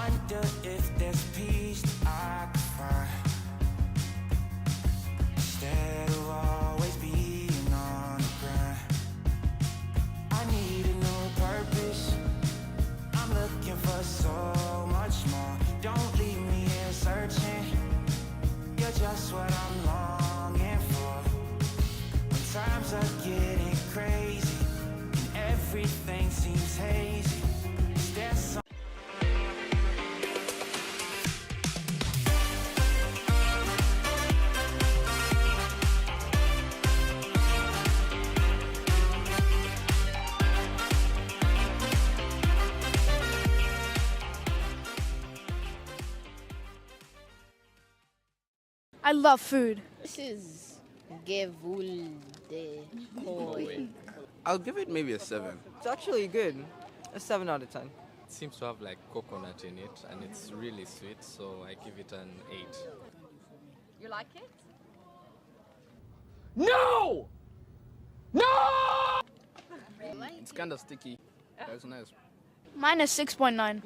wonder if there's peace I could find instead of always being on the grind. I need a new purpose. I'm looking for so much more. Don't leave me here searching. You're just what I'm longing for. When times are getting crazy and everything seems hazy, there's some I love food. This is Gevulde Koi. I'll give it maybe a 7. It's actually good. A 7 out of 10. It seems to have like coconut in it and it's really sweet, so I give it an 8. You like it? No! No! It's Kind of sticky. That's nice. Mine is 6.9.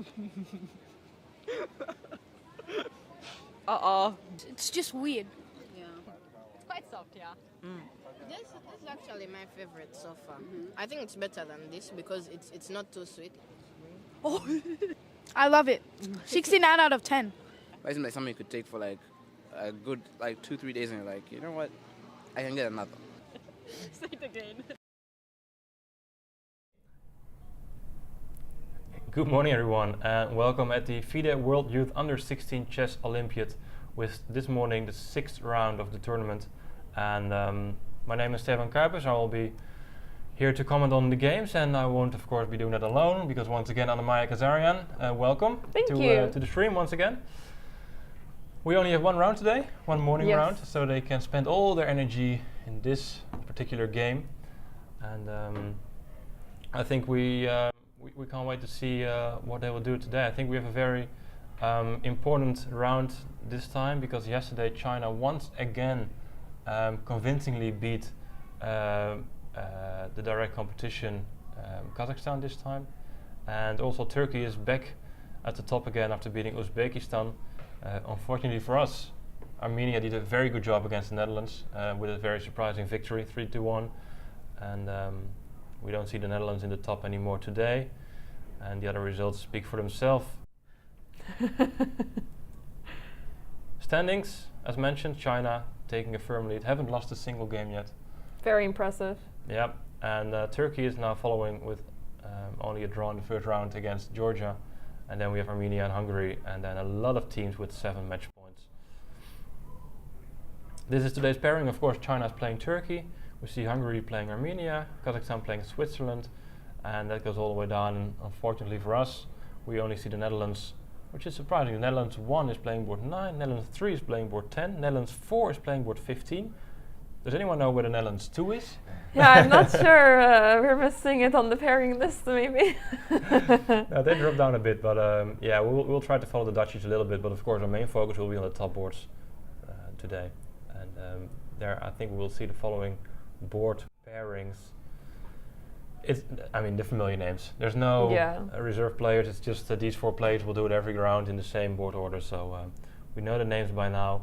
It's just weird. Yeah. It's quite soft, yeah. This is actually my favorite so far. I think it's better than this because it's not too sweet. I love it. 69 out of 10. But it's like something you could take for like a good 2-3 days and you're like, you know what? I can get another. Say it again. Good morning everyone and welcome at the FIDE World Youth Under 16 Chess Olympiad with this morning the 6th round of the tournament. And my name is Stefan Kuipers. I will be here to comment on the games and I won't of course be doing that alone because once again Anna-Maja, Kazarian, welcome to the stream once again. We only have one round today, one morning round, so they can spend all their energy in this particular game. And I think we can't wait to see what they will do today. I think we have a very important round this time because yesterday China once again convincingly beat the direct competition Kazakhstan this time, and also Turkey is back at the top again after beating Uzbekistan. Unfortunately for us, Armenia did a very good job against the Netherlands with a very surprising victory, 3-1, and we don't see the Netherlands in the top anymore today, and the other results speak for themselves. Standings, as mentioned, China taking a firm lead, haven't lost a single game yet. Very impressive. Yep, and Turkey is now following with only a draw in the first round against Georgia, and then we have Armenia and Hungary, and then a lot of teams with 7 match points. This is today's pairing. Of course, China is playing Turkey. We see Hungary playing Armenia, Kazakhstan playing Switzerland, and that goes all the way down. And unfortunately for us, we only see the Netherlands, which is surprising. The Netherlands 1 is playing board 9, Netherlands 3 is playing board 10, Netherlands 4 is playing board 15. Does anyone know where the Netherlands 2 is? Yeah, I'm not sure. We're missing it on the pairing list, maybe. No, they dropped down a bit, but yeah, we'll try to follow the Dutchies a little bit. But of course, our main focus will be on the top boards today, and there I think we will see the following board pairings. I mean, the familiar names. There's no reserve players. It's just these 4 players will do it every round in the same board order. So we know the names by now.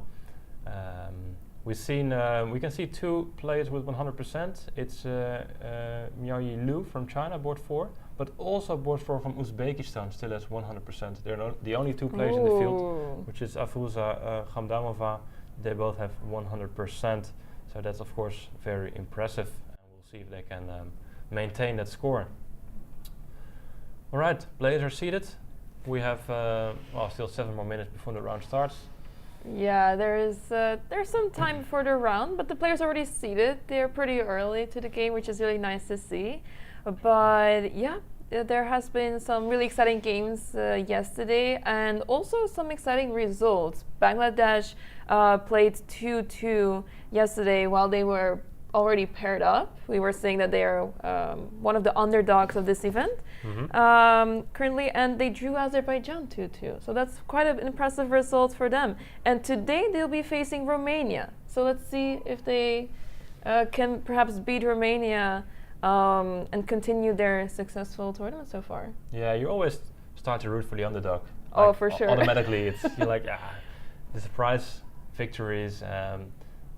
We can see 2 players with 100%. It's Miaoyi Liu from China, board 4, but also board 4 from Uzbekistan still has 100%. They're the only 2 players in the field, which is Afuza Khamdamova. They both have 100%. So that's of course very impressive, and we'll see if they can maintain that score. All right, players are seated. We have still 7 more minutes before the round starts. Yeah, there's some time before the round, but the players are already seated. They're pretty early to the game, which is really nice to see. But yeah, there has been some really exciting games yesterday, and also some exciting results. Bangladesh played 2-2 yesterday while they were already paired up. We were saying that they are one of the underdogs of this event currently, and they drew Azerbaijan 2-2. So that's quite an impressive result for them. And today they'll be facing Romania. So let's see if they can perhaps beat Romania and continue their successful tournament so far. Yeah, you always start to root for the underdog. Oh, Like, for sure. Automatically, you're like, the surprise victories.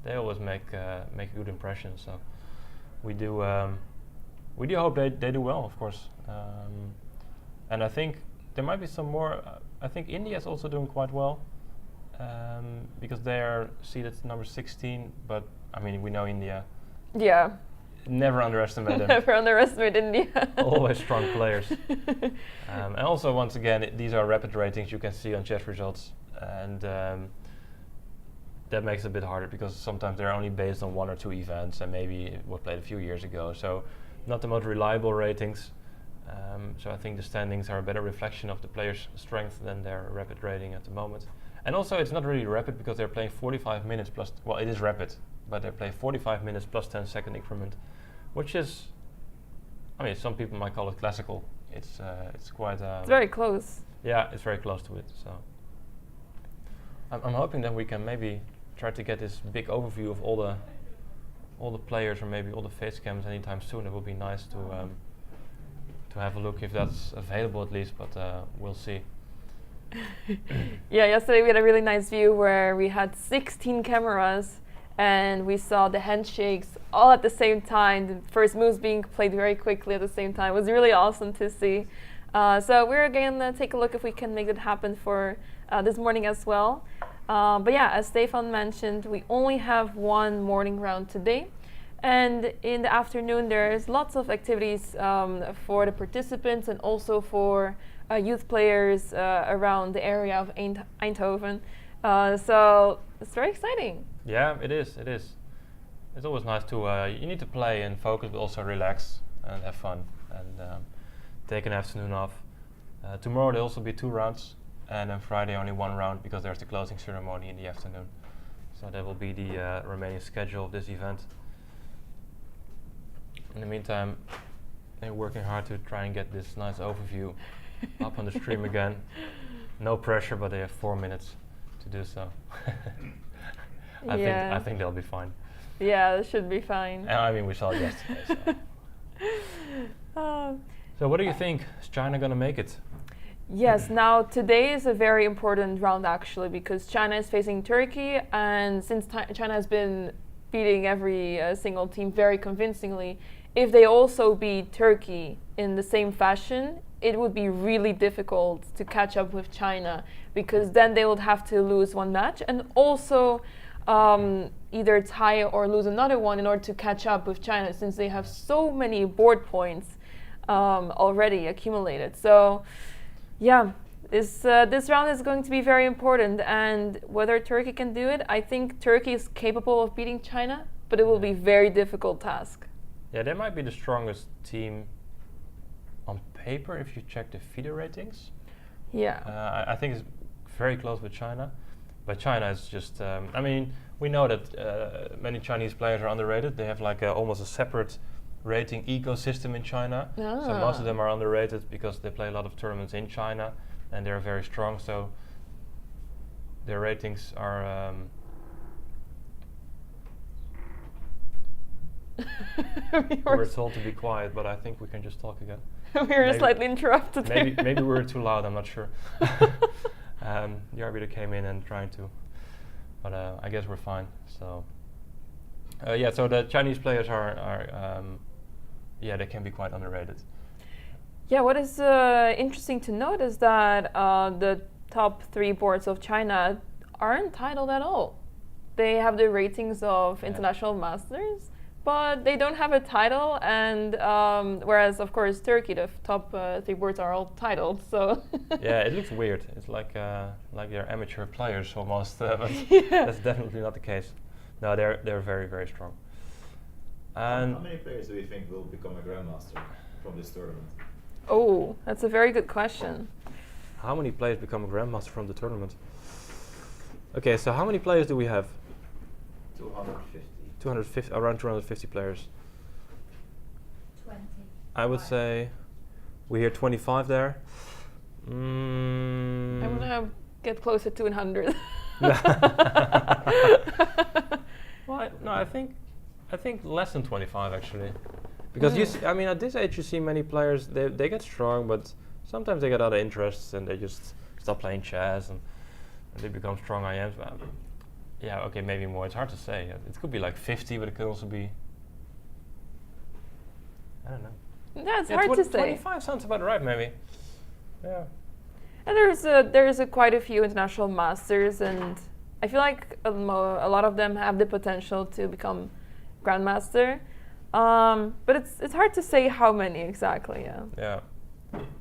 They always make a good impression. So we do hope they do well, of course. And I think there might be some more. I think India is also doing quite well because they are seeded number 16. But I mean, we know India. Yeah. Never underestimate them. Never underestimate India. Always strong players. And also, once again, these are rapid ratings you can see on chess results, and that makes it a bit harder because sometimes they're only based on 1 or 2 events, and maybe it was played a few years ago. So, not the most reliable ratings. So I think the standings are a better reflection of the player's strength than their rapid rating at the moment. And also, it's not really rapid because they're playing 45 minutes plus. Well, it is rapid, but they play 45 minutes plus 10-second increment, which is, I mean, some people might call it classical. It's quite. It's very close. Yeah, it's very close to it. So I'm hoping that we can maybe try to get this big overview of all the players, or maybe all the face cams anytime soon. It would be nice to have a look if that's available at least, but we'll see. Yeah, yesterday we had a really nice view where we had 16 cameras and we saw the handshakes all at the same time, the first moves being played very quickly at the same time. It was really awesome to see. So we're going to take a look if we can make it happen for this morning as well. But yeah, as Stefan mentioned, we only have one morning round today. And in the afternoon, there's lots of activities for the participants and also for youth players around the area of Eindhoven. So it's very exciting. Yeah, it is. It is. It's always nice to. You need to play and focus, but also relax and have fun and take an afternoon off. Tomorrow there'll also be 2 rounds, and then Friday only 1 round because there's the closing ceremony in the afternoon. So that will be the remaining schedule of this event. In the meantime, they're working hard to try and get this nice overview up on the stream again. No pressure, but they have 4 minutes to do so. I think they'll be fine. Yeah, it should be fine. I mean, we saw it yesterday. So what do you think? Is China going to make it? Yes, now today is a very important round actually because China is facing Turkey, and since China has been beating every single team very convincingly, if they also beat Turkey in the same fashion, it would be really difficult to catch up with China because then they would have to lose 1 match and also either tie or lose another one in order to catch up with China since they have so many board points already accumulated. So yeah, this round is going to be very important, and whether Turkey can do it, I think Turkey is capable of beating China, but it will be a very difficult task. Yeah, they might be the strongest team on paper if you check the FIDE ratings. Yeah. I think it's very close with China, but China is just. I mean, we know that many Chinese players are underrated. They have like almost a separate rating ecosystem in China. So most of them are underrated because they play a lot of tournaments in China and they're very strong. So their ratings are. We're told to be quiet, but I think we can just talk again. We were slightly interrupted. Maybe we were too loud. I'm not sure. The arbiter came in and trying to, but I guess we're fine. So yeah, so the Chinese players are yeah, they can be quite underrated. Yeah, what is interesting to note is that the top 3 boards of China aren't titled at all. They have the ratings of international masters, but they don't have a title, and whereas of course Turkey, the top 3 boards are all titled. So yeah, it looks weird. It's like they're amateur players almost, but that's definitely not the case. No, they're very, very strong. And how many players do you think will become a grandmaster from this tournament? Oh, that's a very good question. How many players become a grandmaster from the tournament? Okay, so how many players do we have? 250. Around 250 players. 20. I would say we hear 25 there. I'm gonna get closer to 100. Well, no, I think less than 25 actually, because you I mean, at this age you see many players they get strong, but sometimes they get other interests and they just stop playing chess and they become strong IMs. Yeah, okay, maybe more. It's hard to say. It could be like 50, but it could also be, I don't know. Yeah, it's hard to say. 25 sounds about right, maybe. Yeah. And there's quite a few international masters, and I feel like a lot of them have the potential to become grandmaster. But it's hard to say how many exactly. Yeah.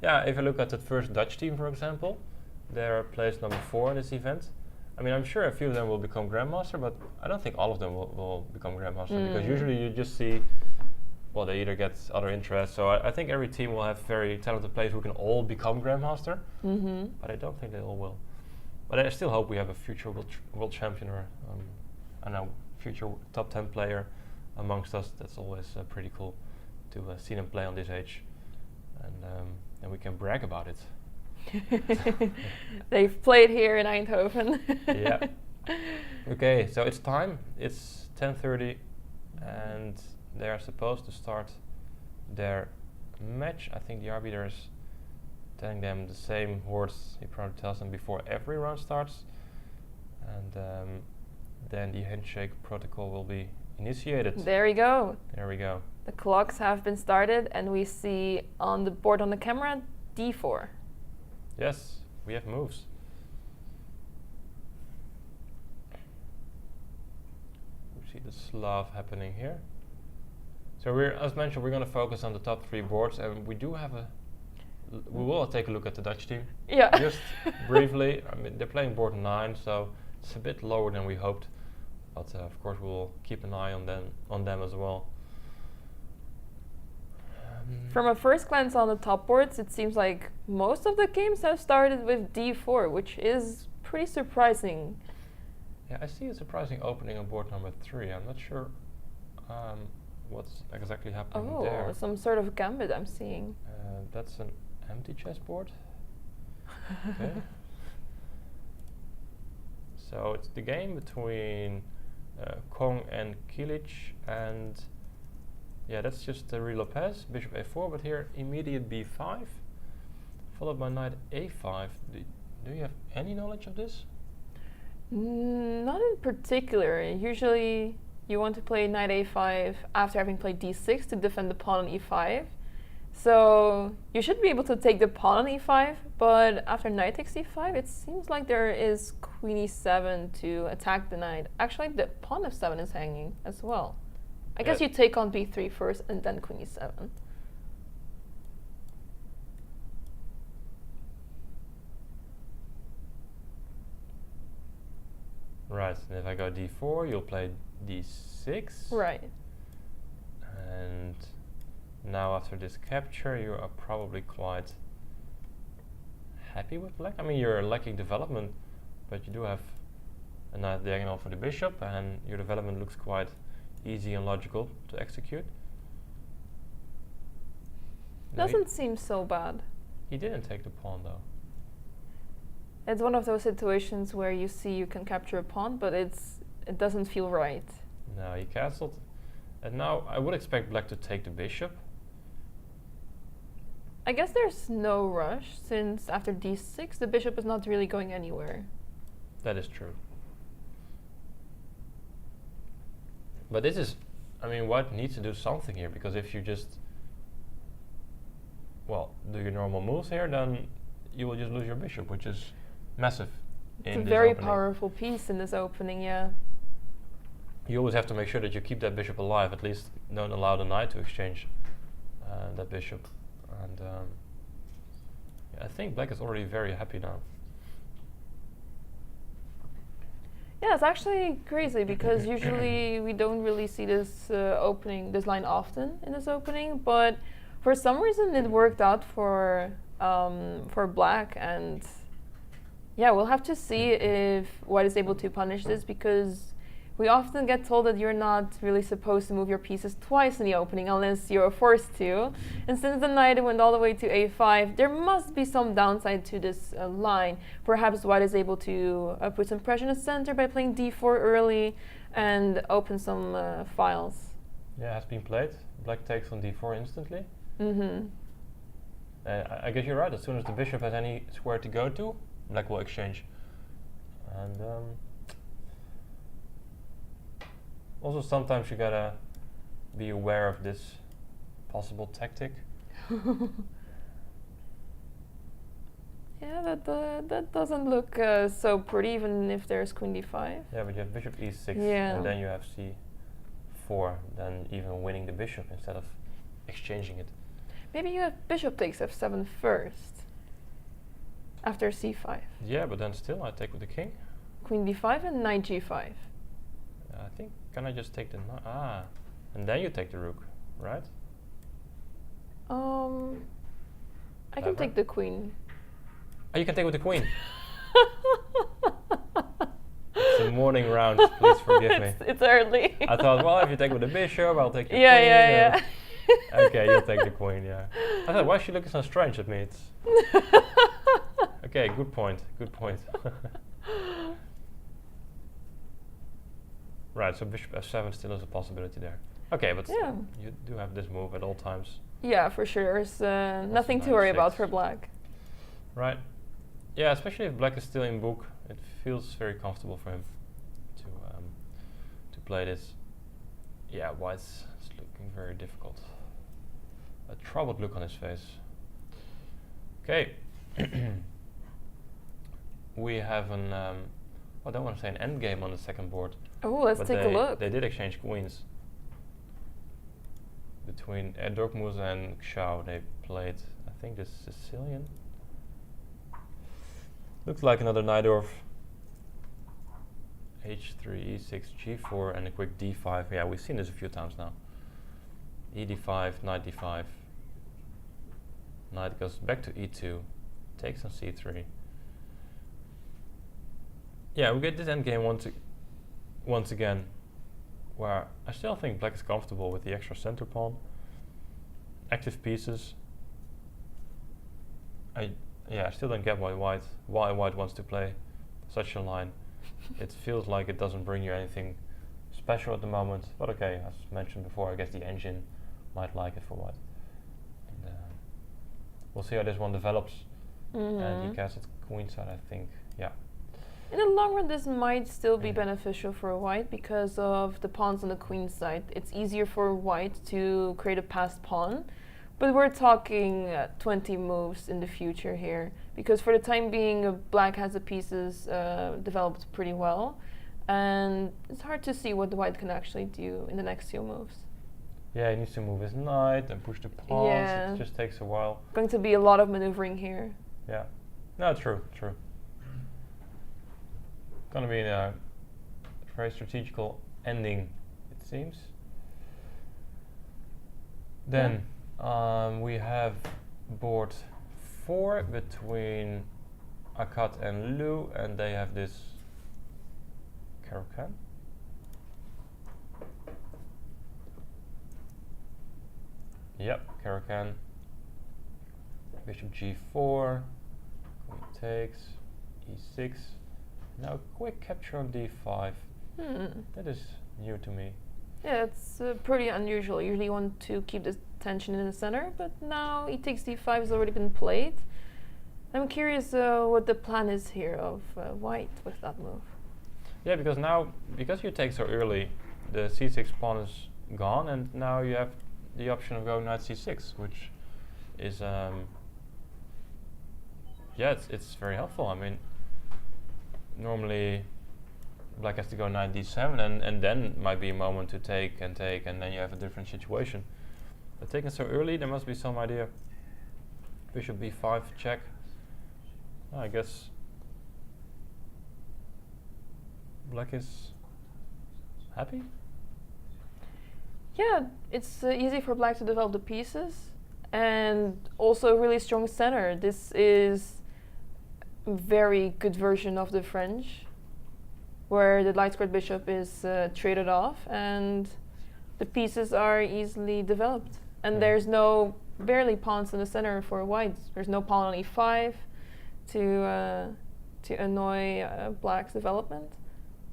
Yeah. If you look at the first Dutch team, for example, they're placed number 4 in this event. I mean, I'm sure a few of them will become grandmaster, but I don't think all of them will become grandmaster because usually you just see, well, they either get other interests. So I think every team will have very talented players who can all become grandmaster, but I don't think they all will. But I still hope we have a future world champion or I don't know, future top 10 player amongst us. That's always pretty cool to see them play on this age, and we can brag about it. They've played here in Eindhoven. Yeah. Okay, so it's time. It's 10:30, and they are supposed to start their match. I think the arbiter is telling them the same words he probably tells them before every round starts, and then the handshake protocol will be initiated. There we go. There we go. The clocks have been started, and we see on the board on the camera D4. Yes, we have moves. We see the Slav happening here. So as mentioned, we're going to focus on the top 3 boards, and we do have we will take a look at the Dutch team. Yeah. Just briefly. I mean, they're playing board 9, so it's a bit lower than we hoped. But of course, we'll keep an eye on them as well. From a first glance on the top boards, it seems like most of the games have started with D4, which is pretty surprising. Yeah, I see a surprising opening on board number 3. I'm not sure what's exactly happening there. Oh, some sort of gambit I'm seeing. That's an empty chessboard. Okay. So it's the game between Kong and Kilic, and yeah, that's just Ruy Lopez, bishop a4, but here immediate b5, followed by knight a5. Do you have any knowledge of this? Not in particular. Usually you want to play knight a5 after having played d6 to defend the pawn on e5. So you should be able to take the pawn on e5, but after knight takes e5, it seems like there is queen e7 to attack the knight. Actually, the pawn f7 is hanging as well. I guess you take on b3 first and then queen e7. Right, and if I go d4, you'll play d6. Right. And now after this capture, you are probably quite happy with black. I mean, you're lacking development, but you do have a nice diagonal for the bishop, and your development looks quite easy and logical to execute. Doesn't seem so bad. He didn't take the pawn though. It's one of those situations where you see you can capture a pawn, but it doesn't feel right. No, he castled. And now I would expect black to take the bishop. I guess there's no rush, since after d6 the bishop is not really going anywhere. That is true. But this is, I mean, white needs to do something here, because if you just, well, do your normal moves here, then you will just lose your bishop, which is massive. It's a very powerful piece in this opening, yeah. You always have to make sure that you keep that bishop alive, at least don't allow the knight to exchange that bishop. And yeah, I think black is already very happy now. Yeah, it's actually crazy because usually we don't really see this this line often in this opening, but for some reason it worked out for black, and yeah, we'll have to see if white is able to punish this, because we often get told that you're not really supposed to move your pieces twice in the opening unless you're forced to. And since the knight went all the way to a5, there must be some downside to this line. Perhaps white is able to put some pressure in the center by playing d4 early and open some files. Yeah, has been played. Black takes on d4 instantly. I guess you're right. As soon as the bishop has any square to go to, black will exchange. And also sometimes you gotta be aware of this possible tactic. Yeah, that doesn't look so pretty, even if there's queen d5. Yeah, but you have bishop e6, Yeah. and then you have c4, then even winning the bishop instead of exchanging it. Maybe you have bishop takes f7 first, after c5. Yeah, but then still I take with the king. Queen d5 and knight g5. I think, can I just take the and then you take the rook, right? I can Clever. take the queen. Oh, you can take with the queen. It's the morning round, please forgive me. It's early. I thought, well, if you take with the bishop, I'll take the queen. Yeah. Okay, you'll take the queen, yeah. I thought, why is she looking so strange at me? It's okay, good point, good point. Right, so bishop f7 still is a possibility there. Okay, but Yeah. you do have this move at all times. Yeah, for sure. There's nothing to worry about 9-6. for black. Right. Yeah, especially if black is still in book, it feels very comfortable for him to play this. Yeah, white's is looking very difficult. A troubled look on his face. Okay. We have an I don't want to say an endgame on the second board. Oh, let's but take a look. They did exchange queens. Between Dorkmoes and Xiao, they played, I think, the Sicilian. Looks like another Najdorf. H3, E6, G4, and a quick D5. Yeah, we've seen this a few times now. ED5, Knight D5. Knight goes back to E2, takes on C3. Yeah, we get this endgame once again, where I still think black is comfortable with the extra center pawn. Active pieces. I still don't get why white wants to play such a line. It feels like it doesn't bring you anything special at the moment, but okay, as mentioned before, I guess the engine might like it for white. And, we'll see how this one develops. And he casts it queenside, I think. Yeah. In the long run, this might still be beneficial for white because of the pawns on the queen side. It's easier for white to create a passed pawn, but we're talking 20 moves in the future here, because for the time being, black has the pieces developed pretty well, and it's hard to see what the white can actually do in the next few moves. Yeah, he needs to move his knight and push the pawns. Yeah. It just takes a while. Going to be a lot of maneuvering here. Yeah. No, true. Gonna be a very strategical ending, it seems. Then we have board 4 between Akat and Lu, and they have this Karakan. Yep, Karakan. Bishop G4, queen takes, E6. Now quick capture on D5. That is new to me. Yeah, it's pretty unusual. Usually you want to keep the tension in the center, but now e takes d5 has already been played. I'm curious what the plan is here of white with that move. Yeah, because now, because you take so early, the c6 pawn is gone, and now you have the option of going knight c6, which is, yeah, it's very helpful. I mean, normally black has to go knight d7, and then might be a moment to take, and then you have a different situation. But taking so early, there must be some idea. Bishop b5 check. I guess black is happy. Yeah, it's easy for black to develop the pieces, and also a really strong center. This is a very good version of the French, where the light squared bishop is traded off, and the pieces are easily developed. And there's no barely pawns in the center for white. There's no pawn on e5 to annoy black's development.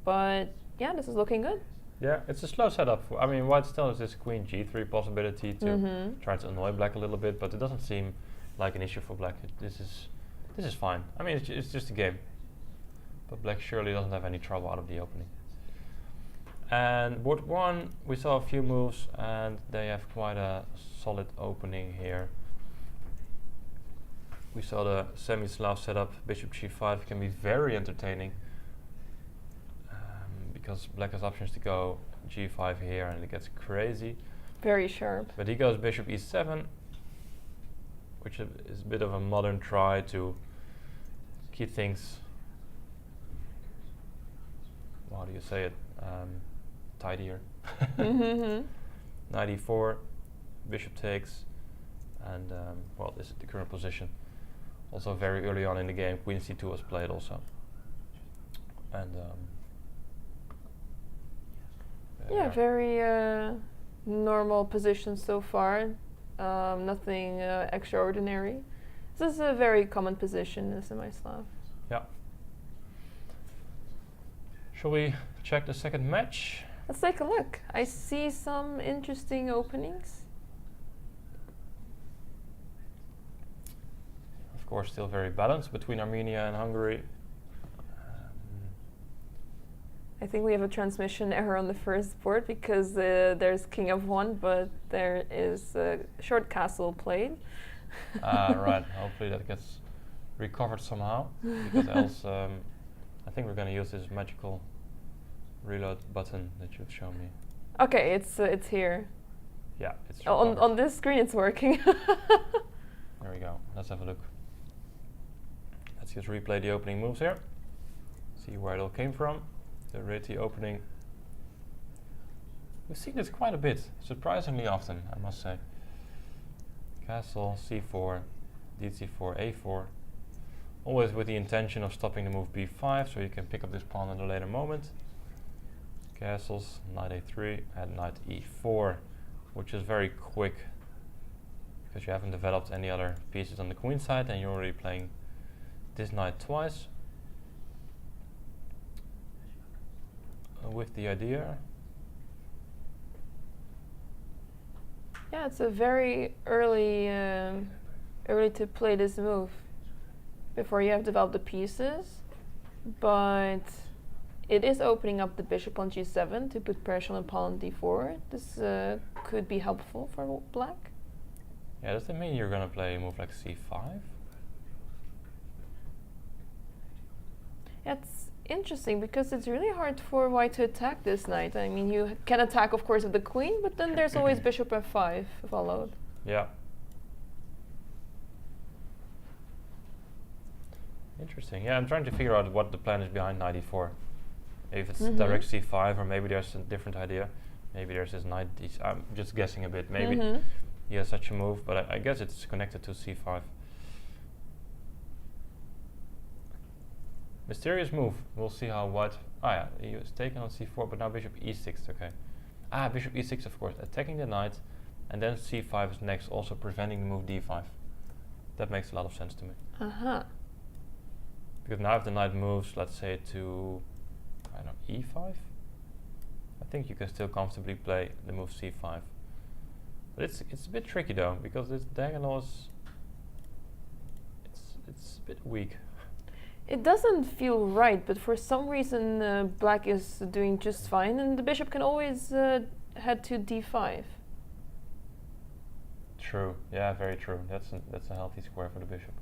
But yeah, this is looking good. Yeah, it's a slow setup. I mean, white still has this queen g3 possibility to try to annoy black a little bit, but it doesn't seem like an issue for black. This is This is fine. I mean, it's just a game. But black surely doesn't have any trouble out of the opening. And board 1, we saw a few moves, and they have quite a solid opening here. We saw the semi-Slav setup. Bishop g5 can be very entertaining, because black has options to go g5 here, and it gets crazy. Very sharp. But he goes bishop e7, which is a bit of a modern try to keep things, how do you say it, tidier. Knight e4, bishop takes, and well, this is the current position. Also very early on in the game, queen c2 was played also. And yeah, very normal position so far. Nothing extraordinary. This is a very common position in the semi-Slav. yeah. Shall we check the second match? Let's take a look. I see some interesting openings. Of course, still very balanced between Armenia and Hungary. I think we have a transmission error on the first board because there's king of1, but there is a short castle played. Right, hopefully that gets recovered somehow, because else I think we're going to use this magical reload button that you've shown me. Okay, it's here. Yeah, it's on this screen it's working. There we go. Let's have a look. Let's just replay the opening moves here. See where it all came from. The Reti opening. We've seen this quite a bit, surprisingly often, I must say. Castle, c4, dc4, a4. Always with the intention of stopping the move b5, so you can pick up this pawn at a later moment. Castles, knight a3, and knight e4, which is very quick, because you haven't developed any other pieces on the queen side, and you're already playing this knight twice. With the idea. Yeah, it's a very early to play this move before you have developed the pieces, but it is opening up the bishop on g7 to put pressure on pawn on d4. This could be helpful for black. Yeah, does that mean you're gonna play a move like c5? It's interesting because it's really hard for white to attack this knight. I mean, you can attack, of course, with the queen, but then there's always bishop f5 followed. Yeah. Interesting. Yeah, I'm trying to figure out what the plan is behind knight e4. If it's direct c5, or maybe there's a different idea. Maybe there's this knight d. I'm just guessing a bit. Maybe he has such a move, but I guess it's connected to c5. Mysterious move. We'll see how white. Ah, yeah, he was taken on c4, but now bishop e6. Okay. Ah, bishop e6, of course, attacking the knight, and then c5 is next, also preventing the move d5. That makes a lot of sense to me. Because now if the knight moves, let's say to, I don't know, e5, I think you can still comfortably play the move c5. But it's a bit tricky though, because this diagonal is it's a bit weak. It doesn't feel right, but for some reason black is doing just fine, and the bishop can always head to d5. True. Yeah, very true. That's a healthy square for the bishop.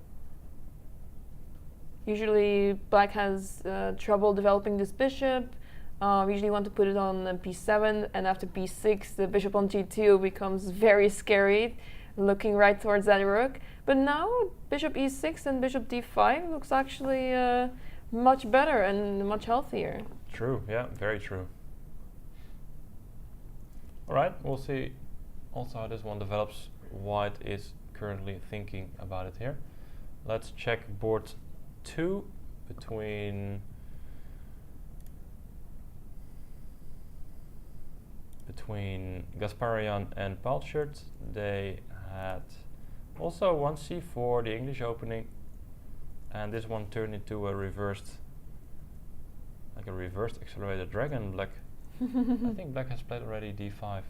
Usually black has trouble developing this bishop. We usually want to put it on b7, and after b6 the bishop on g2 becomes very scary, looking right towards that rook. But now bishop e6 and bishop d5 looks actually much better and much healthier. True, yeah, very true. Alright, we'll see also how this one develops. White is currently thinking about it here. Let's check board 2 between Kazarian and Palchert. They had also one c4, the English opening, and this one turned into a reversed accelerated dragon. Black I think black has played already d5.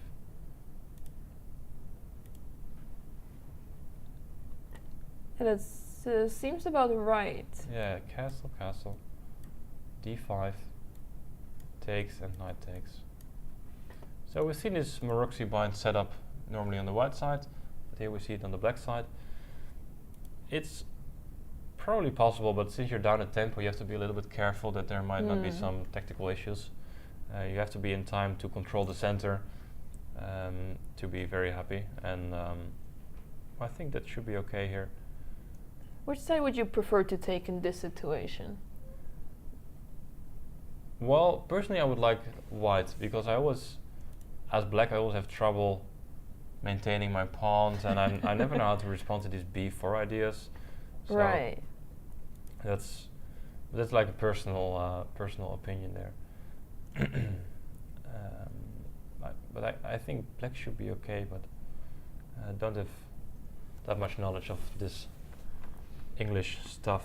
And it's seems about right. Yeah, castle, castle. D5 takes and knight takes. So we've seen this Maroczy bind set up normally on the white side, but here we see it on the black side. It's probably possible, but since you're down at tempo, you have to be a little bit careful that there might not be some tactical issues. You have to be in time to control the center to be very happy, and I think that should be okay here. Which side would you prefer to take in this situation? Well, personally I would like white, because as black I always have trouble maintaining my pawns, and I never know how to respond to these b4 ideas. So Right. That's like a personal opinion there. But I think black should be okay, but I don't have that much knowledge of this English stuff.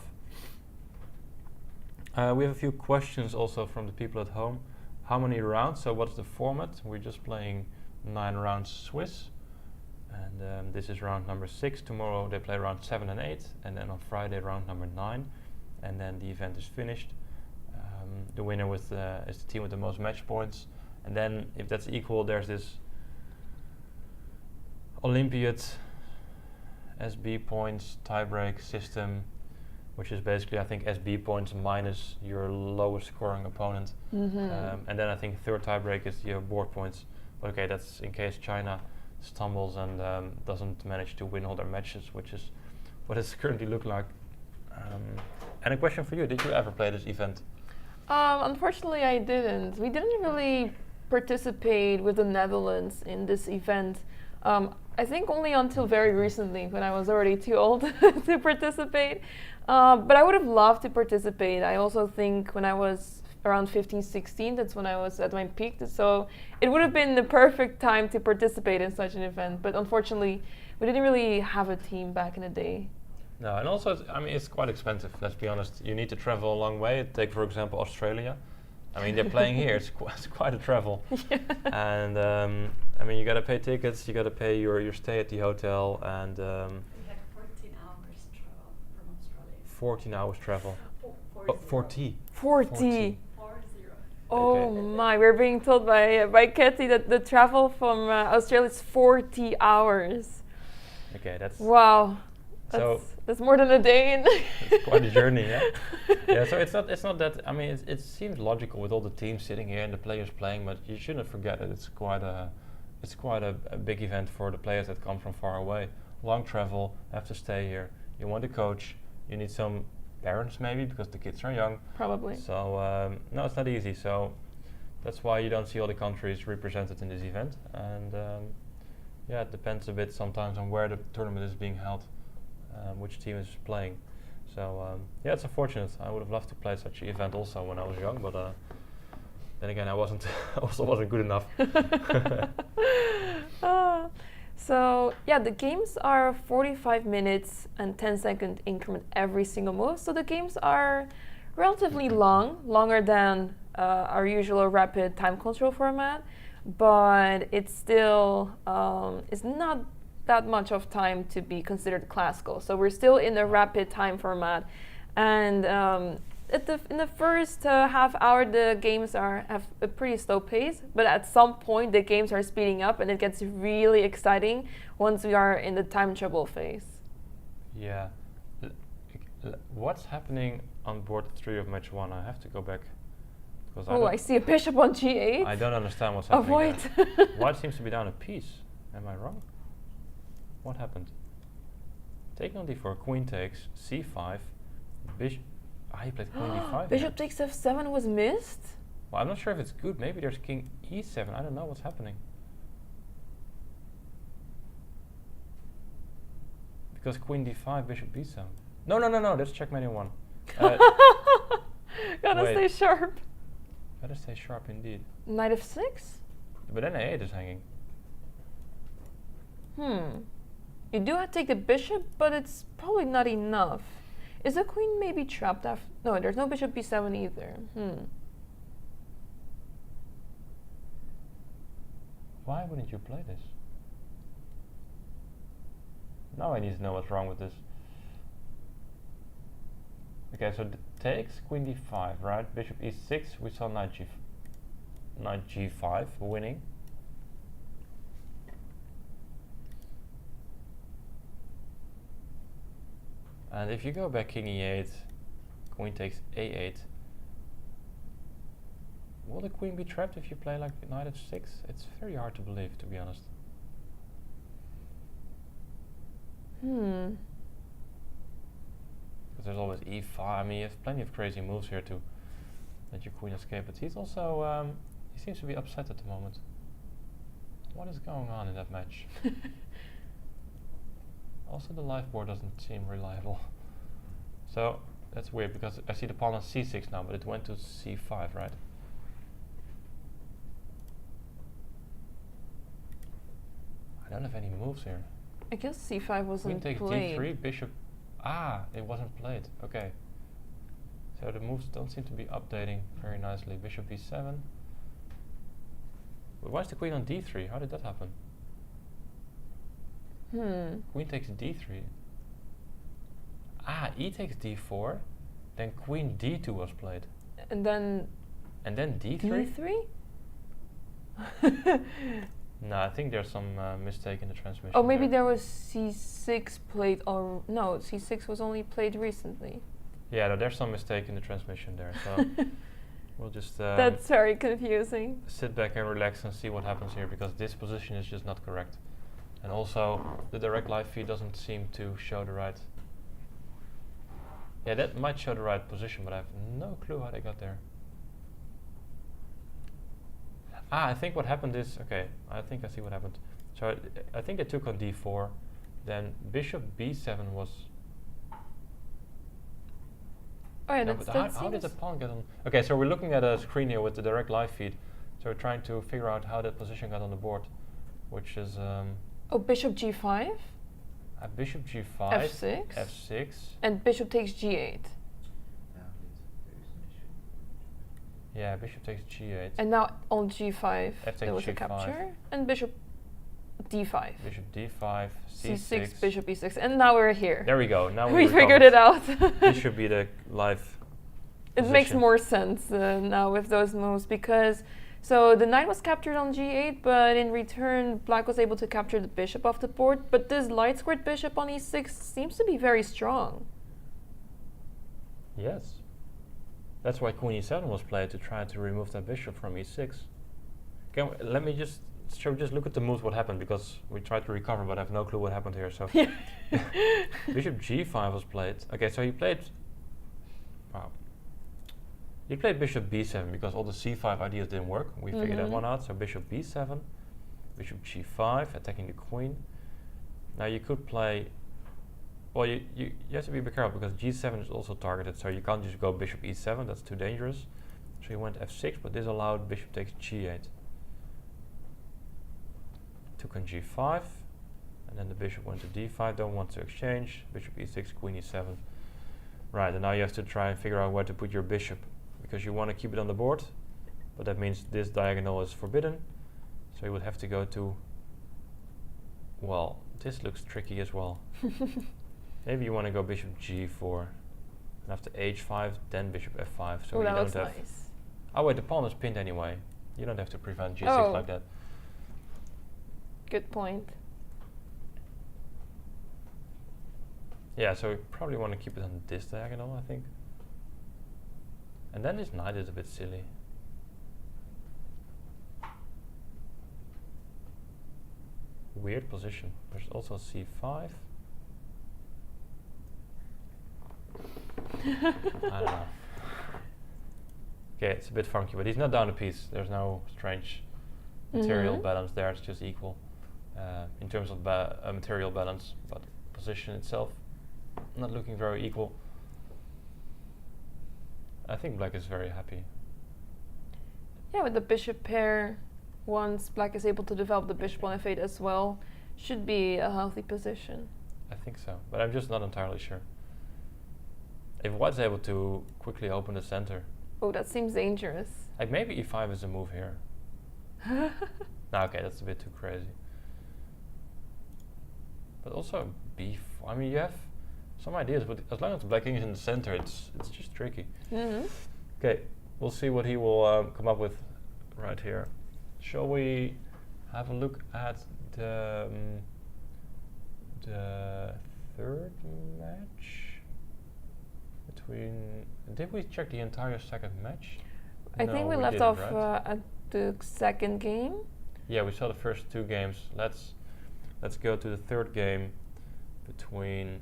We have a few questions also from the people at home. How many rounds? So what's the format? We're just playing 9 rounds Swiss, and this is round number 6. Tomorrow they play round 7 and 8, and then on Friday round number 9, and then the event is finished. The winner is the team with the most match points, and then if that's equal, there's this Olympiad SB points tiebreak system, which is basically I think SB points minus your lowest scoring opponent, and then I think third tiebreak is your board points. But okay, that's in case China stumbles and doesn't manage to win all their matches, which is what it's currently look like. And a question for you: did you ever play this event? Unfortunately, I didn't. We didn't really participate with the Netherlands in this event. I think only until very recently, when I was already too old to participate. But I would have loved to participate. I also think when I was around 15, 16, that's when I was at my peak. So it would have been the perfect time to participate in such an event. But unfortunately, we didn't really have a team back in the day. No, and also, it's quite expensive, let's be honest. You need to travel a long way. Take, for example, Australia. I mean, they're playing here. It's quite a travel. Yeah. And, you got to pay tickets, you got to pay your stay at the hotel, and... We had 14 hours travel from Australia. 14 hours travel. 40. 40. 40. Oh Okay. my, we're being told by Katie that the travel from Australia is 40 hours. Okay, that's... Wow. So That's more than a day in. it's quite a journey, yeah. Yeah, so it's not that. I mean, it seems logical with all the teams sitting here and the players playing, but you shouldn't forget that it's quite a big event for the players that come from far away. Long travel, have to stay here. You want a coach. You need some parents maybe because the kids are young. Probably. So no, it's not easy. So that's why you don't see all the countries represented in this event. And yeah, it depends a bit sometimes on where the tournament is being held. Which team is playing. So yeah, it's unfortunate. I would have loved to play such an event also when I was young, but then again, I wasn't good enough. So yeah, the games are 45 minutes and 10-second increment every single move. So the games are relatively long, longer than our usual rapid time control format, but it's still it's not that much of time to be considered classical. So we're still in the rapid time format, and in the first half hour the games have a pretty slow pace, but at some point the games are speeding up and it gets really exciting once we are in the time trouble phase. Yeah. What's happening on board 3 of match 1? I have to go back. I see a bishop on g8. I don't understand what's happening. Avoid. White seems to be down a piece. Am I wrong? What happened? Taking on d4, queen takes, c5, bishop. He played queen d5. Bishop takes f7 was missed? Well, I'm not sure if it's good. Maybe there's king e7. I don't know what's happening. Because queen d5, bishop b7. No. That's checkmate in 1. Gotta stay sharp. Gotta stay sharp indeed. Knight f6? But then a8 is hanging. You do have to take the bishop, but it's probably not enough. Is the queen maybe trapped after? No, there's no bishop b7 either. Why wouldn't you play this? Now I need to know what's wrong with this. Okay, so takes queen d5, right? Bishop e6. We saw knight g5 winning. And if you go back king e8, queen takes a8. Will the queen be trapped if you play like knight f6? It's very hard to believe, to be honest. Because there's always e5. I mean, you have plenty of crazy moves here to let your queen escape. But he's also, he seems to be upset at the moment. What is going on in that match? Also, the live board doesn't seem reliable. So that's weird because I see the pawn on c6 now, but it went to c5, right? I don't have any moves here. I guess c5 wasn't Queen takes played. d3, bishop. Ah, it wasn't played. Okay. So the moves don't seem to be updating very nicely. Bishop b7. But why is the queen on d3? How did that happen? Queen takes d3. Ah, e takes d4. Then queen d2 was played. And then d3? d3? No, I think there's some mistake in the transmission. Oh, maybe there was c6 played, or no, c6 was only played recently. Yeah, no, there's some mistake in the transmission there. So we'll just that's very confusing. sit back and relax and see what happens here, because this position is just not correct. And also, the direct live feed doesn't seem to show the right. Yeah, that might show the right position, but I have no clue how they got there. Ah, I think what happened is, okay, I think I see what happened. So I think they took on d4, then bishop b7 was... Oh yeah, no, that's, but how did the pawn get on? Okay, so we're looking at a screen here with the direct live feed. So we're trying to figure out how that position got on the board, which is... oh, bishop g5? Bishop g5, f6? f6. And bishop takes g8. Yeah, bishop takes g8. And now on g5 F there takes was a g5. capture. And bishop d5. Bishop d5, c6. c6, bishop e6. And now we're here. There we go. Now we figured it out. This should be the live It position. makes more sense now with those moves, because so the knight was captured on g8, but in return black was able to capture the bishop off the board. But this light squared bishop on e6 seems to be very strong. Yes. That's why queen e7 was played, to try to remove that bishop from e6. Let me just look at the moves what happened, because we tried to recover, but I have no clue what happened here. So bishop g5 was played. Okay, so he played... Wow. He played bishop b7 because all the c5 ideas didn't work. We figured that one out. So bishop b7, bishop g5, attacking the queen. Now you could play... Well, you have to be careful because g7 is also targeted, so you can't just go bishop e7, that's too dangerous. So he went f6, but this allowed bishop takes g8. Took on g5, and then the bishop went to d5, don't want to exchange. Bishop e6, queen e7. Right, and now you have to try and figure out where to put your bishop, because you want to keep it on the board, but that means this diagonal is forbidden. So you would have to go to... Well, this looks tricky as well. Maybe you want to go bishop g4, and after h5, then bishop f5. So oh, you that don't looks have... nice. Oh wait, the pawn is pinned anyway. You don't have to prevent g6 like that. Good point. Yeah, so you probably want to keep it on this diagonal, I think. And then this knight is a bit silly. Weird position. There's also c5. I don't know. Okay, it's a bit funky, but he's not down a piece. There's no strange material balance there. It's just equal in terms of material balance, but position itself not looking very equal. I think black is very happy. Yeah, with the bishop pair, once black is able to develop the bishop on f8 as well, should be a healthy position. I think so, but I'm just not entirely sure. If white's able to quickly open the center. Oh, that seems dangerous. Like maybe e5 is a move here. No, okay, that's a bit too crazy. But also b4, I mean you have some ideas, but as long as the black king is in the center, it's just tricky. Mm-hmm. Okay, we'll see what he will come up with right here. Shall we have a look at the third match between? Did we check the entire second match? I think we left didn't, off right? at the second game. Yeah, we saw the first two games. Let's go to the third game between.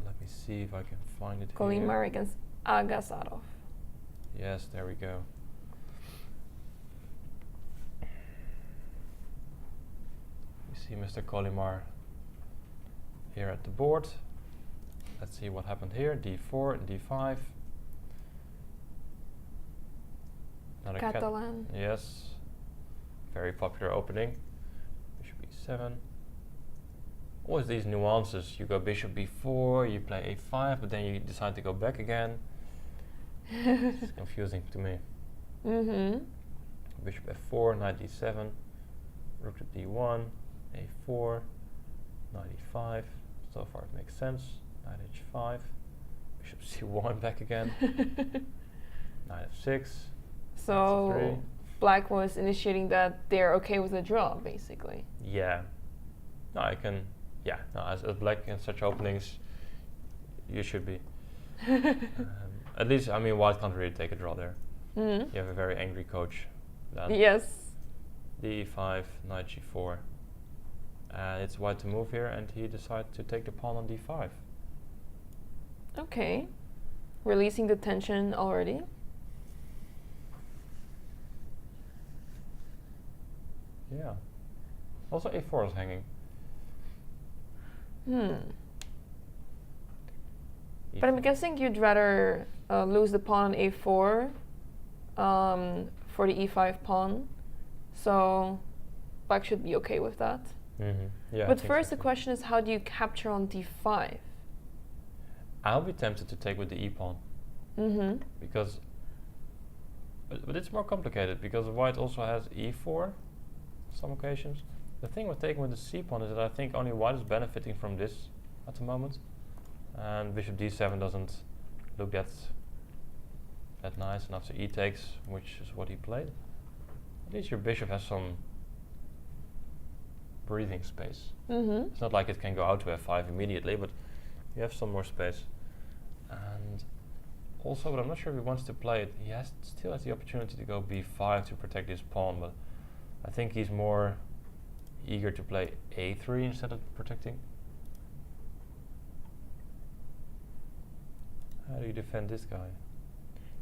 Let me see if I can find it here. Kolimar against Agasarov. Yes, there we go. You see Mr. Kolimar here at the board. Let's see what happened here. D4, D5. Another Catalan. Yes. Very popular opening. Bishop E7. Always these nuances. You go bishop B4, you play A5, but then you decide to go back again. It's confusing to me. Mm-hmm. Bishop F4, knight D7, rook to D1, A4, knight E5. So far it makes sense. Knight H5, bishop C1 back again. Knight F6. So F3. black was initiating that they're okay with a draw, basically. Yeah. No, I can. Yeah. No, as black in such openings, you should be. At least, I mean, white can't really take a draw there. Mm-hmm. You have a very angry coach. Then Yes. D5, knight G4. It's white to move here, and he decides to take the pawn on D5. Okay. Releasing the tension already. Yeah. Also, A4 is hanging. But I'm E5. guessing you'd rather lose the pawn on A4 for the E5 pawn. So black should be okay with that. Yeah. I But think first so the too. question is, how do you capture on D5? I'll be tempted to take with the E pawn Mm-hmm. because, but it's more complicated because white also has E4 some occasions. The thing with taking with the C pawn is that I think only white is benefiting from this at the moment, and bishop D7 doesn't look that nice. And after E takes, which is what he played, at least your bishop has some breathing space. Mm-hmm. It's not like it can go out to F5 immediately, but you have some more space. And also, but I'm not sure if he wants to play it. He still has the opportunity to go B5 to protect his pawn, but I think he's more eager to play A3 instead of protecting. How do you defend this guy?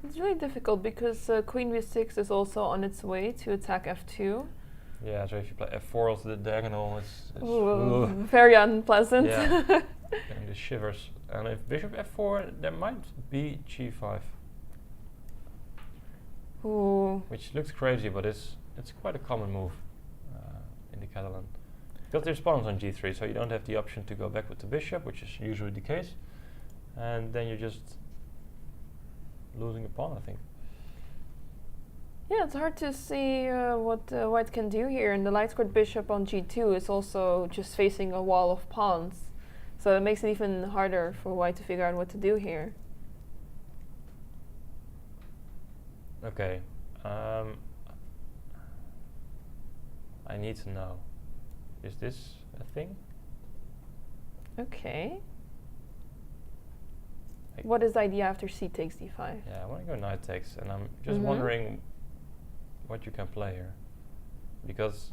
It's really difficult because queen b6 is also on its way to attack f2. Yeah, so if you play F4 also the diagonal, it's Ooh, very unpleasant. Yeah. Getting the shivers. And if bishop F4, there might be G5, Ooh. which looks crazy, but it's quite a common move in the Catalan. Because there's pawns on G3, so you don't have the option to go back with the bishop, which is usually the case. And then you're just losing a pawn, I think. Yeah, it's hard to see what white can do here. And the light squared bishop on g2 is also just facing a wall of pawns. So it makes it even harder for white to figure out what to do here. Okay. I need to know. Is this a thing? Okay. Like What is the idea after c takes d5? Yeah, I want to go knight takes, and I'm just Mhm. wondering what you can play here. Because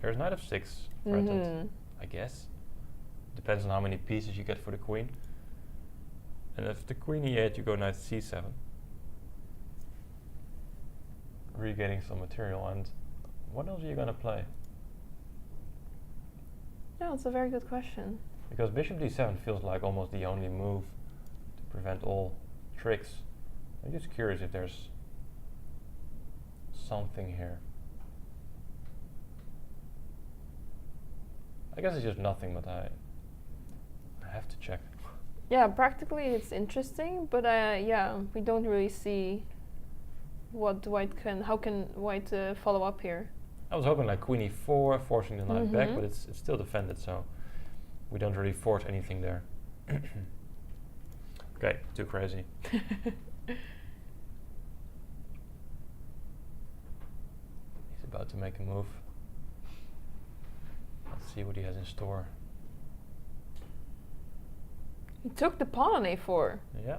there's knight f6 threatened, I guess. Depends on how many pieces you get for the queen. And if the queen e8, you go knight c7. Regaining some material, and what else are you going to play? Yeah, it's a very good question. Because bishop d7 feels like almost the only move to prevent all tricks. I'm just curious if there's something here. I guess it's just nothing, but I have to check. Yeah, practically it's interesting, but yeah, we don't really see what white can, how can white follow up here. I was hoping like queen e4, forcing the knight back, Mhm. but it's still defended, so we don't really force anything there. Okay, too crazy. He's about to make a move. Let's see what he has in store. He took the pawn on a4. Yeah.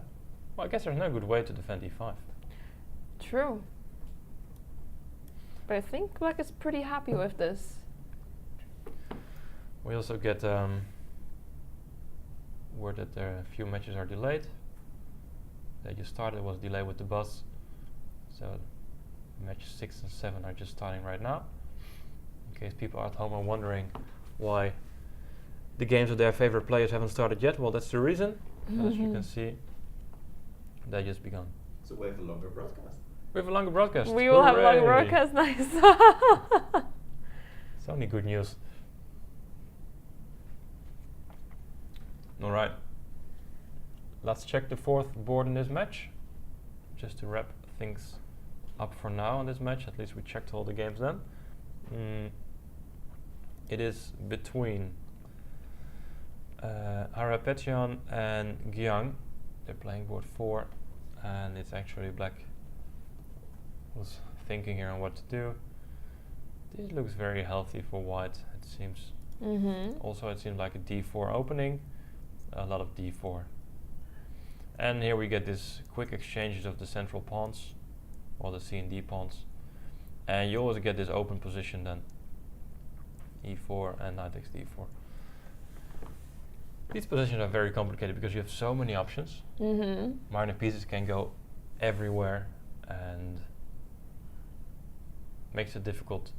Well, I guess there's no good way to defend e5. True. But I think black is pretty happy with this. We also get word that there are a few matches are delayed. They just started, was delayed with the bus. So match 6 and 7 are just starting right now. In case people at home are wondering why the games of their favorite players haven't started yet, well, that's the reason. As you can see, they just begun. So we have a longer broadcast. We have a longer broadcast. We will have a longer Hooray! broadcast, nice. It's only good news. Alright. Let's check the fourth board in this match. Just to wrap things up for now in this match. At least we checked all the games then. It is between Harapetian and Gyang. They're playing board 4, and it's actually black was thinking here on what to do. This looks very healthy for white, it seems. Also it seems like a d4 opening, a lot of d4. And here we get this quick exchanges of the central pawns, or the C and D pawns. And you always get this open position then. e4 and knight takes d4. These positions are very complicated because you have so many options. Minor pieces can go everywhere and makes it difficult.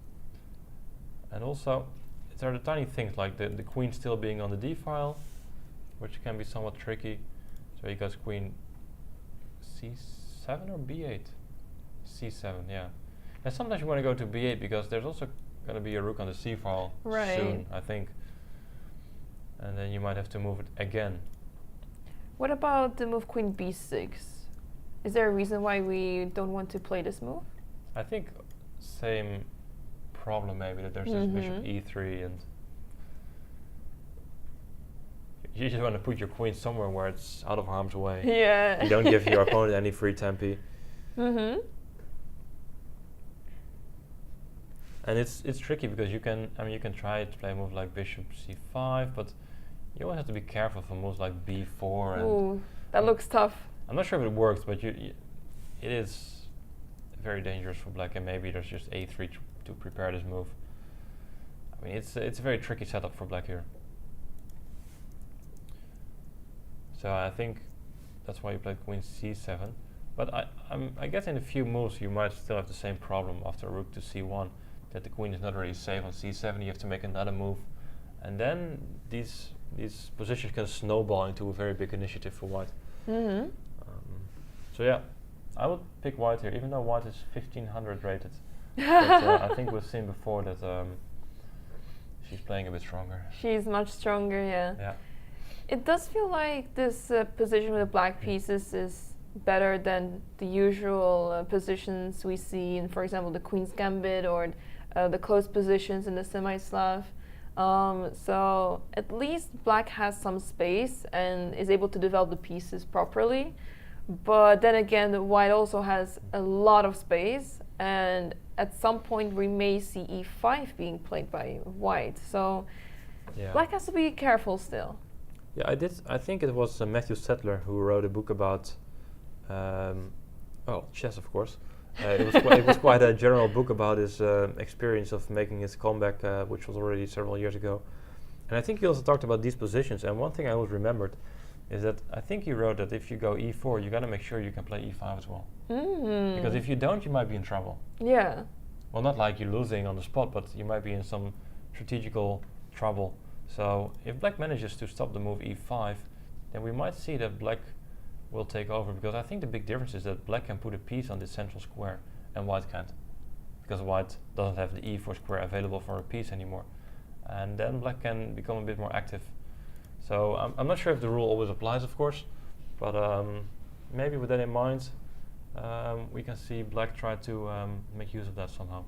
And also, there are the tiny things like the queen still being on the d file, which can be somewhat tricky. So he goes queen c7 or b8? c7, yeah. And sometimes you want to go to b8 because there's also going to be a rook on the c file soon, I think. And then you might have to move it again. What about the move queen b6? Is there a reason why we don't want to play this move? I think same problem maybe, that there's this bishop e3, and you just want to put your queen somewhere where it's out of harm's way. Yeah. You don't give your opponent any free tempi. And it's tricky because you can try to play a move like bishop c5, but you always have to be careful for moves like b4. Ooh, that looks tough. I'm not sure if it works, but it is very dangerous for black, and maybe there's just a3 to prepare this move. I mean, it's a very tricky setup for black here. So I think that's why you played queen c7. But I guess in a few moves you might still have the same problem after rook to c1, that the queen is not really safe on c7. You have to make another move, and then these positions can snowball into a very big initiative for white. So yeah, I would pick white here, even though white is 1500 rated. But I think we've seen before that she's playing a bit stronger. She's much stronger, yeah. Yeah. It does feel like this position with the black pieces is better than the usual positions we see in, for example, the Queen's Gambit or the closed positions in the semi-Slav. So at least black has some space and is able to develop the pieces properly. But then again, the white also has a lot of space, and at some point we may see e5 being played by white. So black has to be careful still. Yeah, I think it was Matthew Settler who wrote a book about, chess, of course. It was quite a general book about his experience of making his comeback, which was already several years ago. And I think he also talked about these positions. And one thing I always remembered is that I think he wrote that if you go e4, you got to make sure you can play e5 as well. Because if you don't, you might be in trouble. Yeah. Well, not like you're losing on the spot, but you might be in some strategical trouble. So if black manages to stop the move e5, then we might see that black will take over, because I think the big difference is that black can put a piece on this central square and white can't, because white doesn't have the e4 square available for a piece anymore, and then black can become a bit more active. So I'm not sure if the rule always applies, of course, but maybe with that in mind, we can see black try to make use of that somehow.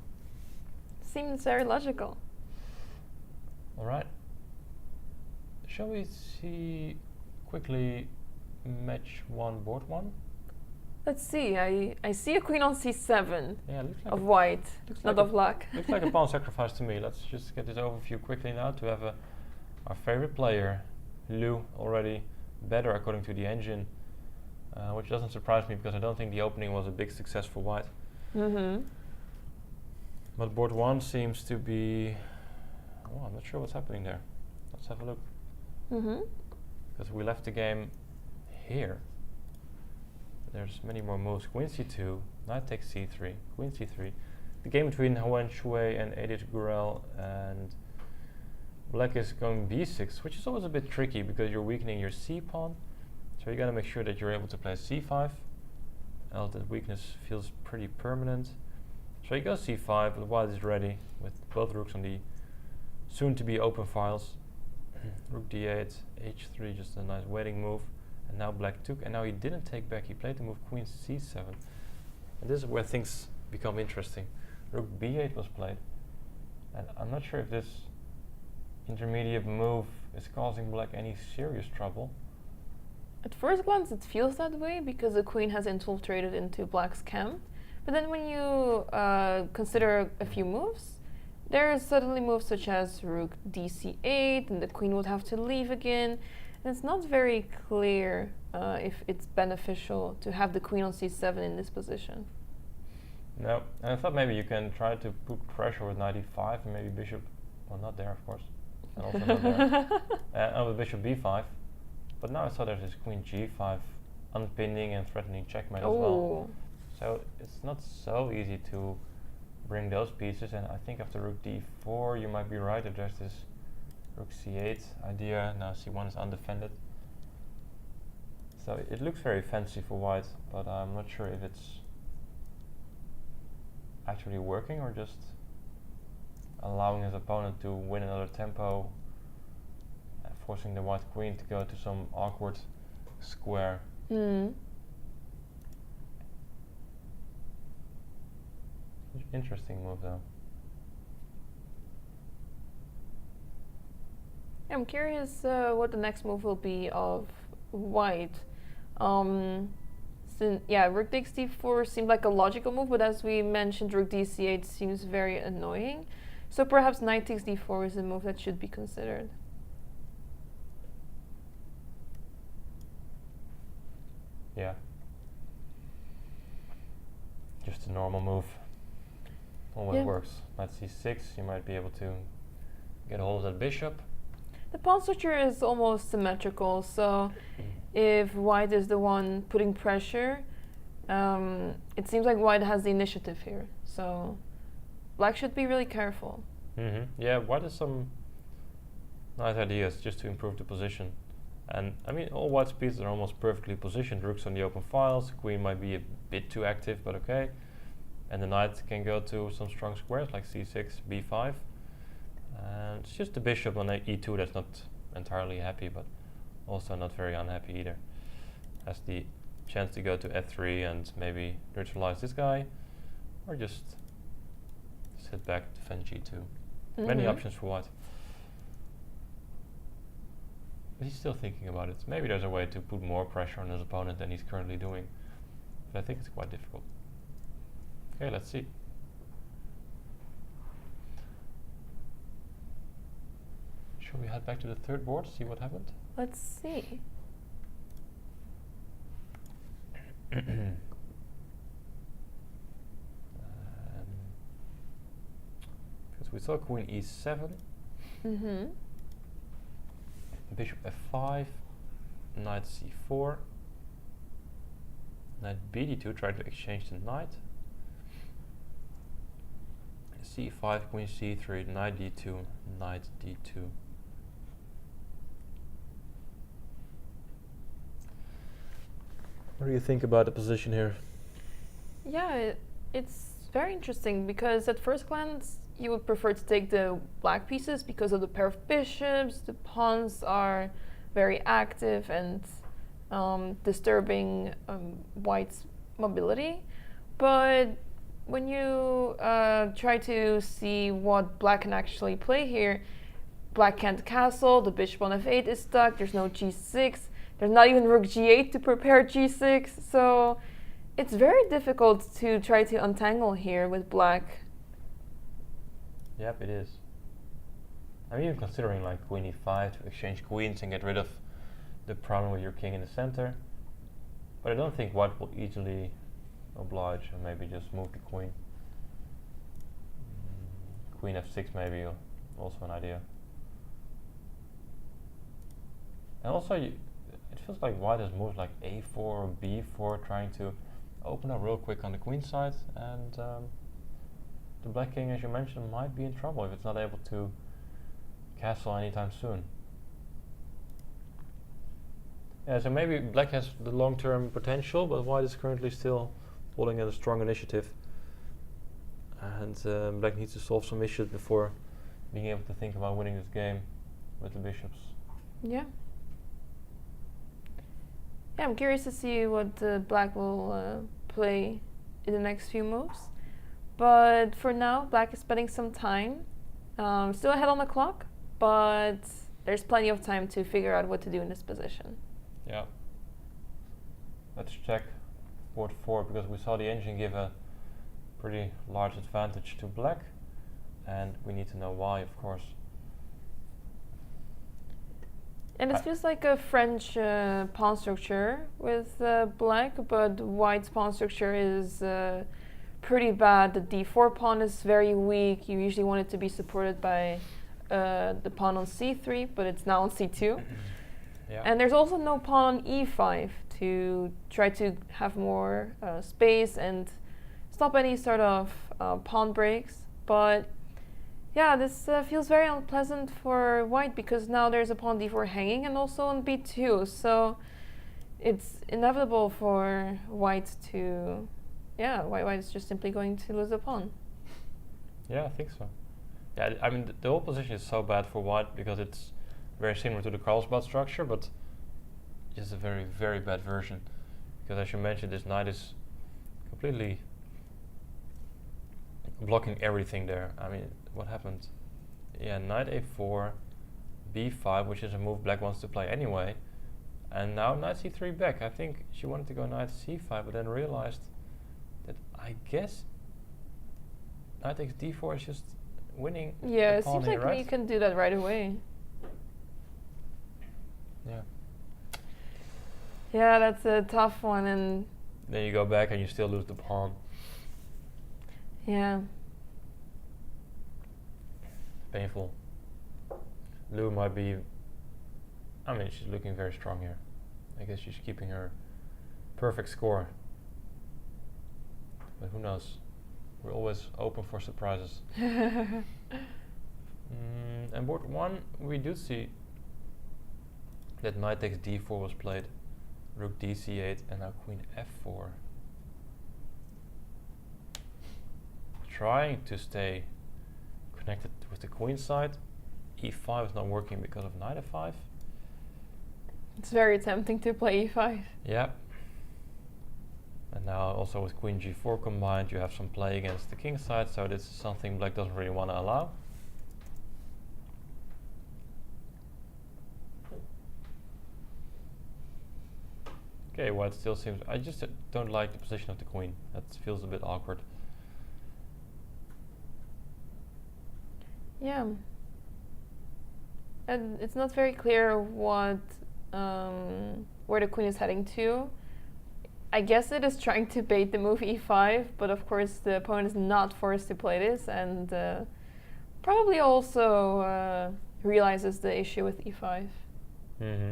Seems very logical. All right. Shall we see quickly match one, board one. Let's see. I see a queen on c7 Yeah, looks like of white, looks not like of black. looks like a pawn sacrifice to me. Let's just get this overview quickly now to have our favorite player, Lou, already better according to the engine, which doesn't surprise me because I don't think the opening was a big success for white. Mm-hmm. But board one seems to be, well, I'm not sure what's happening there. Let's have a look. Mm-hmm. Because we left the game here. There's many more moves. Queen c2, knight takes c3, queen c3. The game between Hwen Shui and Edith Gurel, and black is going b6, which is always a bit tricky because you're weakening your c pawn. So you gotta make sure that you're able to play c5, else that weakness feels pretty permanent. So he goes c5, but white is ready with both rooks on the soon-to-be open files. Rook d8, h3, just a nice waiting move. And now black took, and now he didn't take back. He played the move queen c7. And this is where things become interesting. Rook b8 was played. And I'm not sure if this intermediate move is causing black any serious trouble. At first glance, it feels that way because the queen has infiltrated into black's camp. But then when you consider a few moves, there are suddenly moves such as rook dc8, and the queen would have to leave again. And it's not very clear if it's beneficial to have the queen on c7 in this position. No, and I thought maybe you can try to put pressure with knight e5 and maybe bishop, well, not there of course, and also not there, and with bishop b5. But now I saw there's this queen g5 unpinning and threatening checkmate as well. So it's not so easy to bring those pieces, and I think after rook d4 you might be right if there's this rook c8 idea. Now c1 is undefended. So it looks very fancy for white, but I'm not sure if it's actually working or just allowing his opponent to win another tempo, forcing the white queen to go to some awkward square. Interesting move though. I'm curious what the next move will be of white. Rook takes d4 seemed like a logical move, but as we mentioned, rook dc8 seems very annoying. So perhaps knight takes d4 is a move that should be considered. Yeah. Just a normal move. Always works. Knight c6, you might be able to get a hold of that bishop. The pawn structure is almost symmetrical, so if white is the one putting pressure, it seems like white has the initiative here. So black should be really careful. Yeah, white has some nice ideas just to improve the position. And I mean, all white's pieces are almost perfectly positioned. Rook's on the open files, queen might be a bit too active, but okay. And the knight can go to some strong squares like c6, b5. And it's just the bishop on e2 that's not entirely happy, but also not very unhappy either. Has the chance to go to f3 and maybe neutralize this guy, or just sit back, defend g2. Many options for white. But he's still thinking about it. Maybe there's a way to put more pressure on his opponent than he's currently doing, but I think it's quite difficult. Okay, let's see. Shall we head back to the third board, see what happened? Let's see. Because we saw queen e7, bishop f5, knight c4, knight bd2, try to exchange the knight, c5, queen c3, knight d2, knight d2. What do you think about the position here? Yeah, it's very interesting because at first glance you would prefer to take the black pieces because of the pair of bishops. The pawns are very active and disturbing white's mobility. But when you try to see what black can actually play here, black can't castle, the bishop on f8 is stuck, there's no g6. There's not even rook g8 to prepare g6, so it's very difficult to try to untangle here with black. Yep, it is. I'm even considering like queen e5 to exchange queens and get rid of the problem with your king in the center. But I don't think white will easily oblige and maybe just move the queen. Queen f6 maybe also an idea. And also it feels like white has moved like a4 or b4 trying to open up real quick on the queen side, and the black king, as you mentioned, might be in trouble if it's not able to castle anytime soon. Yeah, so maybe black has the long-term potential, but white is currently still holding at a strong initiative. And black needs to solve some issues before being able to think about winning this game with the bishops. Yeah. Yeah, I'm curious to see what black will play in the next few moves. But for now, black is spending some time. Still ahead on the clock, but there's plenty of time to figure out what to do in this position. Yeah. Let's check board 4, because we saw the engine give a pretty large advantage to black, and we need to know why, of course. And it feels like a French pawn structure with black, but white's pawn structure is pretty bad. The d4 pawn is very weak. You usually want it to be supported by the pawn on c3, but it's now on c2. Yeah. And there's also no pawn on e5 to try to have more space and stop any sort of pawn breaks. But yeah, this feels very unpleasant for white, because now there's a pawn d4 hanging and also on b2. So it's inevitable for white to, white is just simply going to lose a pawn. Yeah, I think so. Yeah, I mean, the whole position is so bad for white because it's very similar to the Carlsbad structure, but just a very, very bad version. Because as you mentioned, this knight is completely blocking everything there. I mean, what happened? Yeah, knight a4, b5, which is a move black wants to play anyway, and now knight c3 back. I think she wanted to go knight c5, but then realized that I guess knight takes d4 is just winning. Yeah, the it pawn seems here, like right? you can do that right away. Yeah. Yeah, that's a tough one, and Then you go back and you still lose the pawn. yeah. Painful. Lou might be, I mean, she's looking very strong here. I guess she's keeping her perfect score. But who knows? We're always open for surprises. And board 1, we do see that knight takes d4 was played, rook dc8, and now queen f4. Trying to stay connected with the queen side. e5 is not working because of knight f5. It's very tempting to play e5. Yeah. And now also with queen g4 combined, you have some play against the king side, so this is something black doesn't really want to allow. Okay, white still seems, I just don't like the position of the queen. That feels a bit awkward. Yeah. And it's not very clear what where the queen is heading to. I guess it is trying to bait the move e5, but of course the opponent is not forced to play this, and probably also realizes the issue with e5. Mm-hmm.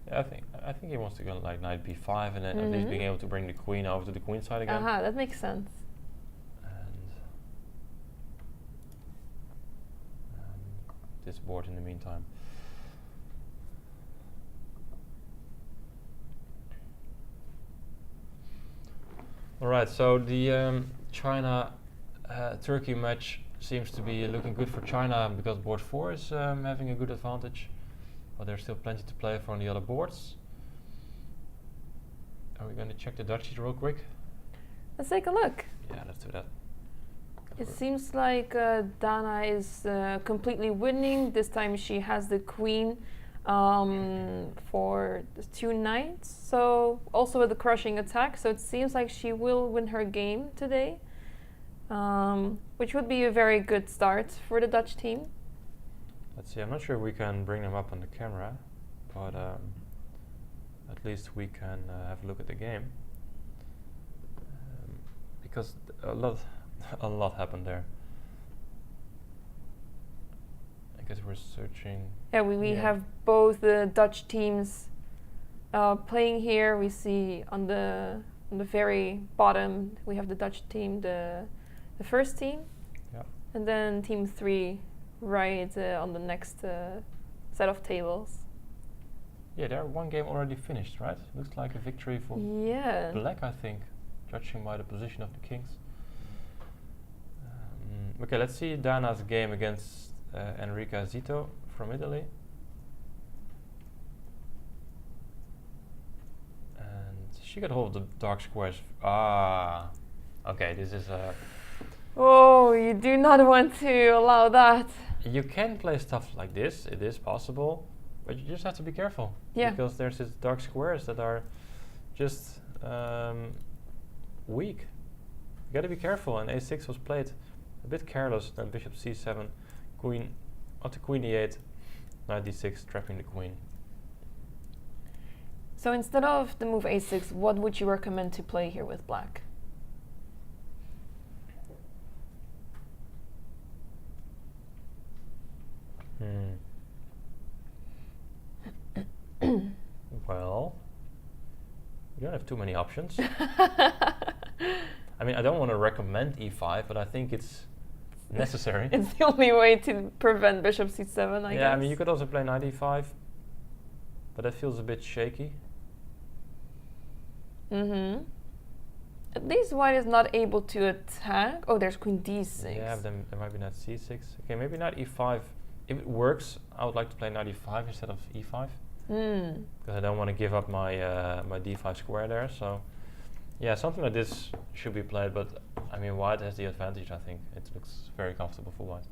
Yeah, I think he wants to go like knight b5 and then at least being able to bring the queen over to the queen side again. Aha, that makes sense. And this board in the meantime. Alright, so the China-Turkey match seems to be looking good for China because board 4 is having a good advantage, but there's still plenty to play for on the other boards. Are we going to check the Dutchies real quick? Let's take a look. Yeah, let's do that. It seems like Dana is completely winning. This time she has the queen for the 2 knights. So also with the crushing attack. So it seems like she will win her game today, which would be a very good start for the Dutch team. Let's see. I'm not sure if we can bring them up on the camera, but at least we can have a look at the game, because a lot happened there. I guess we're searching. Yeah, we have both the Dutch teams playing here. We see on the very bottom we have the Dutch team, the first team, and then team 3 right on the next set of tables. Yeah, there one game already finished, right? Looks like a victory for Black, I think, judging by the position of the kings. Okay, let's see Dana's game against Enrica Zito from Italy. And she got hold of the dark squares. Okay, this is a... Oh, you do not want to allow that. You can play stuff like this, it is possible, but you just have to be careful. Yeah. Because there's these dark squares that are just weak. You gotta be careful, and a6 was played a bit careless, then bishop c7, queen, after queen e8, knight d6, trapping the queen. So instead of the move a6, what would you recommend to play here with Black? Well, you don't have too many options. I mean, I don't want to recommend e5, but I think it's necessary. It's the only way to prevent bishop c7, I guess. Yeah, I mean, you could also play knight e5, but that feels a bit shaky. At least white is not able to attack. Oh, there's queen d6. Yeah, then there might be knight c6. Okay, maybe knight e5. If it works, I would like to play knight e5 instead of e5. Because I don't want to give up my my d5 square there. So, yeah, something like this should be played. But I mean, white has the advantage. I think it looks very comfortable for white.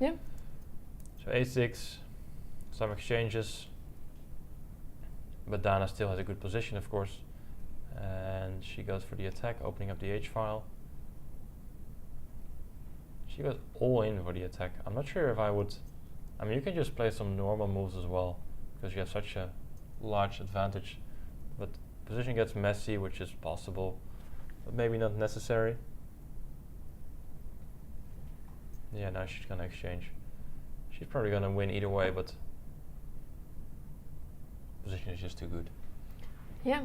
Yeah. So a6, some exchanges. But Dana still has a good position, of course, and she goes for the attack, opening up the h file. She goes all in for the attack. I'm not sure if I would. I mean, you can just play some normal moves as well, because you have such a large advantage. But position gets messy, which is possible, but maybe not necessary. Yeah, now she's gonna exchange. She's probably gonna win either way, but position is just too good. Yeah.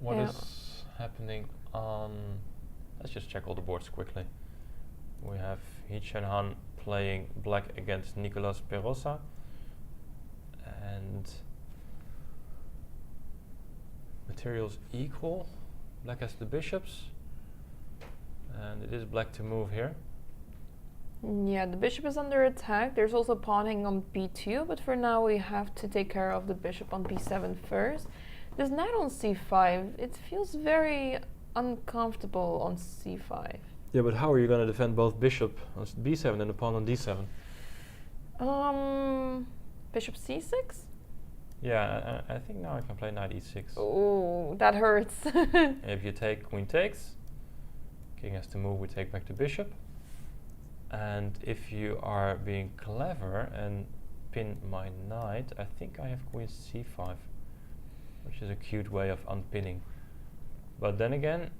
What is happening on... Let's just check all the boards quickly. We have He Chen Han playing black against Nicolas Perosa, and materials equal. Black has the bishops, and it is black to move here. Yeah, the bishop is under attack. There's also pawn hanging on b2, but for now we have to take care of the bishop on b7 first. This knight on c5, it feels very uncomfortable on c5. Yeah, but how are you going to defend both bishop on b7 and the pawn on d7? Bishop c6? Yeah, I think now I can play knight e6. Oh, that hurts. If you take, queen takes, king has to move, we take back the bishop. And if you are being clever and pin my knight, I think I have queen c5, which is a cute way of unpinning. But then again,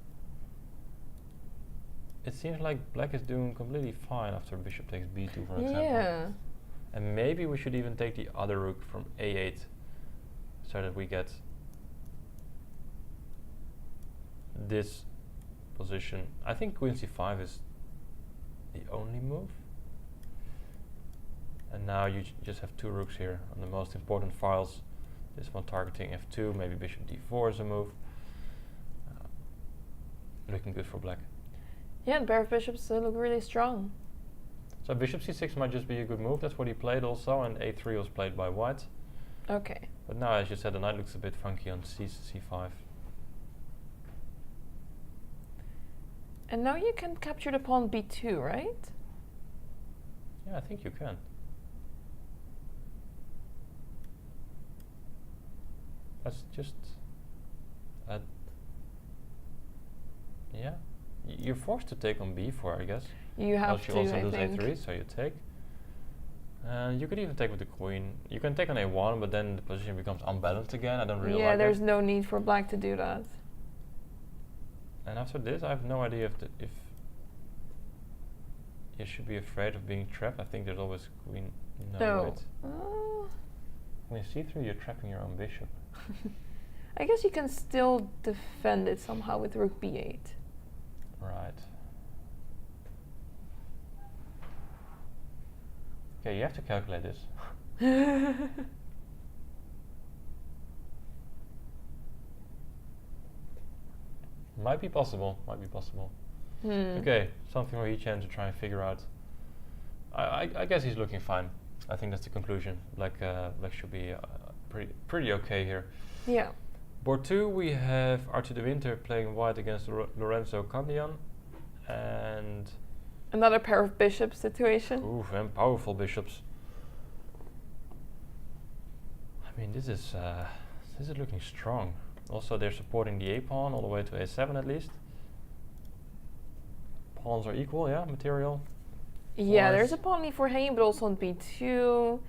it seems like black is doing completely fine after bishop takes b2, for example. Yeah. And maybe we should even take the other rook from a8, so that we get this position. I think queen c5 is the only move. And now you just have two rooks here on the most important files. This one targeting f2, maybe bishop d4 is a move. Looking good for black. Yeah, and pair of bishops look really strong. So bishop c6 might just be a good move. That's what he played also, and a3 was played by white. Okay. But now, as you said, the knight looks a bit funky on c5. And now you can capture the pawn b2, right? Yeah, I think you can. That's just... yeah. You're forced to take on b4, I guess. You have Else to, you also I lose think. a3, so you take. You could even take with the queen. You can take on a1, but then the position becomes unbalanced again. I don't really Yeah, like there's it. no need for black to do that. And after this, I have no idea if you should be afraid of being trapped. I think there's always queen. No, wait. When you c3, you're trapping your own bishop. I guess you can still defend it somehow with rook b8. Right. Okay, you have to calculate this. Might be possible. Might be possible. Okay, something for each hand to try and figure out. I guess he's looking fine. I think that's the conclusion. Black should be pretty okay here. Yeah. Board 2, we have Arthur de Winter playing white against Lorenzo Candian, and Another pair of bishop situation. oof, and powerful bishops. I mean, this is looking strong. Also, they're supporting the a pawn all the way to a7 at least. Pawns are equal, yeah, material. Yeah, wise. there's a pawn e4 hanging, but also on b2.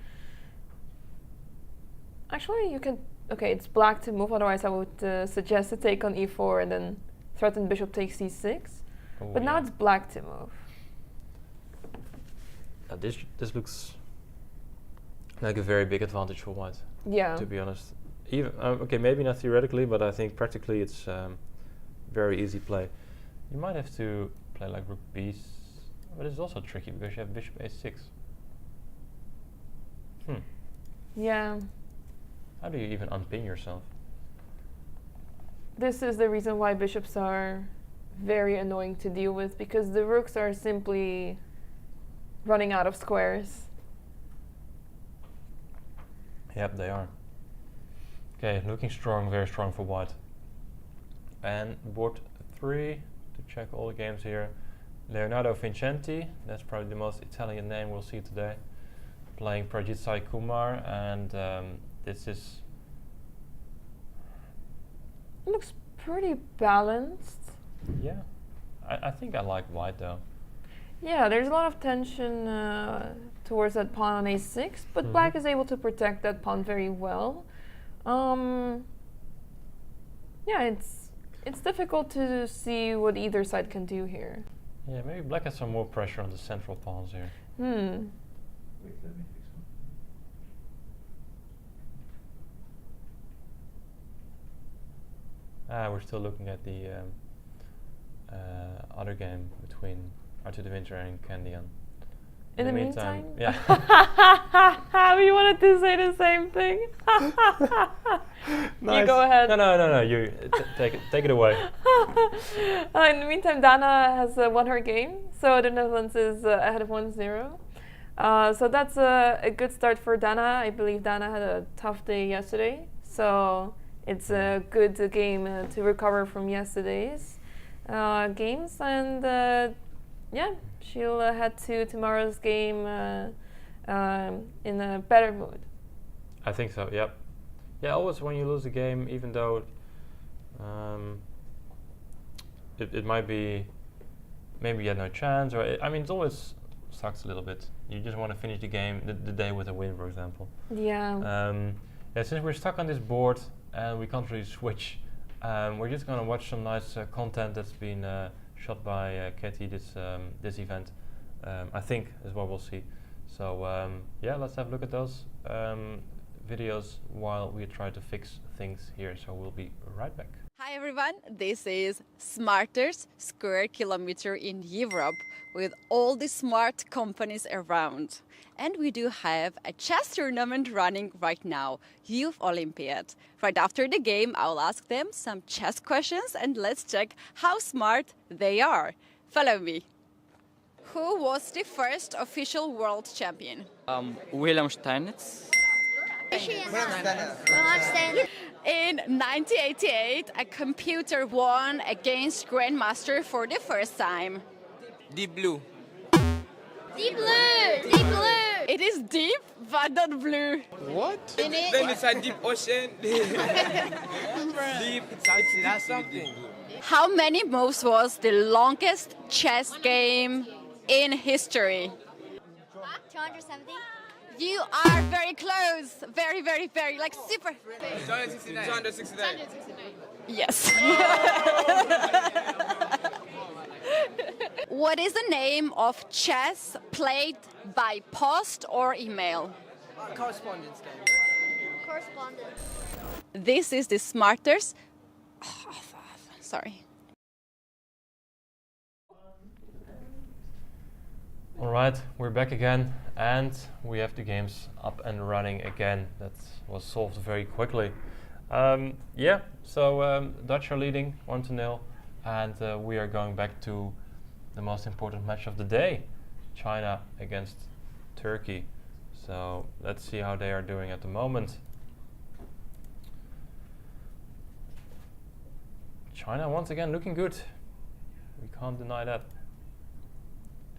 Actually, you can. Okay, it's black to move. Otherwise, I would suggest to take on e4 and then threaten bishop takes c6. Oh, But now yeah. it's black to move. This looks like a very big advantage for white. Yeah. To be honest, even okay, maybe not theoretically, but I think practically it's very easy play. You might have to play like rook b, but it's also tricky because you have bishop a6. Yeah. How do you even unpin yourself? This is the reason why bishops are very annoying to deal with, because the rooks are simply running out of squares. Yep, they are. Okay, looking strong, very strong for white. And board 3, to check all the games here. Leonardo Vincenti, that's probably the most Italian name we'll see today. Playing Prajit Sai Kumar, and this is... It looks pretty balanced. yeah, I think I like white though. Yeah, there's a lot of tension towards that pawn on a6, but black is able to protect that pawn very well. Yeah, it's difficult to see what either side can do here. Yeah, maybe black has some more pressure on the central pawns here. Wait, let me fix one. We're still looking at the other game between Arthur de Winter and Candian. In the meantime? Yeah. We wanted to say the same thing. You go ahead. No. You take it away. In the meantime, Dana has won her game, so the Netherlands is ahead of 1-0. So that's a good start for Dana. I believe Dana had a tough day yesterday, so it's a good game to recover from yesterday's games, and yeah, she'll head to tomorrow's game in a better mood. I think so. Yep. Yeah. Always when you lose a game, even though it might be maybe you had no chance, or I mean, it always sucks a little bit. You just want to finish the game, the day with a win, for example. Yeah. Yeah. Since we're stuck on this board and we can't really switch, we're just gonna watch some nice content that's been shot by Katie this event. I think is what we'll see. So yeah, let's have a look at those videos while we try to fix things here. So we'll be right back. Hi everyone, this is smartest square kilometer in Europe with all the smart companies around. And we do have a chess tournament running right now, Youth Olympiad. Right after the game, I'll ask them some chess questions and let's check how smart they are. Follow me. Who was the first official world champion? William Steinitz. In 1988, a computer won against Grandmaster for the first time. Deep Blue. Deep blue! Deep blue! It is deep, but not blue. What? In it? Then it's a deep ocean. Deep. That's something. How many moves was the longest chess game in history? 270. You are very close. Very, very, very, like super. 269. 269. Yes. What is the name of chess played by post or email? Correspondence game. Correspondence. This is the smartest. Sorry. Alright, we're back again and we have the games up and running again. That was solved very quickly. Dutch are leading 1-0 and we are going back to the most important match of the day. China against Turkey. So let's see how they are doing at the moment. China once again looking good. We can't deny that.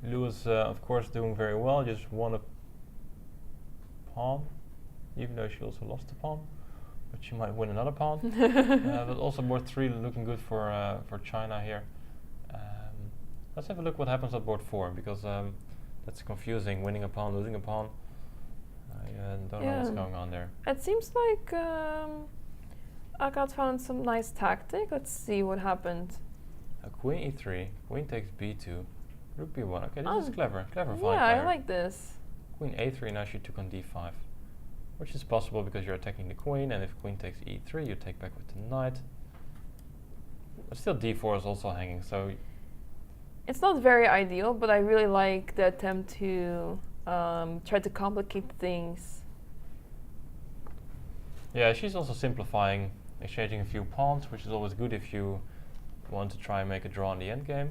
Lewis, of course, doing very well. Just won a pawn, even though she also lost a pawn. But she might win another pawn. But also board 3 looking good for China here. Let's have a look what happens at board 4, because that's confusing. Winning a pawn, losing a pawn. I don't know what's going on there. It seems like Agat found some nice tactic. Let's see what happened. Queen e3, queen takes b2, rook b1. Okay, this is clever fine player. Yeah, I like this. Queen a3, now she took on d5, which is possible because you're attacking the queen, and if queen takes e3, you take back with the knight. But still d4 is also hanging, so... It's not very ideal, but I really like the attempt to try to complicate things. Yeah, she's also simplifying, exchanging a few pawns, which is always good if you want to try and make a draw in the endgame.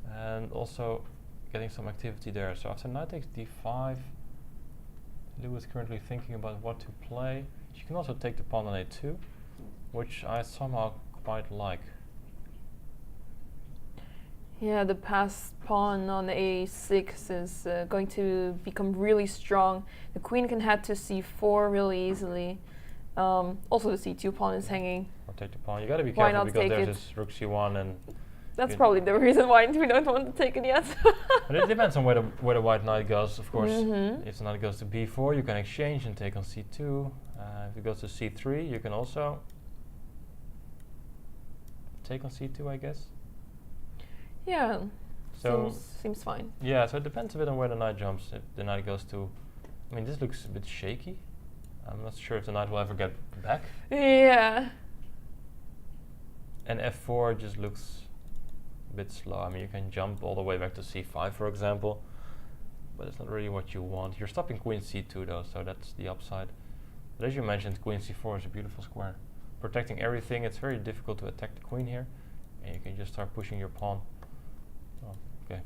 And also getting some activity there. So after knight takes d5, Lewis currently thinking about what to play. She can also take the pawn on a2, which I somehow quite like. Yeah, the passed pawn on a6 is going to become really strong. The queen can head to c4 really easily. Also the c2 pawn is hanging. Or take the pawn. You gotta be careful because there's this rook c1 and... That's probably the reason why we don't want to take it yet. But it depends on where the white knight goes, of course. If the knight goes to b4, you can exchange and take on c2. If it goes to c3, you can also take on c2, I guess. Yeah, so seems fine. Yeah, so it depends a bit on where the knight jumps. If the knight goes to... I mean, this looks a bit shaky. I'm not sure if the knight will ever get back. Yeah. And f4 just looks a bit slow. I mean, you can jump all the way back to c5, for example. But it's not really what you want. You're stopping queen c2, though, so that's the upside. But as you mentioned, queen c4 is a beautiful square. Protecting everything, it's very difficult to attack the queen here. And you can just start pushing your pawn. Oh, okay.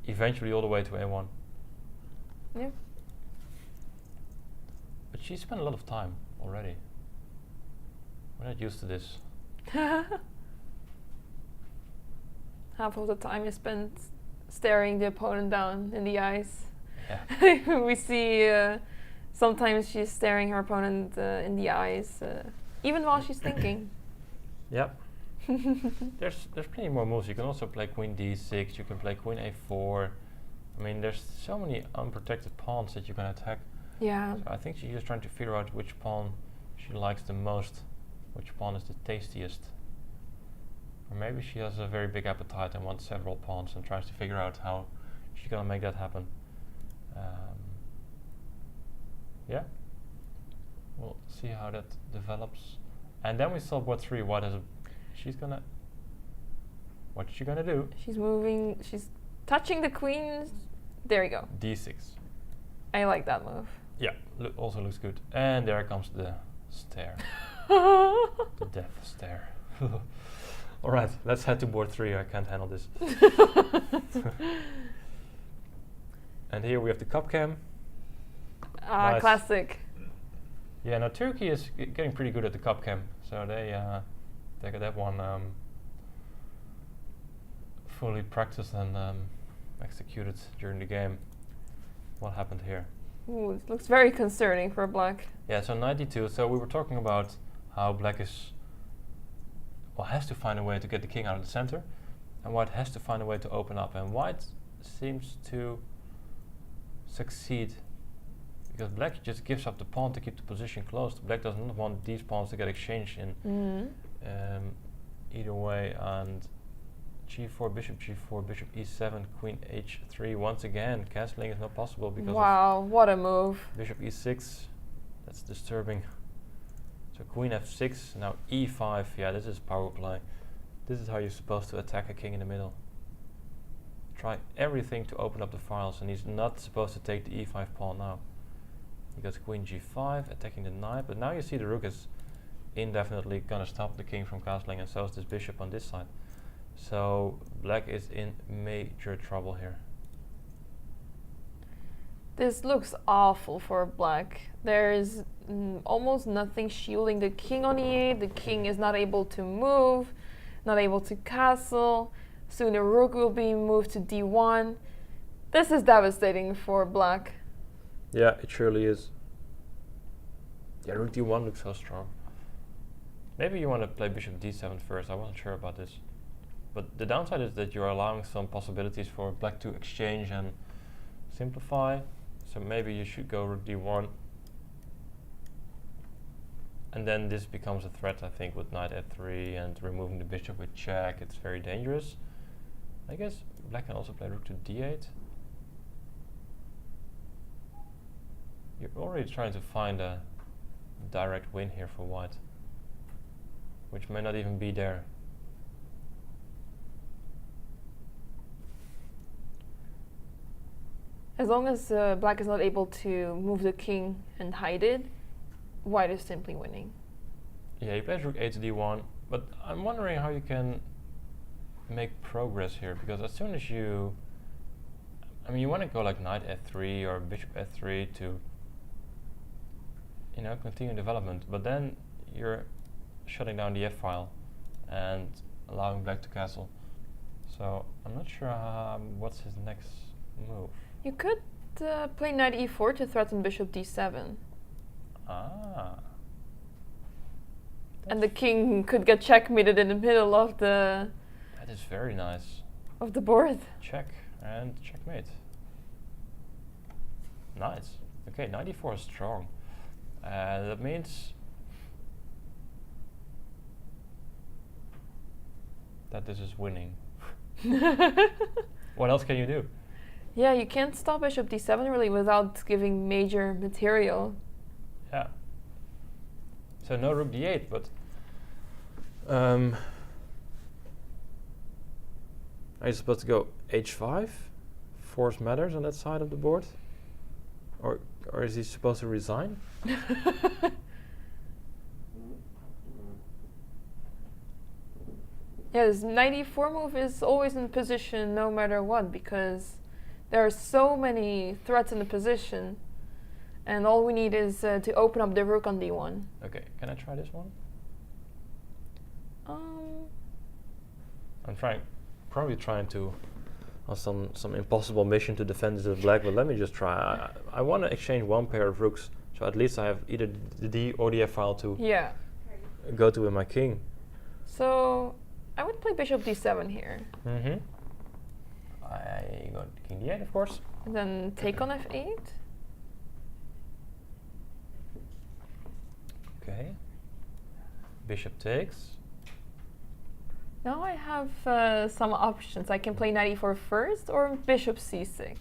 Eventually all the way to a1. Yeah. But she spent a lot of time already. We're not used to this. Half of the time is spent staring the opponent down in the eyes. Yeah. We see sometimes she's staring her opponent in the eyes, even while she's thinking. Yep. There's plenty more moves. You can also play queen d6, you can play queen a4. I mean, there's so many unprotected pawns that you can attack. Yeah. So I think she's just trying to figure out which pawn she likes the most, which pawn is the tastiest. Or maybe she has a very big appetite and wants several pawns and tries to figure out how she's gonna make that happen. Yeah. We'll see how that develops. And then we saw board 3. What is what's she gonna do? She's moving, she's touching the queen. There you go. d6. I like that move. Yeah, also looks good. And there comes the stare. The death stare. Alright, let's head to board 3. I can't handle this. And here we have the cup cam. Ah, nice. Classic. Yeah, now Turkey is getting pretty good at the cup cam. So they got that one fully practiced and executed during the game. What happened here? Ooh, it looks very concerning for black. Yeah, so 92. So we were talking about how black is, well, has to find a way to get the king out of the center, and white has to find a way to open up. And white seems to succeed because black just gives up the pawn to keep the position closed. Black does not want these pawns to get exchanged in either way. And g4, bishop g4, bishop e7, queen h3. Once again, castling is not possible because wow, what a move. Bishop e6, that's disturbing. So queen f6, now e5. Yeah, this is power play. This is how you're supposed to attack a king in the middle. Try everything to open up the files, and he's not supposed to take the e5 pawn now. He goes queen g5, attacking the knight, but now you see the rook is indefinitely gonna stop the king from castling, and so is this bishop on this side. So black is in major trouble here. This looks awful for black. There is almost nothing shielding the king on e8. The king is not able to move, not able to castle. Soon the rook will be moved to d1. This is devastating for black. Yeah, it surely is. Yeah, rook d1 looks so strong. Maybe you want to play bishop d7 first. I wasn't sure about this. But the downside is that you're allowing some possibilities for black to exchange and simplify. So maybe you should go rook d1. And then this becomes a threat, I think, with knight f3 and removing the bishop with check. It's very dangerous. I guess black can also play rook to d8. You're already trying to find a direct win here for white, which may not even be there. As long as black is not able to move the king and hide it, white is simply winning. Yeah, he plays rook a to d1, but I'm wondering how you can make progress here, because as soon as you, I mean, you want to go like knight f3 or bishop f3 to, you know, continue development, but then you're shutting down the f-file and allowing black to castle. So I'm not sure what's his next move. You could play knight e4 to threaten bishop d7. Ah. And the king could get checkmated in the middle of the... That is very nice. Of the board. Check and checkmate. Nice. Okay, knight e4 is strong. That means that this is winning. What else can you do? Yeah, you can't stop bishop d7 really without giving major material. Yeah. So no rook d8, but are you supposed to go h5? Force matters on that side of the board? Or is he supposed to resign? Yeah, this knight e4 move is always in position no matter what, because there are so many threats in the position, and all we need is to open up the rook on d1. Okay, can I try this one? I'm probably trying to some impossible mission to defend this with black, but let me just try. I want to exchange one pair of rooks, so at least I have either the D or the F file to go to with my king. So I would play bishop d7 here. I go king d8, of course. And then take on f8. Okay. Bishop takes. Now I have some options. I can play knight e4 first, or bishop c6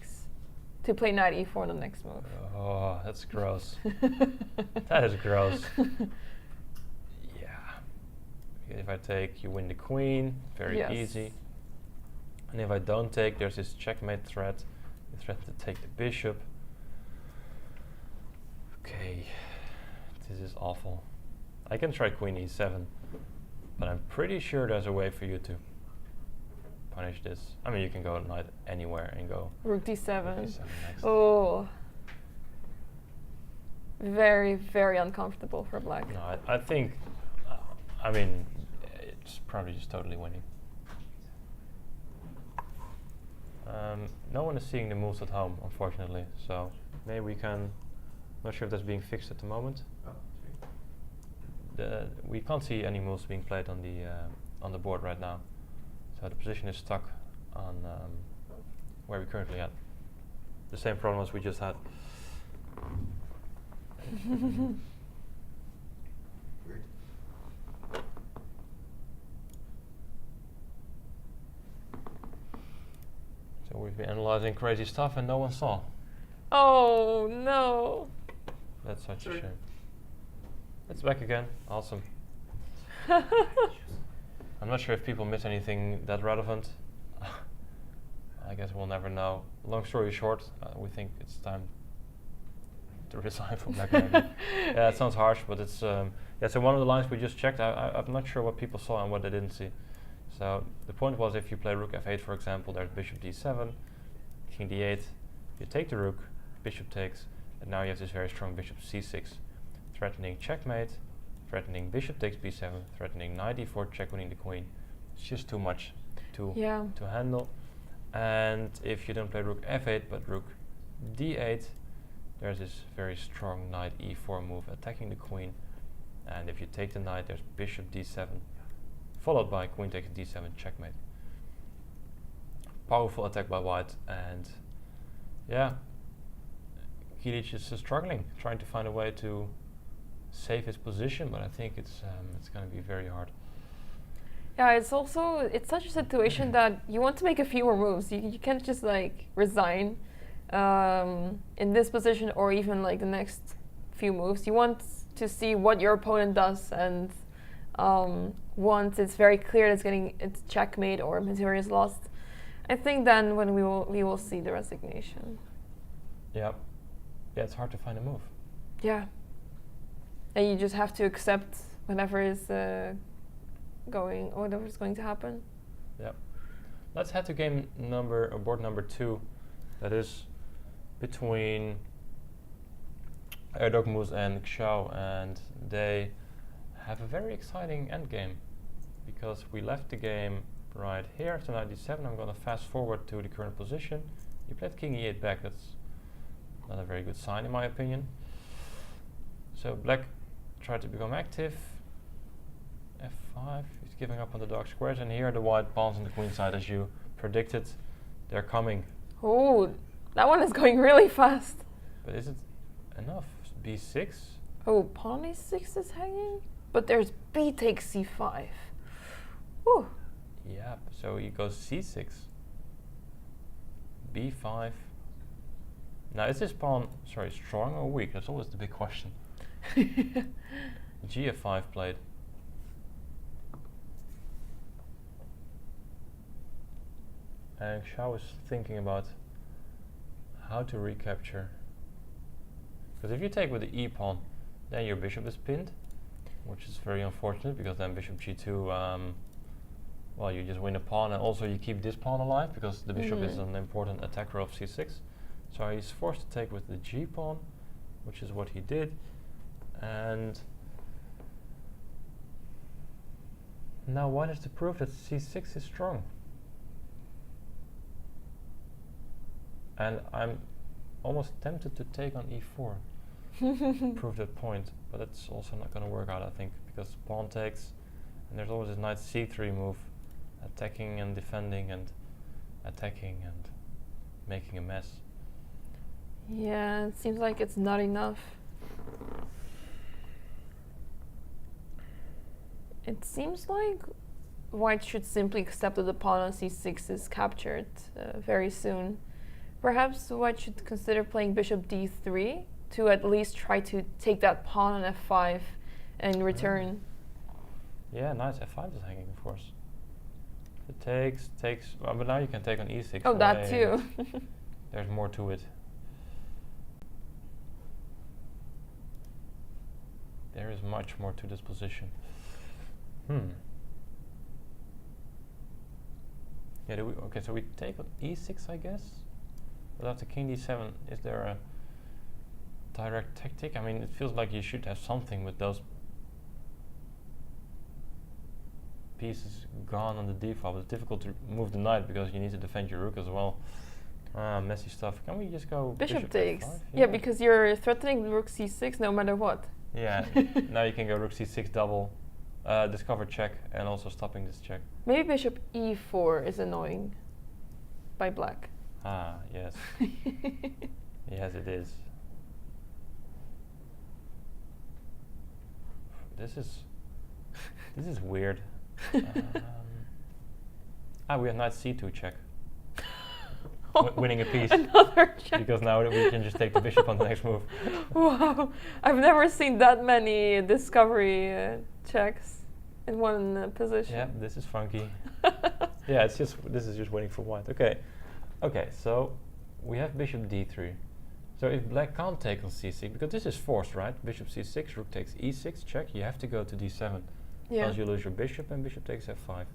to play knight e4 the next move. Oh, that's gross. That is gross. Yeah. If I take, you win the queen. Very easy. And if I don't take, there's this checkmate threat. You threaten to take the bishop. Okay. This is awful. I can try queen e7. But I'm pretty sure there's a way for you to punish this. I mean, you can go knight anywhere and go rook d7. Rook d7 next. Oh, very, very uncomfortable for black. No, I think, I mean, it's probably just totally winning. No one is seeing the moves at home, unfortunately. So maybe we can. Not sure if that's being fixed at the moment. We can't see any moves being played on the board right now. So the position is stuck on where we currently at. The same problem as we just had. Weird. So we've been analyzing crazy stuff and no one saw. Oh no. That's such a shame. It's back again. Awesome. I'm not sure if people miss anything that relevant. I guess we'll never know. Long story short, we think it's time to resign from Black. Yeah, it sounds harsh, but it's yeah. So one of the lines we just checked, I'm not sure what people saw and what they didn't see. So the point was, if you play Rook F8, for example, there's Bishop D7, King D8. You take the Rook, Bishop takes, and now you have this very strong Bishop C6, threatening checkmate, threatening Bishop takes B7, threatening Knight D4, check winning the Queen. It's just too much to handle. And if you don't play Rook F8 but Rook D8, there's this very strong Knight E4 move attacking the Queen. And if you take the Knight, there's Bishop D7, followed by Queen takes D7, checkmate. Powerful attack by White, and yeah, Kilic is struggling, trying to find a way to save his position, but I think it's going to be very hard. Yeah, it's such a situation that you want to make a few more moves. You can't just like resign in this position or even like the next few moves. You want to see what your opponent does, and once it's very clear that it's checkmate or material is lost, I think then when we will see the resignation. Yeah, it's hard to find a move. Yeah, and you just have to accept whatever is whatever's going to happen. Yep. Let's head to board number 2. That is between Erdogmuz and Xiao, and they have a very exciting endgame because we left the game right here, so knight d7. I'm going to fast forward to the current position. You played king e8 back. That's not a very good sign in my opinion. So black tried to become active. F5, he's giving up on the dark squares, and here the white pawns on the queen side, as you predicted, they're coming. Oh, that one is going really fast. But is it enough? B6? Oh, pawn e6 is hanging? But there's b takes c5. Whew. Yeah, so he goes c6, b5. Now is this pawn, strong or weak? That's always the big question. Gf5 played. And Xiao is thinking about how to recapture. Because if you take with the e pawn, then your bishop is pinned, which is very unfortunate because then bishop g2, well, you just win a pawn, and also you keep this pawn alive because the bishop is an important attacker of c6. So he's forced to take with the g pawn, which is what he did. And now white has to prove that c6 is strong. And I'm almost tempted to take on e4, prove that point, but it's also not going to work out, I think, because pawn takes, and there's always this knight c3 move, attacking and defending and attacking and making a mess. Yeah, it seems like it's not enough. It seems like white should simply accept that the pawn on c6 is captured very soon. Perhaps white should consider playing bishop d3 to at least try to take that pawn on f5 and return. Yeah, nice. F5 is hanging, of course. It takes, well, but now you can take on e6. Oh, that too. There's more to it. There is much more to this position. Yeah, okay, so we take on e6, I guess. But after king d7, is there a direct tactic? I mean, it feels like you should have something with those piece is gone on the d file. It's difficult to move the knight because you need to defend your rook as well. Messy stuff. Can we just go Bishop takes? F5? Yeah, because you're threatening rook c6 no matter what. Yeah. Now you can go rook c6 double, discover check, and also stopping this check. Maybe bishop e4 is annoying by black. Ah, yes. Yes, it is. This is weird. We have knight c2 check. Winning a piece. Another check. Because now we can just take the bishop on the next move. Wow, I've never seen that many discovery checks in one position. Yeah, this is funky. Yeah, this is just waiting for white. Okay, so we have bishop d3. So if black can't take on c6, because this is forced, right? Bishop c6, rook takes e6, check. You have to go to d7. Yeah. Else you lose your bishop, and bishop takes f5.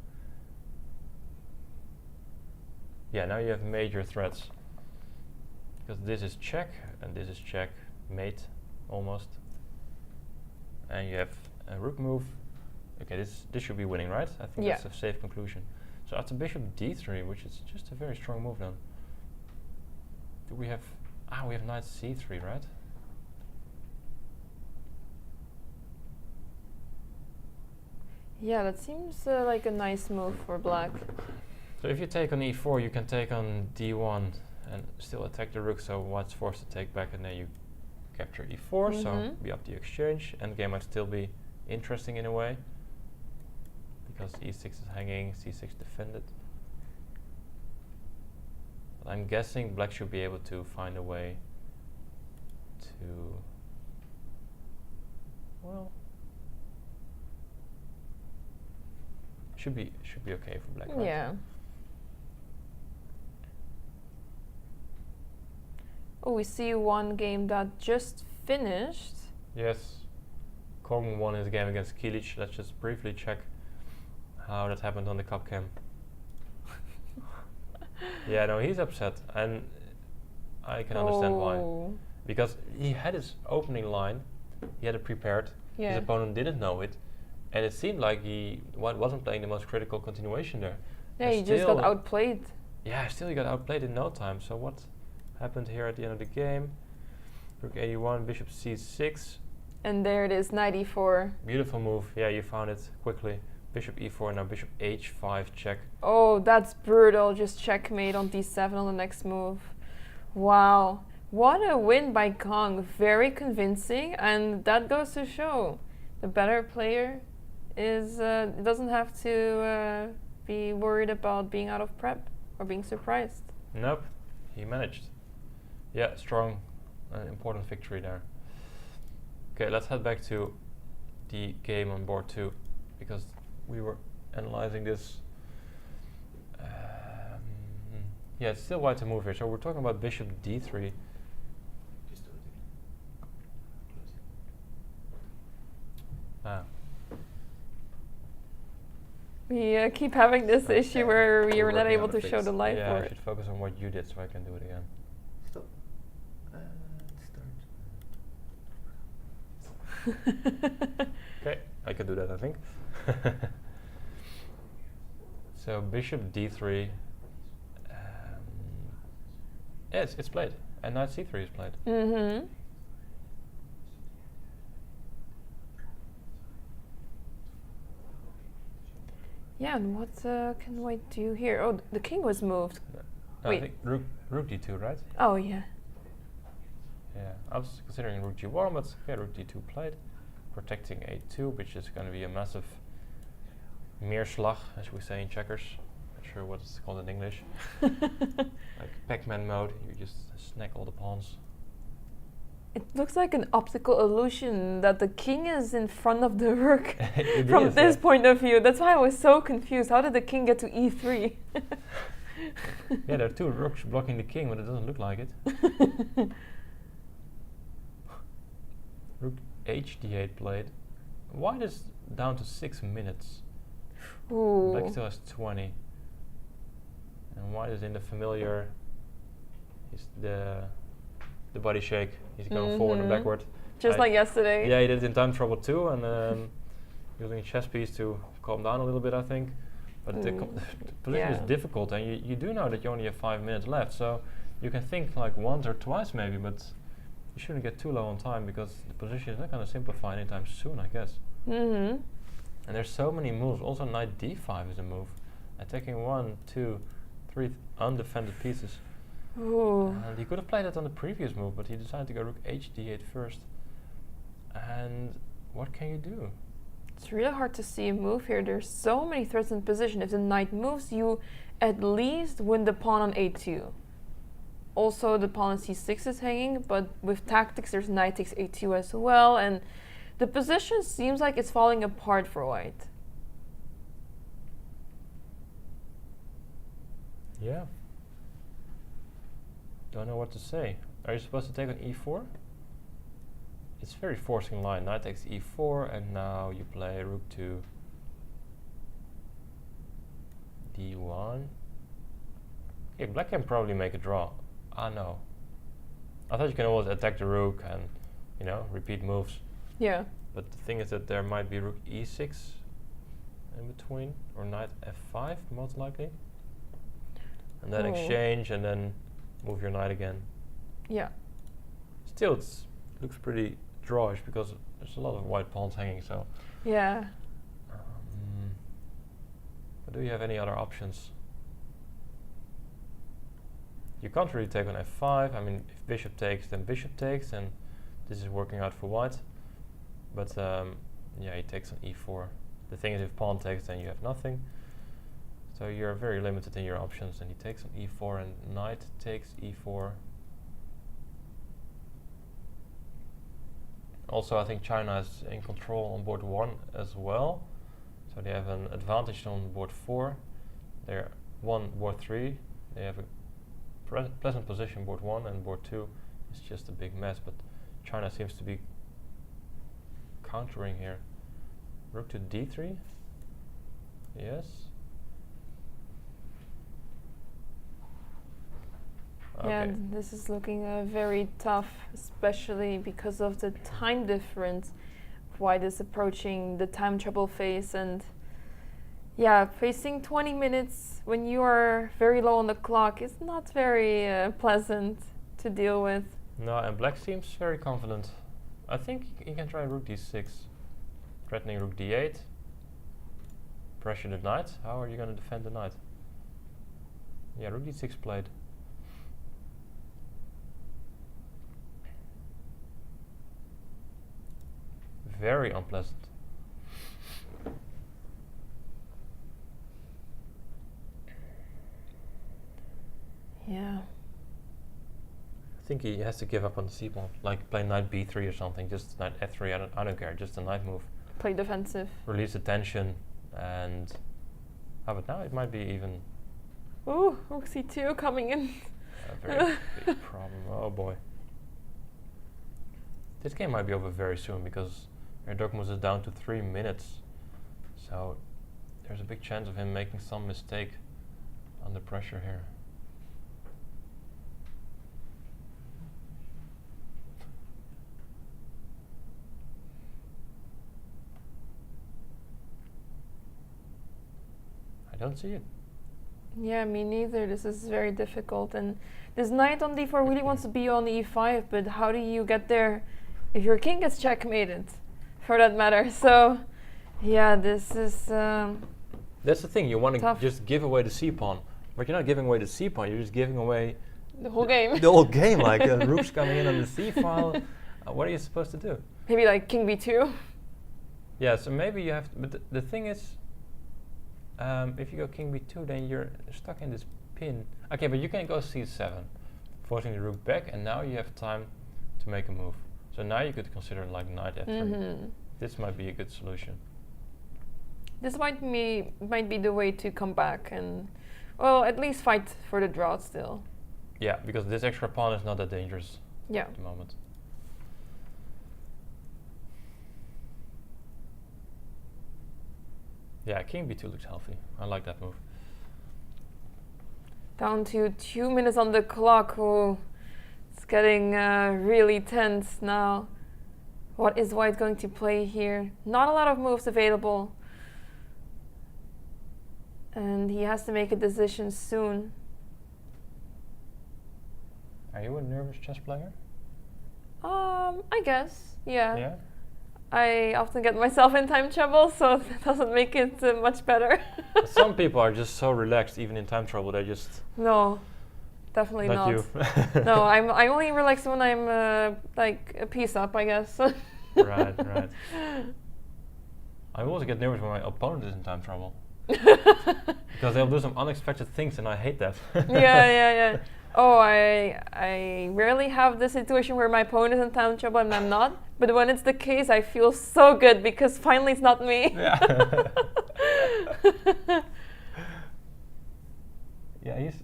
Yeah, now you have major threats. Because this is check, and this is check, mate, almost. And you have a rook move. Okay, this should be winning, right? I think that's a safe conclusion. So after bishop d3, which is just a very strong move then. Do we have... we have knight c3, right? Yeah, that seems like a nice move for black. So if you take on e4, you can take on d1 and still attack the rook, so white's forced to take back, and then you capture e4, so be up the exchange. Endgame might still be interesting in a way, because e6 is hanging, c6 defended. But I'm guessing black should be able to find a way to... Well... Should be okay for black, right? Yeah. Oh, we see one game that just finished. Yes. Kong won his game against Kilic. Let's just briefly check how that happened on the cup cam. Yeah, no, he's upset, and I can understand why. Because he had his opening line, he had it prepared, his opponent didn't know it, and it seemed like he wasn't playing the most critical continuation there. Yeah, he just got outplayed. Yeah, still he got outplayed in no time. So what happened here at the end of the game? Rook 81, bishop c6. And there it is, knight e4. Beautiful move. Yeah, you found it quickly. Bishop e4, now bishop h5 check. Oh, that's brutal. Just checkmate on d7 on the next move. Wow. What a win by Kong. Very convincing, and that goes to show the better player is doesn't have to be worried about being out of prep or being surprised. Nope, he managed. Yeah, strong, important victory there. Okay, let's head back to the game on board 2, because we were analyzing this. Yeah, it's still white to move here, so we're talking about bishop d3. We keep having this issue where we were not able to show the live Yeah, board. I should focus on what you did so I can do it again. Stop. Start. Okay, I can do that, I think. So bishop d3. Yes, it's played, and knight c3 is played. Mm-hmm. Yeah, and what can white do here? Oh, the king was moved. No, Wait. I think rook d2, right? Oh, yeah. Yeah, I was considering rook g1, but yeah, rook d2 played. Protecting a2, which is going to be a massive meerslag, as we say in checkers. Not sure what it's called in English. Like Pac-Man mode, you just snack all the pawns. It looks like an optical illusion that the king is in front of the rook It from is, this yeah. point of view. That's why I was so confused. How did the king get to e3? Yeah, there are two rooks blocking the king, but it doesn't look like it. Rook h d8 played. White is down to 6 minutes. Ooh. Black still has 20. And white is in the familiar. He's the body shake. He's going forward and backward. Just like yesterday. Yeah, he did it in time trouble too, and using a chess piece to calm down a little bit, I think. But the position is difficult, and you do know that you only have 5 minutes left, so you can think like once or twice maybe, but you shouldn't get too low on time because the position is not going to simplify anytime soon, I guess. Mm-hmm. And there's so many moves. Also, knight d5 is a move, attacking 1, 2, 3 undefended pieces. Ooh. And he could have played that on the previous move, but he decided to go rook h d8 first. And what can you do? It's really hard to see a move here. There's so many threats in position. If the knight moves, you at least win the pawn on a2. Also, the pawn on c6 is hanging, but with tactics, there's knight takes a2 as well, and the position seems like it's falling apart for white. Yeah. Don't know what to say. Are you supposed to take on e4? It's very forcing line. Knight takes e4, and now you play rook to d1. Okay, black can probably make a draw. Ah, no. I thought you can always attack the rook and, you know, repeat moves. Yeah. But the thing is that there might be rook e6 in between, or knight f5 most likely. And then exchange, and then move your knight again. Yeah. Still, it looks pretty drawish because there's a lot of white pawns hanging, so. Yeah. But do you have any other options? You can't really take on f5. I mean, if bishop takes, then bishop takes, and this is working out for white. But yeah, he takes on e4. The thing is, if pawn takes, then you have nothing. So you're very limited in your options, and he takes on e4, and knight takes e4. Also, I think China is in control on board 1 as well. So they have an advantage on board 4. They're board 3. They have a pleasant position board 1, and board 2 is just a big mess. But China seems to be countering here. Rook to d3. Yes. Yeah, Okay. this is looking very tough, especially because of the time difference. White is approaching the time trouble phase, and yeah, facing 20 minutes when you are very low on the clock is not very pleasant to deal with. No, and black seems very confident. I think he can try rook d6, threatening rook d8. Pressure the knight. How are you going to defend the knight? Yeah, rook d6 played. Very unpleasant. Yeah. I think he has to give up on the c-pawn, like play knight b3 or something, just knight f3, I don't care, just a knight move. Play defensive. Release the tension, and but now it might be even Ooh, rook c2 coming in. a very big problem. Oh boy. This game might be over very soon because Erdogan is down to 3 minutes, so there's a big chance of him making some mistake under pressure here. I don't see it. Yeah, me neither. This is very difficult, and this knight on d4 really wants to be on e5, but how do you get there if your king gets checkmated, for that matter? So, yeah, this is That's the thing, you want to tough. just give away the c-pawn, but you're not giving away the c-pawn, you're just giving away the whole game. the whole game, like rook's coming in on the c-file. What are you supposed to do? Maybe like king b2. Yeah, so maybe you have to, but the thing is, if you go king b2, then you're stuck in this pin. Okay, but you can go c7, forcing the rook back, and now you have time to make a move. So now you could consider like knight f3. Mm-hmm. This might be a good solution. This might be the way to come back and, well, at least fight for the draw still. Yeah, because this extra pawn is not that dangerous Yeah. at the moment. Yeah, king b2 looks healthy. I like that move. Down to 2 minutes on the clock. Oh, it's getting really tense now. What is white going to play here? Not a lot of moves available. And he has to make a decision soon. Are you a nervous chess player? I guess, yeah. Yeah? I often get myself in time trouble, so that doesn't make it much better. Some people are just so relaxed, even in time trouble. They just No, definitely not. you. No, I'm only relaxed when I'm like a piece up, I guess. Right. I always get nervous when my opponent is in time trouble. Because they'll do some unexpected things and I hate that. Yeah. Oh, I rarely have the situation where my opponent is in time trouble and I'm not. But when it's the case, I feel so good because finally it's not me. Yeah. Yeah, he's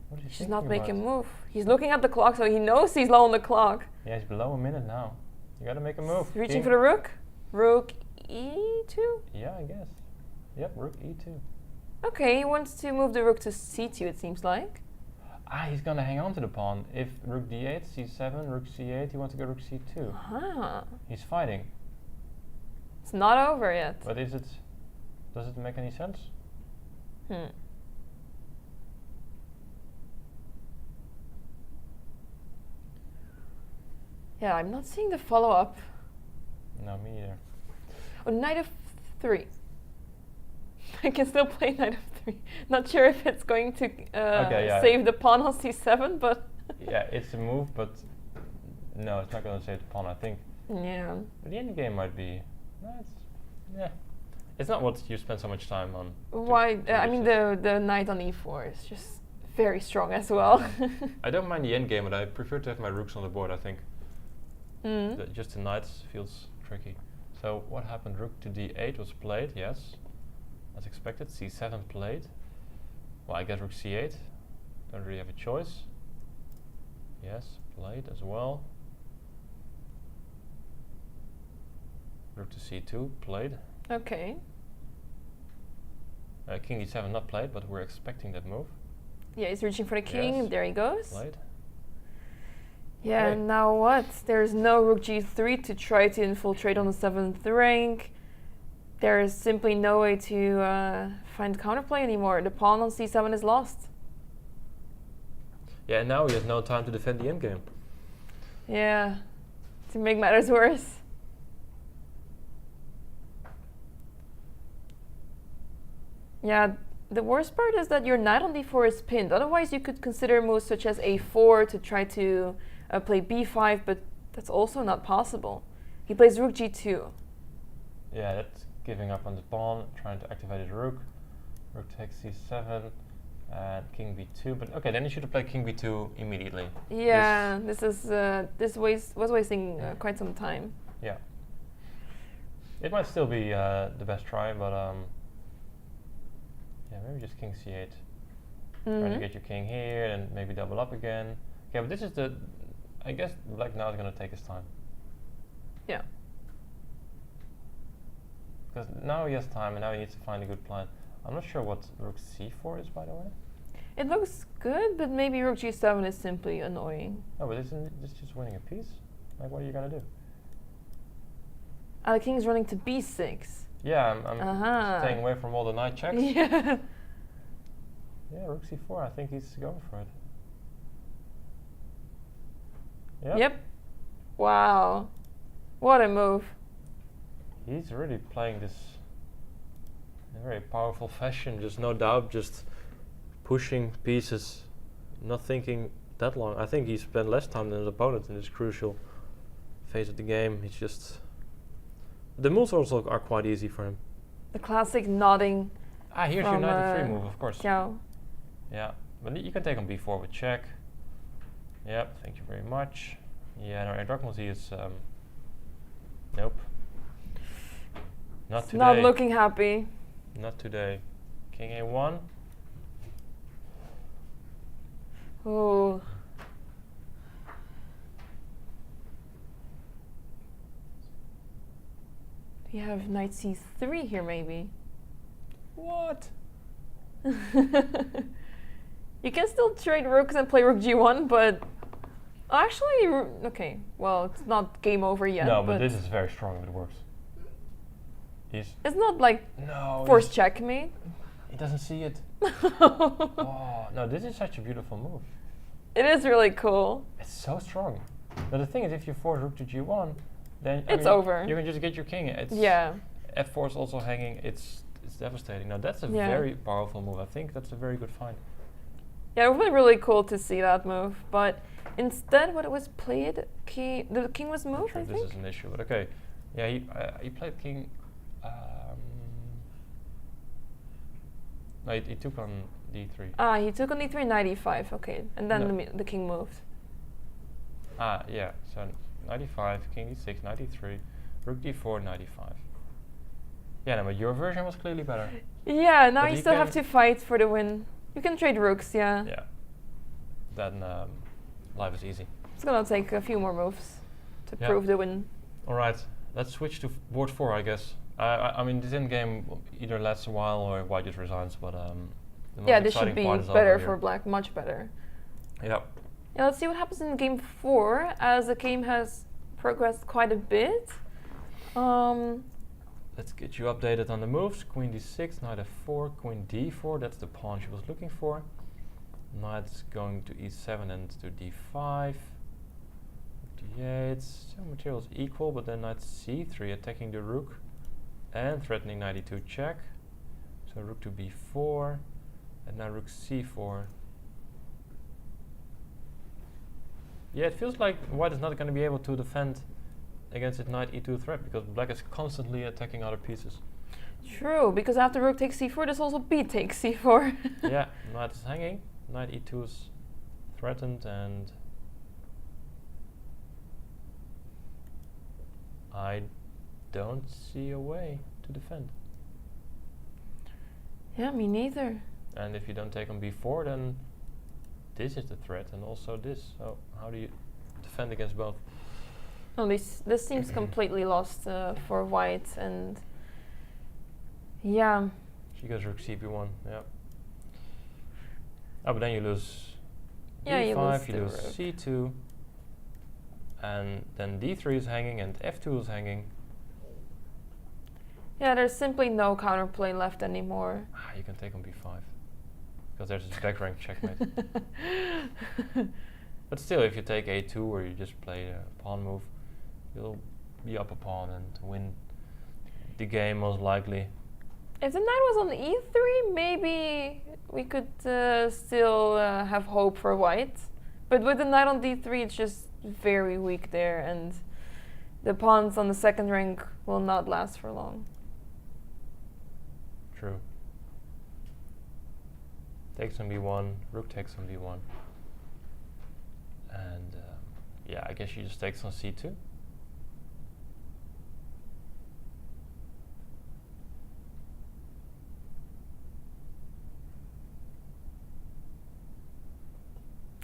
what is he He's not thinking making a about? move. He's looking at the clock, so he knows he's low on the clock. Yeah, he's below a minute now. You gotta make a move. Reaching King. for the rook. Rook e2? Yeah, I guess. Yep, rook e2. Okay, he wants to move the rook to c2, it seems like. He's gonna hang on to the pawn. If rook d8, c7, rook c8, he wants to go rook c2. Ah, He's fighting. it's not over yet. But does it make any sense? Yeah, I'm not seeing the follow-up. No, me either. Oh, knight of 3. I can still play knight of 3. Not sure if it's going to yeah. save the pawn on c7, but... Yeah, it's a move, but no, it's not gonna save the pawn, I think. Yeah. But the end game might be... It's not what you spend so much time on. Why? I mean, the knight on e4 is just very strong as well. I don't mind the end game, but I prefer to have my rooks on the board, I think. Just the knights feels tricky. So what happened? Rook to d8 was played, yes. As expected. c7 played. Well, I guess rook c8. Don't really have a choice. Yes, played as well. Rook to c2 played. Okay. King d7 not played, but we're expecting that move. Yeah, he's reaching for the king. Yes. There he goes. Played. Yeah, Okay. now what? There's no rook g3 to try to infiltrate on the 7th rank. There is simply no way to find counterplay anymore. The pawn on c7 is lost. Yeah, and now he has no time to defend the endgame. Yeah, to make matters worse. Yeah, the worst part is that your knight on d4 is pinned. Otherwise, you could consider moves such as a4 to try to play b5, but that's also not possible. He plays rook g2. Yeah, that's giving up on the pawn, trying to activate his rook. Rook takes c7, and king b2. But okay, then he should have played king b2 immediately. Yeah, this was wasting quite some time. Yeah. It might still be the best try, but yeah, maybe just king c8. Trying to get your king here, and maybe double up again. Okay, but this is the... I guess black now is going to take his time. Yeah. Because now he has time, and now he needs to find a good plan. I'm not sure what rook c4 is, by the way. It looks good, but maybe rook g7 is simply annoying. Oh, but isn't this just winning a piece? Like, what are you going to do? The king's running to b6. Yeah, I'm staying away from all the knight checks. Yeah. Yeah, rook c4, I think he's going for it. Yep. Wow. What a move. He's really playing this in a very powerful fashion, just no doubt, just pushing pieces, not thinking that long. I think he spent less time than his opponent in this crucial phase of the game. He's just... The moves also are quite easy for him. The classic nodding. Here's your knight e3 move, of course. Xiao. Yeah, but you can take on b4 with check. Yep, thank you very much. Yeah, no, Drachmalty is... nope. Not today. Not looking happy. Not today. King a1. Oh. We have knight c3 here, maybe. What? You can still trade rooks and play rook g1, but Actually, okay. Well, it's not game over yet. No, but this is very strong if it works. It's not like no, forced checkmate. He doesn't see it. Oh, no, this is such a beautiful move. It is really cool. It's so strong. But the thing is, if you force rook to g1, then it's over. You can just get your king. It's f4 is also hanging. It's devastating. Now that's a very powerful move. I think that's a very good find. Yeah, it would be really cool to see that move. But instead, what it was played, the king was moved. Sure, I think this is an issue, but okay. Yeah, he played king. No, he took on d3. Ah, he took on d3, knight e5. Okay, and then the king moved. Ah, yeah. So knight e5, king d6, knight e3, rook d4, knight e5. Yeah, no, but your version was clearly better. Yeah, now you still have to fight for the win. You can trade rooks, yeah. Yeah. Then life is easy. It's gonna take a few more moves to prove the win. All right, let's switch to board 4, I guess. I mean, this end game either lasts a while or white just resigns, but the most this should be better for black, much better. Yep. Yeah, let's see what happens in game 4, as the game has progressed quite a bit. Let's get you updated on the moves. Queen d6, knight f4, queen d4, that's the pawn she was looking for. Knight's going to e7 and to d5. d8, so material is equal, but then knight c3 attacking the rook and threatening knight e2 check. So rook to b4 and now rook c4. Yeah, it feels like white is not going to be able to defend against its knight e2 threat because black is constantly attacking other pieces. True, because after rook takes c4, there's also b takes c4. Yeah, knight is hanging, knight e2 is threatened, and I don't see a way to defend. Yeah, me neither. And if you don't take on b4, then this is the threat, and also this. So how do you defend against both? Oh, this seems completely lost for white, and yeah. She goes rook cp1, yeah. Oh, but then you lose d5, you lose c2, and then d3 is hanging and f2 is hanging. Yeah, there's simply no counterplay left anymore. You can take on b5 because there's this back rank checkmate. But still, if you take a2 or you just play a pawn move, you'll be up a pawn and win the game most likely. If the knight was on e3, maybe we could still have hope for white. But with the knight on d3, it's just very weak there, and the pawns on the second rank will not last for long. True. Takes on b1, rook takes on b1. And yeah, I guess she just takes on c2.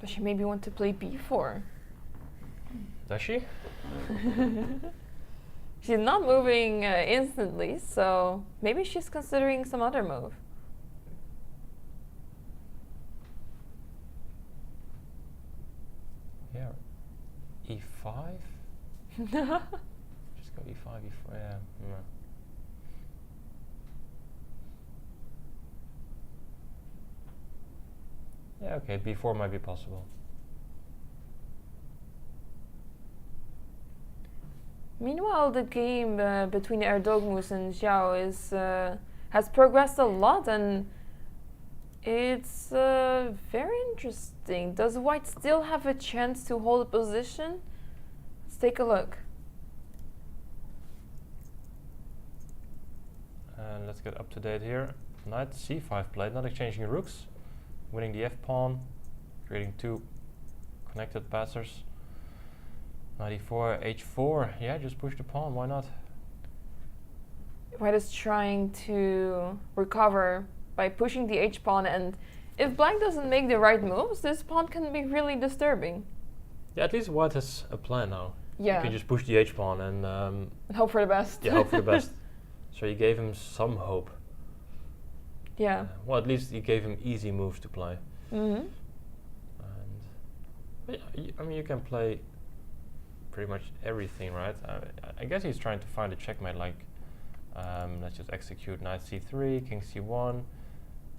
Does she maybe want to play b4? Does she? She's not moving instantly, so maybe she's considering some other move. Yeah. e5? Just go e5, e4, yeah. No. Yeah, okay, b4 might be possible. Meanwhile, the game between Erdoğan and Zhao has progressed a lot, and it's very interesting. Does white still have a chance to hold a position? Let's take a look. And let's get up to date here. Knight c5 played, not exchanging rooks, winning the f pawn, creating two connected passers. Knight e4, h4, yeah, just push the pawn, why not? White is trying to recover by pushing the h-pawn, and if black doesn't make the right moves, this pawn can be really disturbing. Yeah, at least white has a plan now. Yeah. You can just push the h-pawn and hope for the best. yeah, hope for the best. So you gave him some hope. Yeah. Well, at least you gave him easy moves to play. Mm-hmm. And I mean, you can play pretty much everything, right? I guess he's trying to find a checkmate, like, let's just execute knight c3, king c1,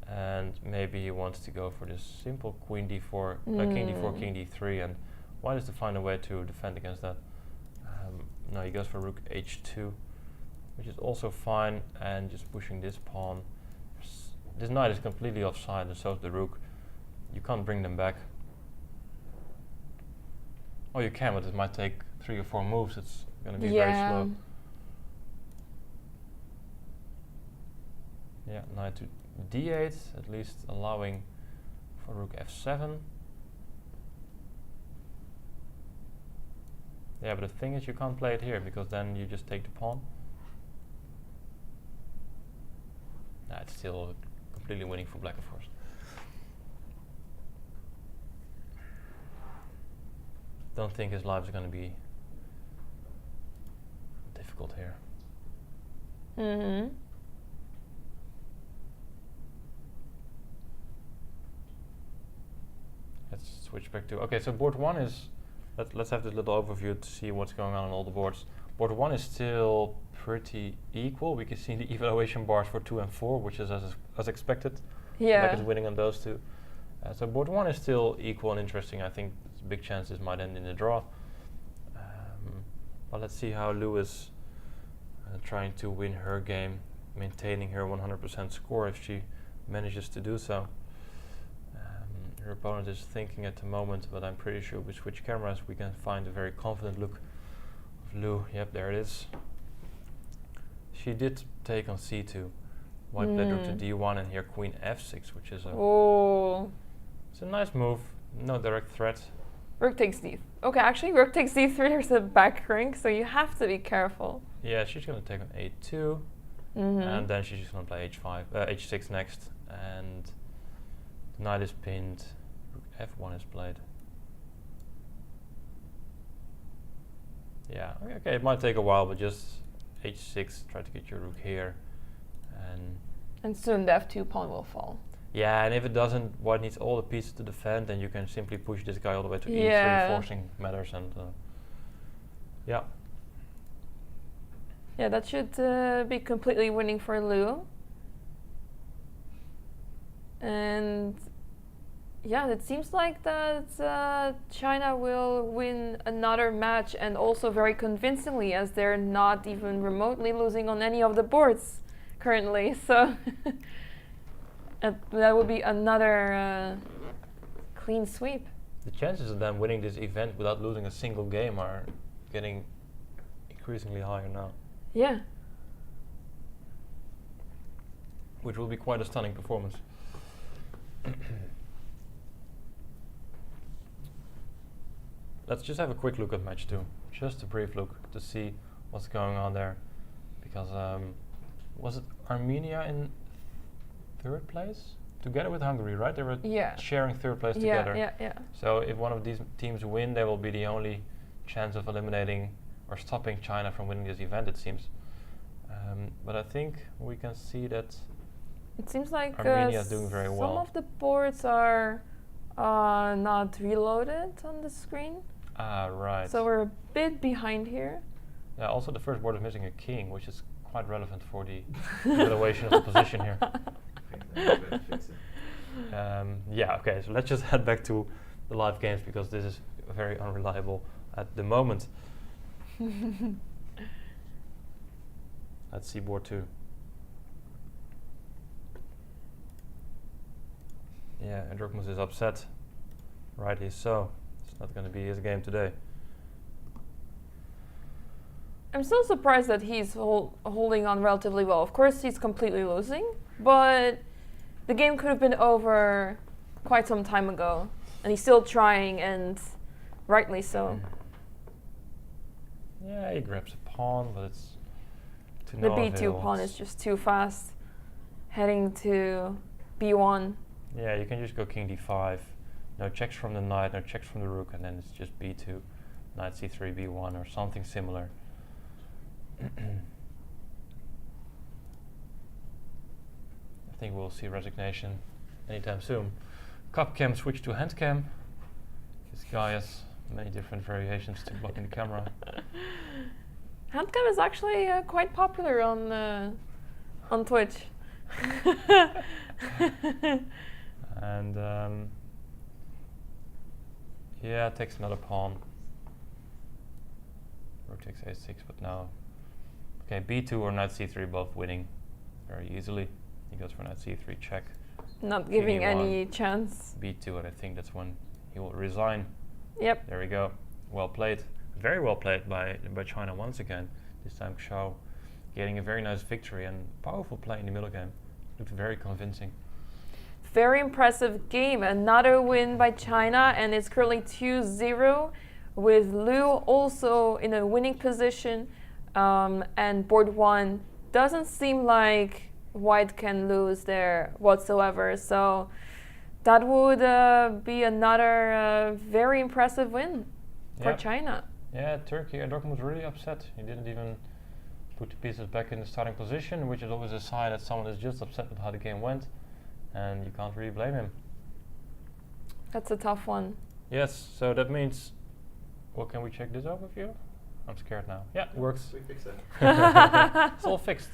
and maybe he wants to go for this simple queen d4, king d4, king d3, and white is to find a way to defend against that. No, he goes for rook h2, which is also fine, and just pushing this pawn. This knight is completely offside, and so is the rook. You can't bring them back. Oh, you can, but it might take 3 or 4 moves. It's going to be very slow. Yeah, knight to d8, at least allowing for rook f7. Yeah, but the thing is you can't play it here, because then you just take the pawn. Nah, it's still completely winning for black, of course. Don't think his life is going to be difficult here. Let's switch back to... Okay, so board 1 is... Let's have this little overview to see what's going on all the boards. Board 1 is still pretty equal. We can see the evaluation bars for 2 and 4, which is as expected. Yeah. Black is winning on those two. So board 1 is still equal and interesting. I think there's a big chance this might end in a draw. But let's see how Lou is trying to win her game, maintaining her 100% score if she manages to do so. Her opponent is thinking at the moment, but I'm pretty sure with switch cameras we can find a very confident look of Lou. Yep, there it is. She did take on c2. White played rook to d1 and here queen f6, which is it's a nice move. No direct threat. Rook takes d. Okay, actually rook takes d3. There's a back ring, so you have to be careful. Yeah, she's going to take on a2, and then she's just going to play h6 next, and the knight is pinned. Rook f1 is played. Yeah, okay, it might take a while, but just h6, try to get your rook here, and soon the f2 pawn will fall. Yeah, and if it doesn't, white needs all the pieces to defend, then you can simply push this guy all the way to e3, forcing matters, and yeah. Yeah, that should be completely winning for Lou. And yeah, it seems like that China will win another match, and also very convincingly, as they're not even remotely losing on any of the boards currently. So that would be another clean sweep. The chances of them winning this event without losing a single game are getting increasingly higher now. Yeah. Which will be quite a stunning performance. Let's just have a quick look at match 2. Just a brief look to see what's going on there. Because was it Armenia in 3rd place? Together with Hungary, right? They were sharing 3rd place together. Yeah. So if one of these teams win, they will be the only chance of eliminating or stopping China from winning this event, it seems. But I think we can see that it seems like Armenia is doing very well. Some of the boards are not reloaded on the screen. Ah, right. So we're a bit behind here. Yeah, also the first board is missing a king, which is quite relevant for the evaluation of the position here. Yeah, okay, so let's just head back to the live games, because this is very unreliable at the moment. Let's see board 2. Yeah, Androkmus is upset. Rightly so. It's not going to be his game today. I'm still surprised that he's holding on relatively well. Of course, he's completely losing, but the game could have been over quite some time ago, and he's still trying, and rightly so. Yeah, he grabs a pawn, but it's to the no b2 avail. pawn is just too fast, heading to b1. Yeah, you can just go king d5. No checks from the knight, no checks from the rook, and then it's just b2, knight c3, b1, or something similar. I think we'll see resignation anytime soon. Cup cam switch to hand cam. This guy has many different variations to blocking the camera. Handcam is actually quite popular on Twitch. And yeah, takes another pawn. Rook takes a6, but no. Okay, b2 or knight c3 both winning very easily. He goes for knight c3 check. Not giving any chance. b2, and I think that's when he will resign. Yep. There we go. Well played. Very well played by China once again. This time Xiao getting a very nice victory and powerful play in the middle game. Looked very convincing. Very impressive game. Another win by China, and it's currently 2-0 with Liu also in a winning position. And board 1 doesn't seem like White can lose there whatsoever. So that would be another very impressive win for China. Yeah, Turkey Erdogan was really upset. He didn't even put the pieces back in the starting position, which is always a sign that someone is just upset with how the game went. And you can't really blame him. That's a tough one. Yes, so that means, well, can we check this out with you? I'm scared now. Yeah, it works. We fixed it. It's all fixed.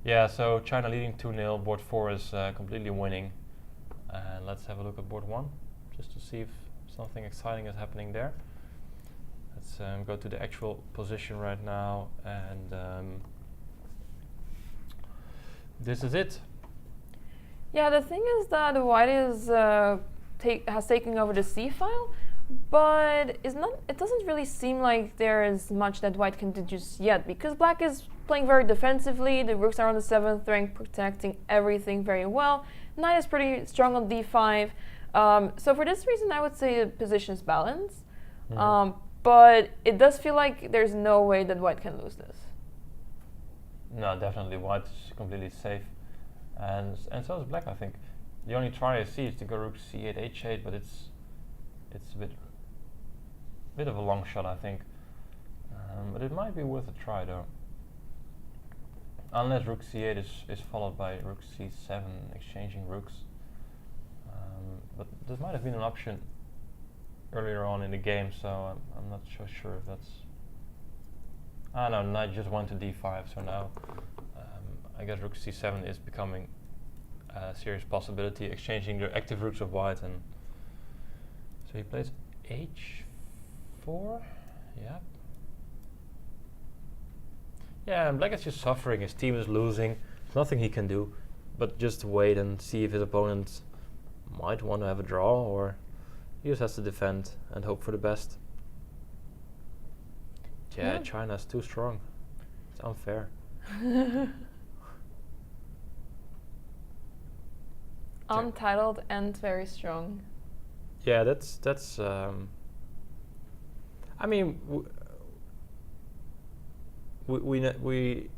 Yeah, so China leading 2-0. Board 4 is completely winning. And let's have a look at board 1, just to see if something exciting is happening there. Let's go to the actual position right now, and this is it. Yeah, the thing is that White is has taken over the C file, but it doesn't really seem like there is much that White can do just yet, because Black is playing very defensively. The rooks are on the 7th rank, protecting everything very well. Knight is pretty strong on D5. So for this reason, I would say the position is balanced. But it does feel like there's no way that White can lose this. No, definitely White is completely safe, and so is Black. I think the only try I see is to go rook c8, h8, but it's a bit of a long shot, I think. But it might be worth a try though, unless rook c8 is followed by rook c7, exchanging rooks. But this might have been an option earlier on in the game, so I'm not so sure if that's. Ah no, knight just went to d5, so now I guess rook c7 is becoming a serious possibility, exchanging the active rooks of White, and so he plays h4. Yeah. Yeah, and Black is just suffering. His team is losing. There's nothing he can do, but just wait and see if his opponent might want to have a draw, or he just has to defend and hope for the best. Yeah, China's too strong. It's unfair. Untitled and very strong. Yeah, that's. I mean, we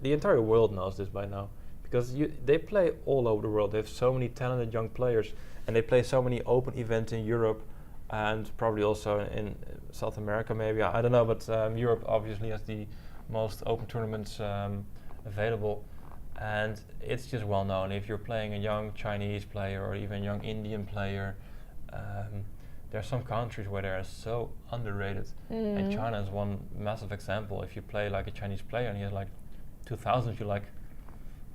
the entire world knows this by now, because they play all over the world. They have so many talented young players, and they play so many open events in Europe, and probably also in South America, maybe. I don't know, but Europe obviously has the most open tournaments available, and it's just well known. If you're playing a young Chinese player or even a young Indian player, there are some countries where they are so underrated, and China is one massive example. If you play like a Chinese player and he has like 2,000, you're like,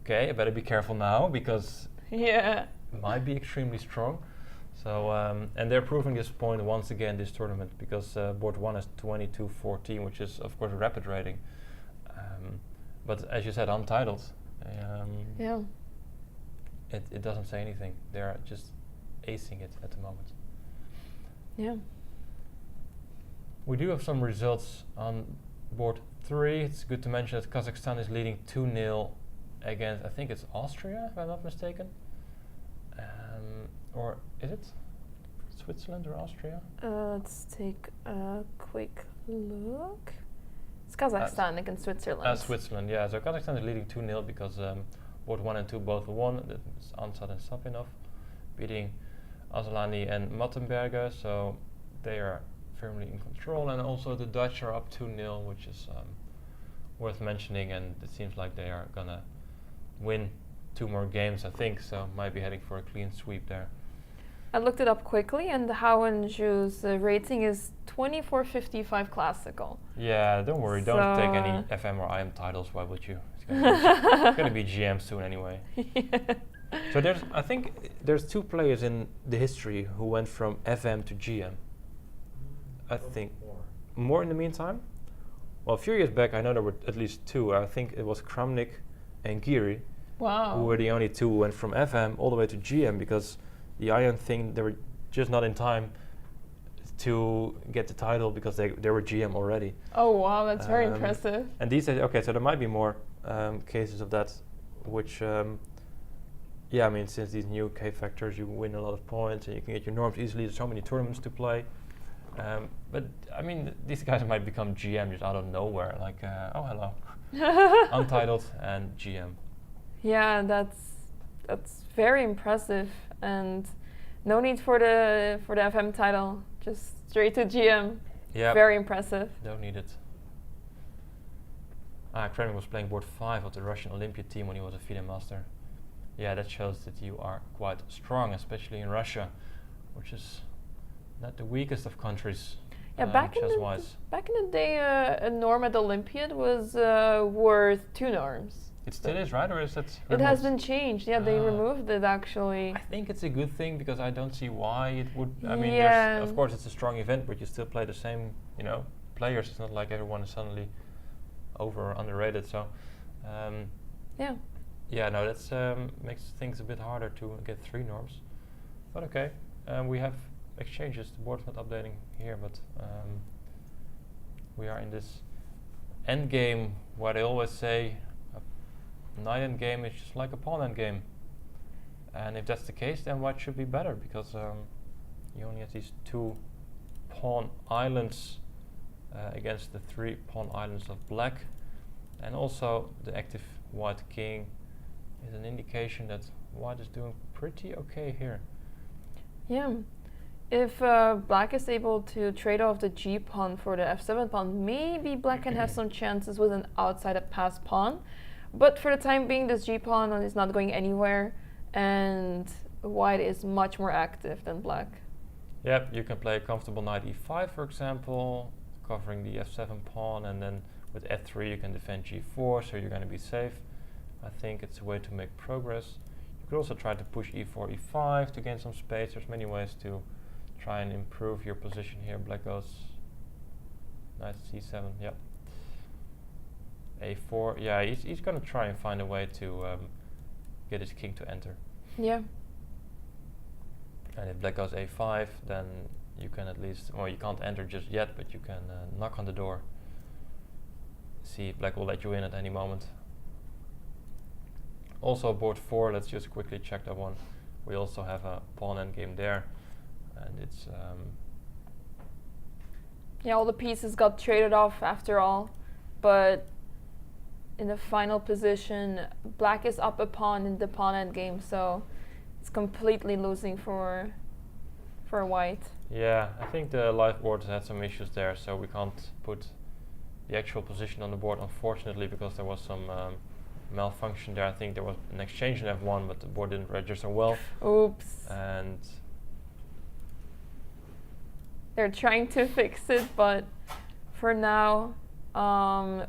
okay, I better be careful now, because it might be extremely strong. So and they're proving this point once again this tournament, because board 1 is 22-14, which is of course a rapid rating, but as you said, untitled. It doesn't say anything. They're just acing it at the moment. Yeah. We do have some results on board 3. It's good to mention that Kazakhstan is leading 2-0 against, I think it's Austria, if I'm not mistaken. Or is it Switzerland or Austria? Let's take a quick look. It's Kazakhstan against Switzerland. Switzerland, yeah. So Kazakhstan is leading 2-0 because board 1 and 2 both won. That's Ansat and Sapinov beating Azalani and Mattenberger, so they are firmly in control. And also the Dutch are up 2-0, which is worth mentioning, and it seems like they are gonna win 2 more games, I think, so might be heading for a clean sweep there. I looked it up quickly, and the Houwenju's rating is 2455 classical. Yeah, don't worry. Don't take any FM or IM titles. Why would you? It's gonna be GM soon anyway. Yeah. So I think there's 2 players in the history who went from FM to GM. I think more in the meantime. Well, a few years back, I know there were at least 2. I think it was Kramnik and Giri, Wow. who were the only 2 who went from FM all the way to GM, because the Iron thing, they were just not in time to get the title because they were GM already. Oh wow, that's very impressive. And these days, okay, so there might be more cases of that, which, yeah, I mean, since these new K factors, you win a lot of points and you can get your norms easily. There's so many tournaments to play. But I mean, these guys might become GM just out of nowhere. Like, oh hello, Untitled and GM. Yeah, that's very impressive, and no need for the FM title, just straight to GM. Yeah, very impressive. Don't need it. Kramnik was playing board 5 of the Russian Olympiad team when he was a FIDE master. Yeah, that shows that you are quite strong, especially in Russia, which is not the weakest of countries. Yeah, back in the day, a norm at Olympiad was worth 2 norms. It still is, right? Or is that It has been changed. Yeah, they removed it actually. I think it's a good thing because I don't see why it would. I mean, Yeah. of course, it's a strong event, but you still play the same, players. It's not like everyone is suddenly over or underrated. So, yeah. Yeah, no, that's makes things a bit harder to get 3 norms. But okay, we have exchanges. The board's not updating here, but we are in this end game where they always say a knight end game is just like a pawn end game. And if that's the case, then white should be better because you only have these 2 pawn islands against the 3 pawn islands of black, and also the active white king is an indication that white is doing pretty okay here. Yeah. If black is able to trade off the g pawn for the f7 pawn, maybe black can have some chances with an outside pass pawn. But for the time being, this g pawn is not going anywhere, and white is much more active than black. Yep, you can play a comfortable knight e5, for example, covering the f7 pawn, and then with f3 you can defend g4, so you're going to be safe. I think it's a way to make progress. You could also try to push e4, e5 to gain some space. There's many ways to try and improve your position here. Black goes knight c7, yep. a4, yeah, he's going to try and find a way to get his king to enter. Yeah. And if black goes a5, then you can at least, well, you can't enter just yet, but you can knock on the door. See if black will let you in at any moment. Also board 4, let's just quickly check that one. We also have a pawn endgame there, and it's yeah, all the pieces got traded off after all, but in the final position, black is up a pawn in the pawn endgame, so it's completely losing for white. Yeah, I think the live board had some issues there, so we can't put the actual position on the board, unfortunately, because there was some malfunction there. I think there was an exchange in f1, but the board didn't register well. Oops. And they're trying to fix it, but for now,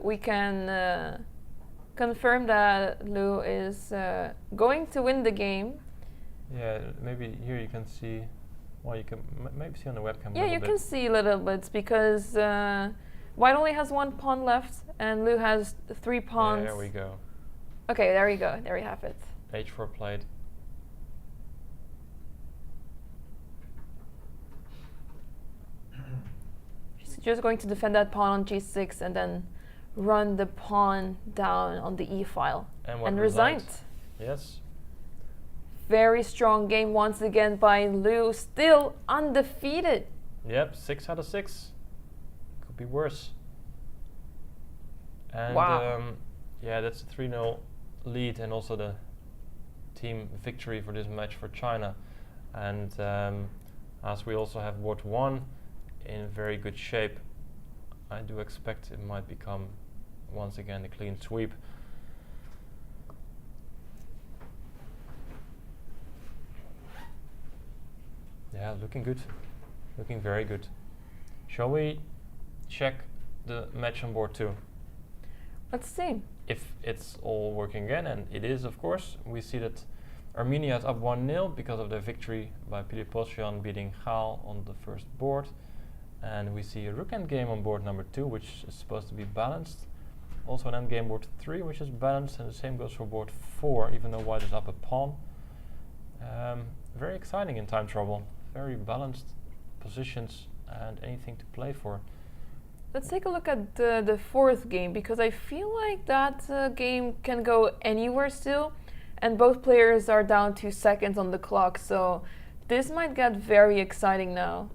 we can confirm that Lou is going to win the game. yeah, maybe here you can see, well, you can maybe see on the webcam. Yeah, you can see little bits because white only has 1 pawn left and Lou has 3 pawns. There we go. Okay, there we go. There we have it. h4 played. She's just going to defend that pawn on g6 and then run the pawn down on the e file and resigned. Yes. Very strong game once again by Lou, still undefeated. Yep, 6 out of 6. Could be worse. And wow. Yeah, that's a 3-0 lead and also the team victory for this match for China. And as we also have board 1 in very good shape, I do expect it might become once again a clean sweep. Yeah, looking good. Looking very good. Shall we check the match on board 2? Let's see. If it's all working again, and it is, of course, we see that Armenia is up 1-0 because of their victory by Piliposyan beating Gal on the first board. And we see a rook endgame on board number 2, which is supposed to be balanced. Also an endgame board 3, which is balanced, and the same goes for board 4, even though white is up a pawn. Very exciting in time trouble. Very balanced positions and anything to play for. Let's take a look at the fourth game, because I feel like that game can go anywhere still, and both players are down 2 seconds on the clock, so this might get very exciting now.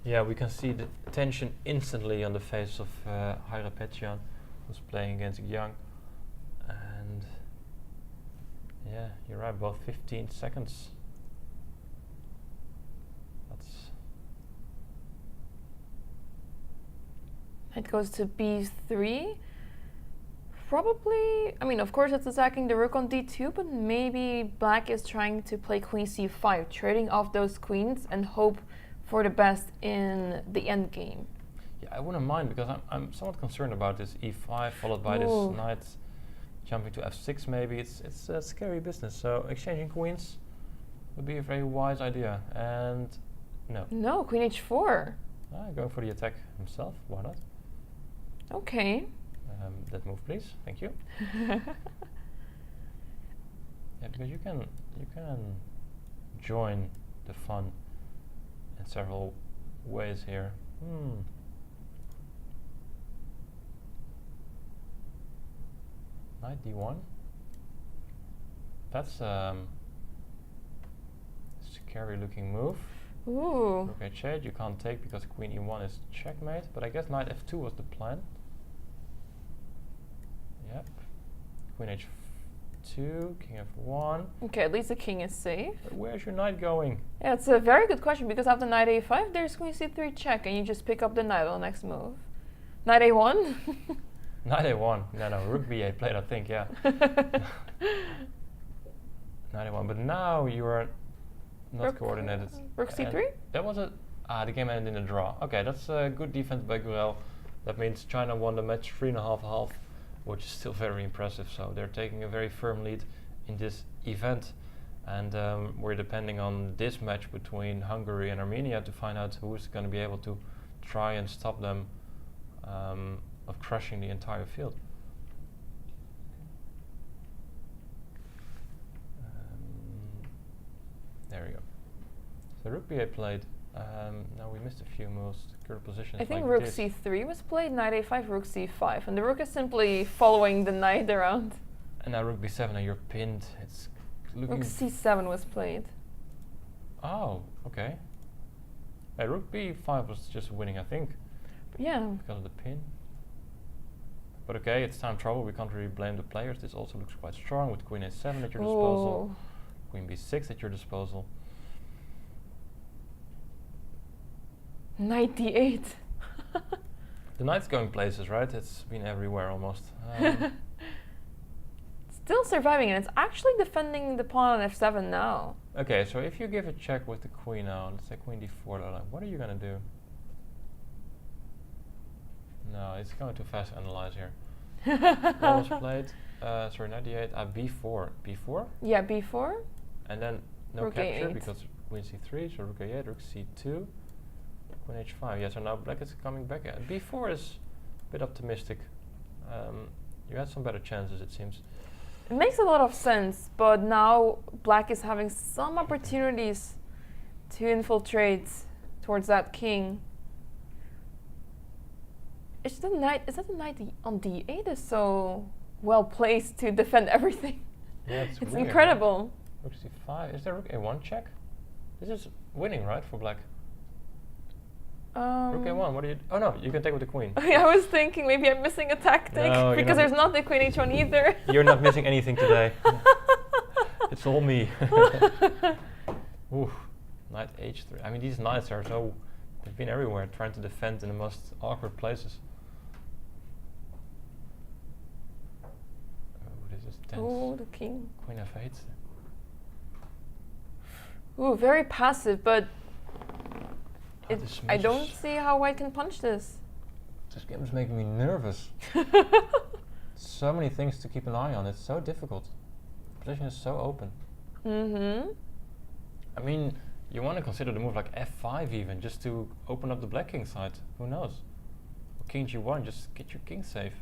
Yeah, we can see the tension instantly on the face of Hairapetyan, who's playing against Young. And yeah, you're right, both 15 seconds. It goes to b3. Probably, I mean, of course it's attacking the rook on d2, but maybe black is trying to play queen c5, trading off those queens and hope for the best in the endgame. Yeah, I wouldn't mind, because I'm somewhat concerned about this e5 followed by this knight jumping to f6 maybe. It's a scary business, so exchanging queens would be a very wise idea. And no. No, queen h4. Going for the attack himself, why not? Okay. That move, please. Thank you. Yeah, because you can join the fun in several ways here. Knight d1. That's a scary looking move. Ooh. Rook h8 you can't take because queen e1 is checkmate, but I guess knight f2 was the plan. Yep. Queen h2, king f1. Okay, at least the king is safe. But where's your knight going? Yeah, it's a very good question, because after knight a5 there's queen c3 check, and you just pick up the knight on the next move. Knight a1? Knight a1. No, rook b8 played, I think, yeah. Knight a1, but now you are not rook coordinated. Rook c3? That was the game ended in a draw. Okay, that's a good defense by Gurel. That means China won the match 3.5-1/2, which is still very impressive. So they're taking a very firm lead in this event. And we're depending on this match between Hungary and Armenia to find out who is going to be able to try and stop them of crushing the entire field. There we go. So rook b8 played. Now we missed a few moves. Current positions. I think like rook this. c3 was played, knight a5, rook c5, and the rook is simply following the knight around. And now rook b7, and you're pinned. It's looking. Rook c7 was played. Oh, okay. Rook b5 was just winning, I think. Yeah. Because of the pin. But okay, it's time trouble. We can't really blame the players. This also looks quite strong with queen a7 at your disposal. Queen b6 at your disposal. Knight d8. The knight's going places, right? It's been everywhere almost. Still surviving, and it's actually defending the pawn on f7 now. Okay, so if you give a check with the queen now, let's say queen d4, what are you gonna do? No, it's going too fast to analyze here. What was played? Sorry, knight d8, b4. b4? Yeah, b4. And then no rook capture a8. because queen c3, so rook a8, rook c2, queen h5. Yeah, so now black is coming back. b4 is a bit optimistic. You had some better chances, it seems. It makes a lot of sense, but now black is having some opportunities to infiltrate towards that king. Is that the knight on d8 is so well placed to defend everything? Yeah, it's weird, incredible. Rook c5. Is there rook a1 check? This is winning, right, for black? Rook a1. What do you? Oh no, you can take with the queen. I was thinking maybe I'm missing a tactic No, because there's not the queen h1 either. You're not missing anything today. It's all me. Ooh, knight h3. I mean, these knights are so. They've been everywhere trying to defend in the most awkward places. Oh, this is tense. Oh, the king. Queen f8. Ooh, very passive, but This I match don't is- see how White can punch this. This game is making me nervous. So many things to keep an eye on. It's so difficult. Position is so open. Mm-hmm. I mean, you want to consider the move like f5 even, just to open up the black king side. Who knows? Or king g1, just get your king safe.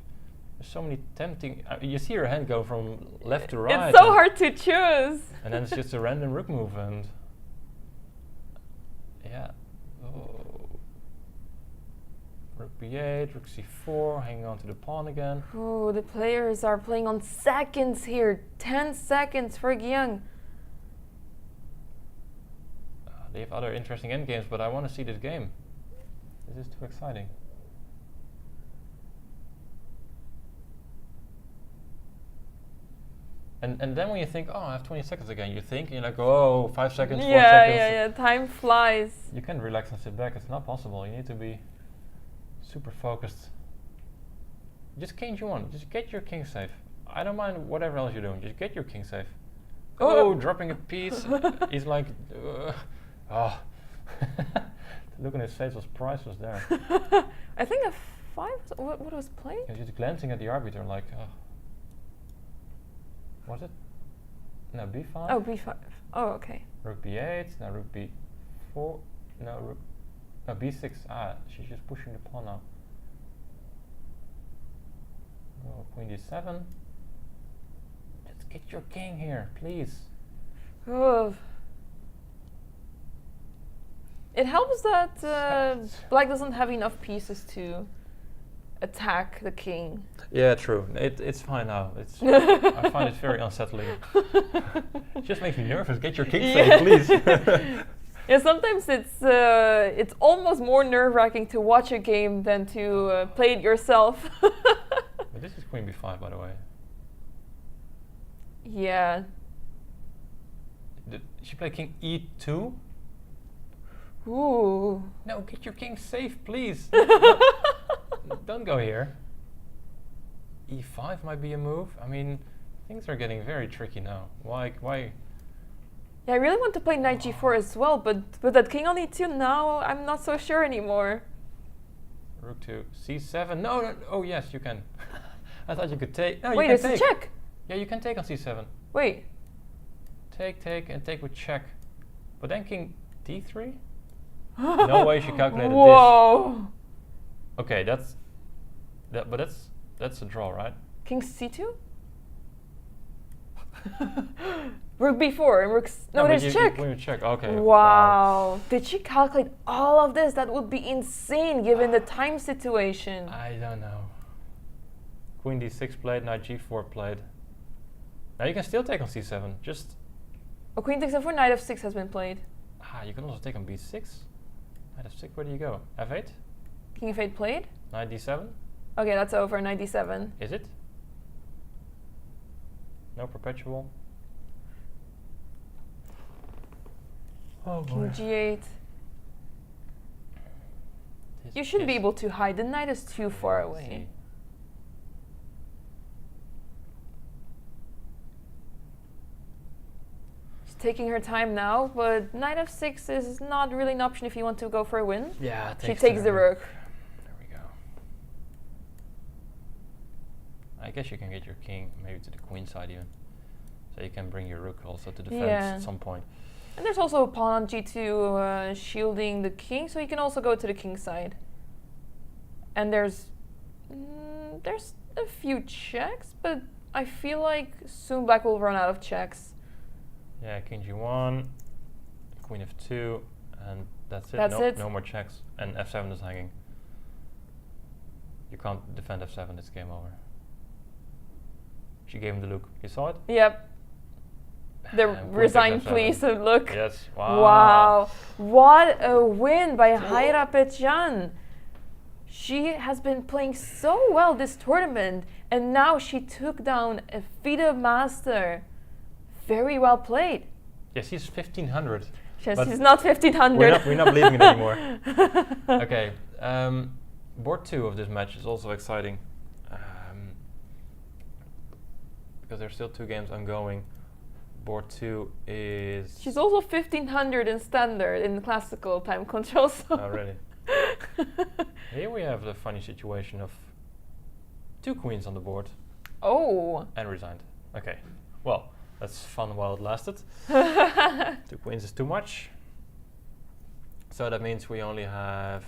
There's so many tempting. You see your hand go from left to right. It's so hard to choose. And then it's just a random rook move, and yeah. Oh. Rook b8, rook c4, hanging on to the pawn again. Oh, the players are playing on seconds here. 10 seconds for Gyung. They have other interesting endgames, but I want to see this game. This is too exciting. And then when you think, oh, I have 20 seconds again, you think, you're like, oh, 5 seconds, 4 seconds. Yeah, time flies. You can't relax and sit back. It's not possible. You need to be super focused. Just king g1. Just get your king safe. I don't mind whatever else you're doing. Just get your king safe. Oh, dropping a piece. He's like, oh. The look on his face was priceless there. I think a 5. What was played? He's just glancing at the arbiter like, oh. Was it? No, b5. Oh, b5. Oh, okay. Rook b8. Now rook b4. No, rook. No, b6. Ah, she's just pushing the pawn now. Oh, queen d7. Just get your king here, please. Oh. It helps that black doesn't have enough pieces to attack the king. Yeah, true. It's fine now. It's I find it very unsettling. It just makes me nervous. Get your king safe, please. Yeah, sometimes it's almost more nerve-wracking to watch a game than to play it yourself. But this is queen b5, by the way. Yeah. Did she play king e2? Ooh. No, get your king safe, please. Don't go here. e5 might be a move. I mean, things are getting very tricky now. Why? Yeah, I really want to play knight g4 as well, but with that king on e2 now, I'm not so sure anymore. Rook to c7. No. Oh, yes, you can. I thought you could take. No, wait, you it's can a take. check. Yeah, you can take on c7. Wait. Take, and take with check. But then king d3? No way she calculated Whoa. this. Okay, but that's a draw, right? King c2? Rook b4 and rook. No, there's check. When you check, okay. Wow. Did she calculate all of this? That would be insane given the time situation. I don't know. Queen d6 played, knight g4 played. Now you can still take on c7. Just. Oh, queen takes f4, knight f6 has been played. Ah, you can also take on b6. Knight f6. Where do you go? f8. King f8 played. Knight d7. Okay, that's over. Knight d7. Is it? No perpetual. Oh King g8. You should be able to hide. The knight is too far away. She's taking her time now, but knight f6 is not really an option if you want to go for a win. Yeah, she takes the rook. There we go. I guess you can get your king maybe to the queen side even. So you can bring your rook also to defense at some point. And there's also a pawn on g2 shielding the king, so you can also go to the king side. And there's a few checks, but I feel like soon black will run out of checks. Yeah, king g1, queen f2, and that's it. That's it. No more checks. And f7 is hanging. You can't defend f7, it's game over. She gave him the look. You saw it? Yep. The resign please look. Yes. Wow. Wow. What a win by Haira Petjan. She has been playing so well this tournament, and now she took down a FIDE master. Very well played. Yes, he's 1500. Yes, he's not 1500. We're not believing it anymore. Okay. Board 2 of this match is also exciting. Because there's still 2 games ongoing. board 2 is... She's also 1500 in standard in classical time control. So Oh, really? Here we have the funny situation of 2 queens on the board Oh. and resigned. Okay, well, that's fun while it lasted. 2 queens is too much. So that means we only have...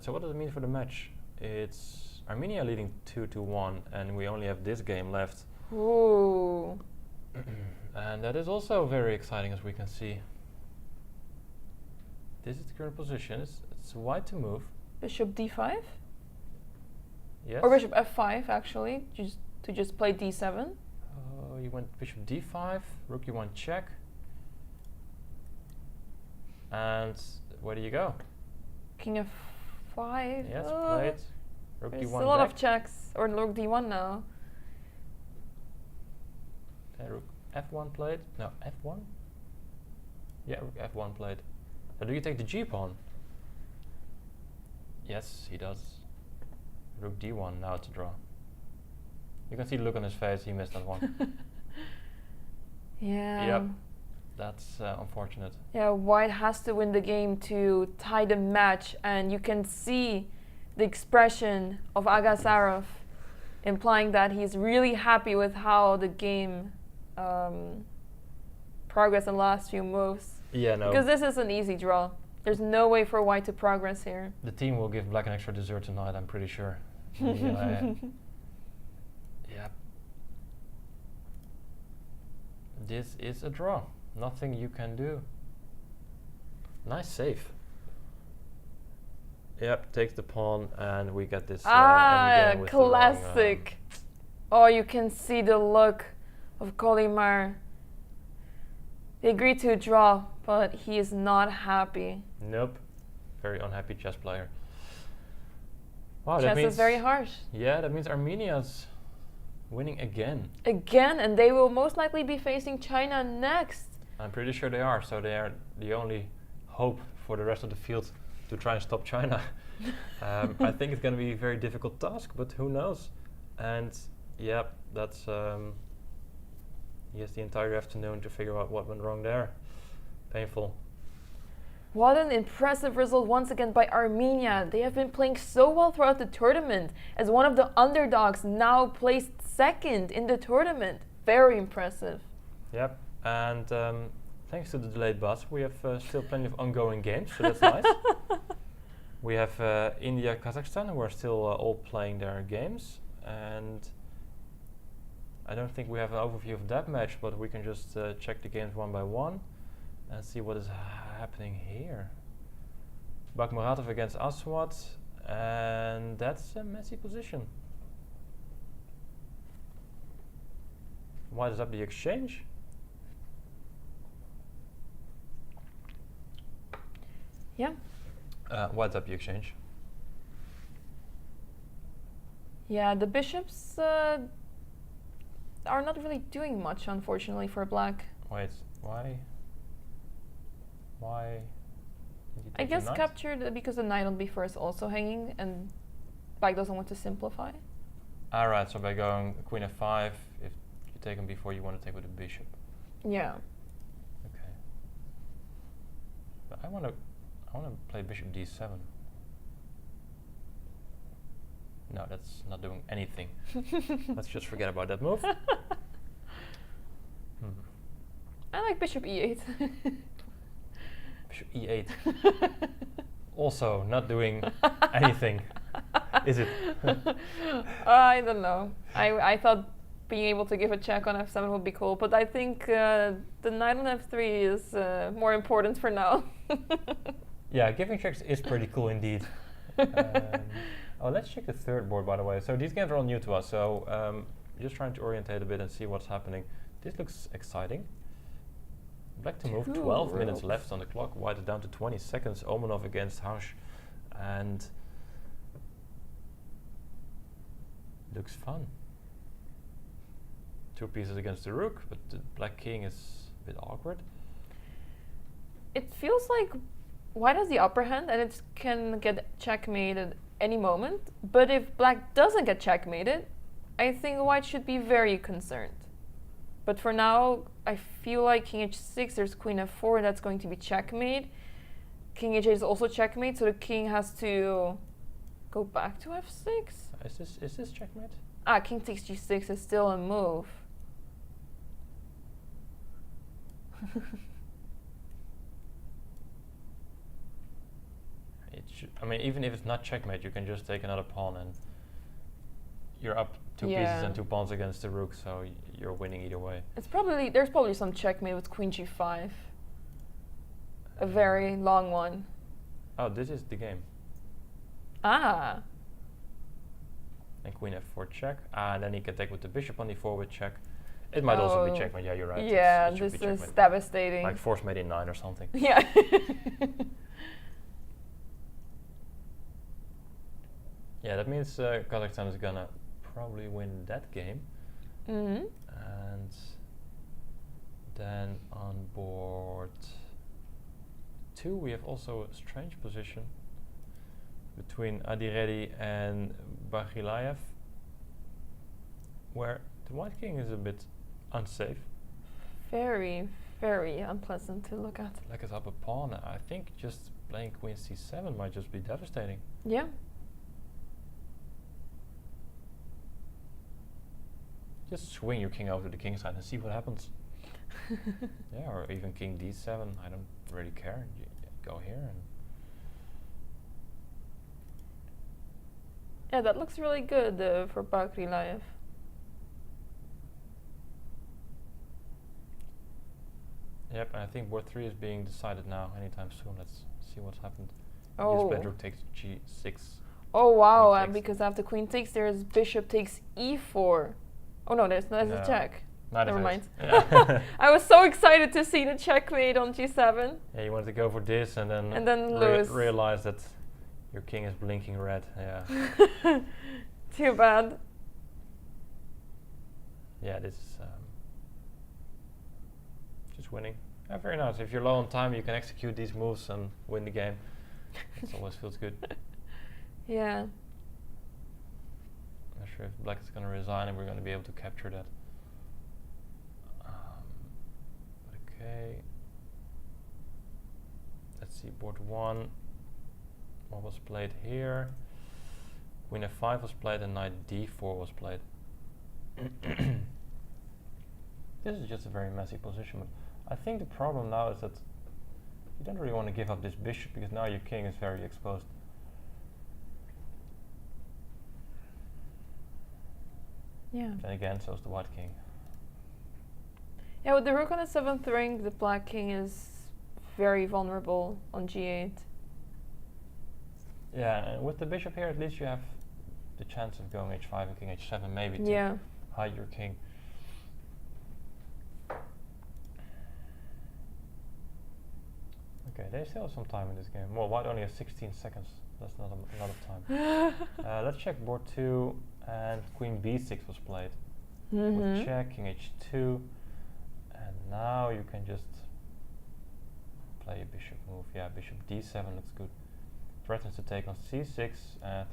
so what does it mean for the match? It's Armenia leading 2-1, and we only have this game left. Ooh. And that is also very exciting, as we can see. This is the current position. It's white to move. Bishop d5? Yes. Or bishop f5, actually, to just play d7. Oh, you went bishop d5, rook e1 check. And where do you go? King f5. Yes, played. Rook There's d1 a lot back. of checks. Or rook d1 now. Rook f1 played. No, f1? Yeah, rook f1 played. So do you take the g pawn? Yes, he does. Rook d1 now to draw. You can see the look on his face, he missed that one. Yeah. Yep, that's unfortunate. Yeah, white has to win the game to tie the match, and you can see the expression of Agasarov implying that he's really happy with how the game progressed in the last few moves. Yeah, no. Because this is an easy draw. There's no way for white to progress here. The team will give black an extra dessert tonight, I'm pretty sure. Yeah. This is a draw. Nothing you can do. Nice save. Yep, takes the pawn, and we get this. Endgame with the wrong, classic. Oh, you can see the look of Kolimar. They agreed to a draw, but he is not happy. Nope. Very unhappy chess player. Wow, that Chess means is very harsh. Yeah, that means Armenia's winning again. Again, and they will most likely be facing China next. I'm pretty sure they are. So they are the only hope for the rest of the field to try and stop China. I think it's going to be a very difficult task, but who knows? And yeah, that's he has the entire afternoon to figure out what went wrong there. Painful. What an impressive result once again by Armenia. They have been playing so well throughout the tournament. As one of the underdogs, now placed second in the tournament. Very impressive. Yep, and thanks to the delayed bus, we have still plenty of ongoing games, so that's nice. We have India, Kazakhstan, who are still all playing their games, and I don't think we have an overview of that match, but we can just check the games one by one and see what is happening here. Bakhmuratov against Aswad, and that's a messy position. White is up the exchange. Yeah. White's up the exchange. Yeah, the bishops are not really doing much, unfortunately, for black. Wait, why? Why? Did he I take the guess knight? captured because the knight on b4 is also hanging, and black doesn't want to simplify. Alright, so by going queen f5, if you take on b4, you want to take with the bishop. Yeah. Okay. But I want to play bishop d7. No, that's not doing anything. Let's just forget about that move. I like bishop e8. Bishop e8. Also not doing anything, is it? I don't know. I thought being able to give a check on f7 would be cool, but I think the knight on f3 is more important for now. Yeah, giving checks is pretty cool indeed. Oh, let's check the third board, by the way. So these games are all new to us, so just trying to orientate a bit and see what's happening. This looks exciting. Black to move, 12 minutes left on the clock. White is down to 20 seconds. Omanov against Hash, and looks fun. 2 pieces against the rook, but the black king is a bit awkward. It feels like white has the upper hand and it can get checkmated any moment, but if black doesn't get checkmated, I think white should be very concerned. But for now, I feel like king h6, there's queen f4, that's going to be checkmate. King h8 is also checkmate, so the king has to go back to f6. Is this checkmate? Ah, king takes g6 is still a move. I mean, even if it's not checkmate, you can just take another pawn and you're up 2 pieces and 2 pawns against the rook, so you're winning either way. There's probably some checkmate with queen g5. A very long one. Oh, this is the game. Ah. And queen f4 check. And then he can take with the bishop on d4 with check. It might also be checkmate, yeah, you're right. Yeah, it should this be is checkmate. devastating. Like force mate in 9 or something. Yeah. Yeah, that means Kazakhstan is gonna probably win that game. Mm-hmm. And then on board 2 we have also a strange position between Adiredi and Baghilayev, where the white king is a bit unsafe. Very, very unpleasant to look at. Like it's up a pawn. I think just playing queen c7 might just be devastating. Yeah. Just swing your king over to the king side and see what happens. Yeah, or even king d7. I don't really care. You go here and yeah, that looks really good for Baghilayev. yep, and I think board 3 is being decided now anytime soon. Let's see what's happened. Oh. Just rook takes g6. Oh wow, and because after queen takes, there's bishop takes e4. Oh no, there's a check. Never mind. Yeah. I was so excited to see the checkmate on g7. Yeah, you wanted to go for this and then lose. Realize that your king is blinking red. Yeah. Too bad. Yeah, this is just winning. Yeah, very nice. If you're low on time, you can execute these moves and win the game. It always feels good. Yeah. Not sure if black is going to resign and we're going to be able to capture that. Okay. Let's see, board 1. What was played here? Queen f5 was played and knight d4 was played. This is just a very messy position, but I think the problem now is that you don't really want to give up this bishop because now your king is very exposed. Yeah. Then again, so is the white king. Yeah, with the rook on the 7th ring, the black king is very vulnerable on g8. Yeah, and with the bishop here, at least you have the chance of going h5 and king h7 maybe to hide your king. Okay, they still have some time in this game. Well, white only has 16 seconds. That's not a lot of time. Let's check board 2, and queen b6 was played. With check, king h2, and now you can just play a bishop move. Yeah, bishop d7 looks good. Threatens to take on c6,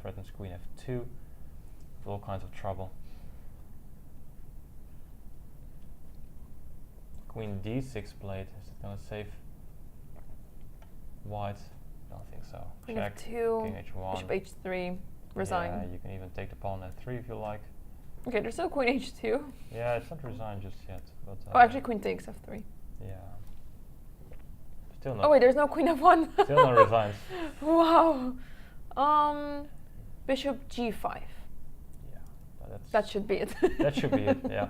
threatens queen f2, with all kinds of trouble. Queen d6 played. Is it going to save white? I don't think so. Queen Check, f2, king h1. bishop h3, resign. Yeah, you can even take the pawn f3 if you like. Okay, there's still queen h2. Yeah, it's not resigned just yet. But oh, actually queen takes f3. Yeah. Still not. Oh wait, there's no queen f1. Still not resigned. Wow. Bishop g5. Yeah, that should be it. That should be it, yeah.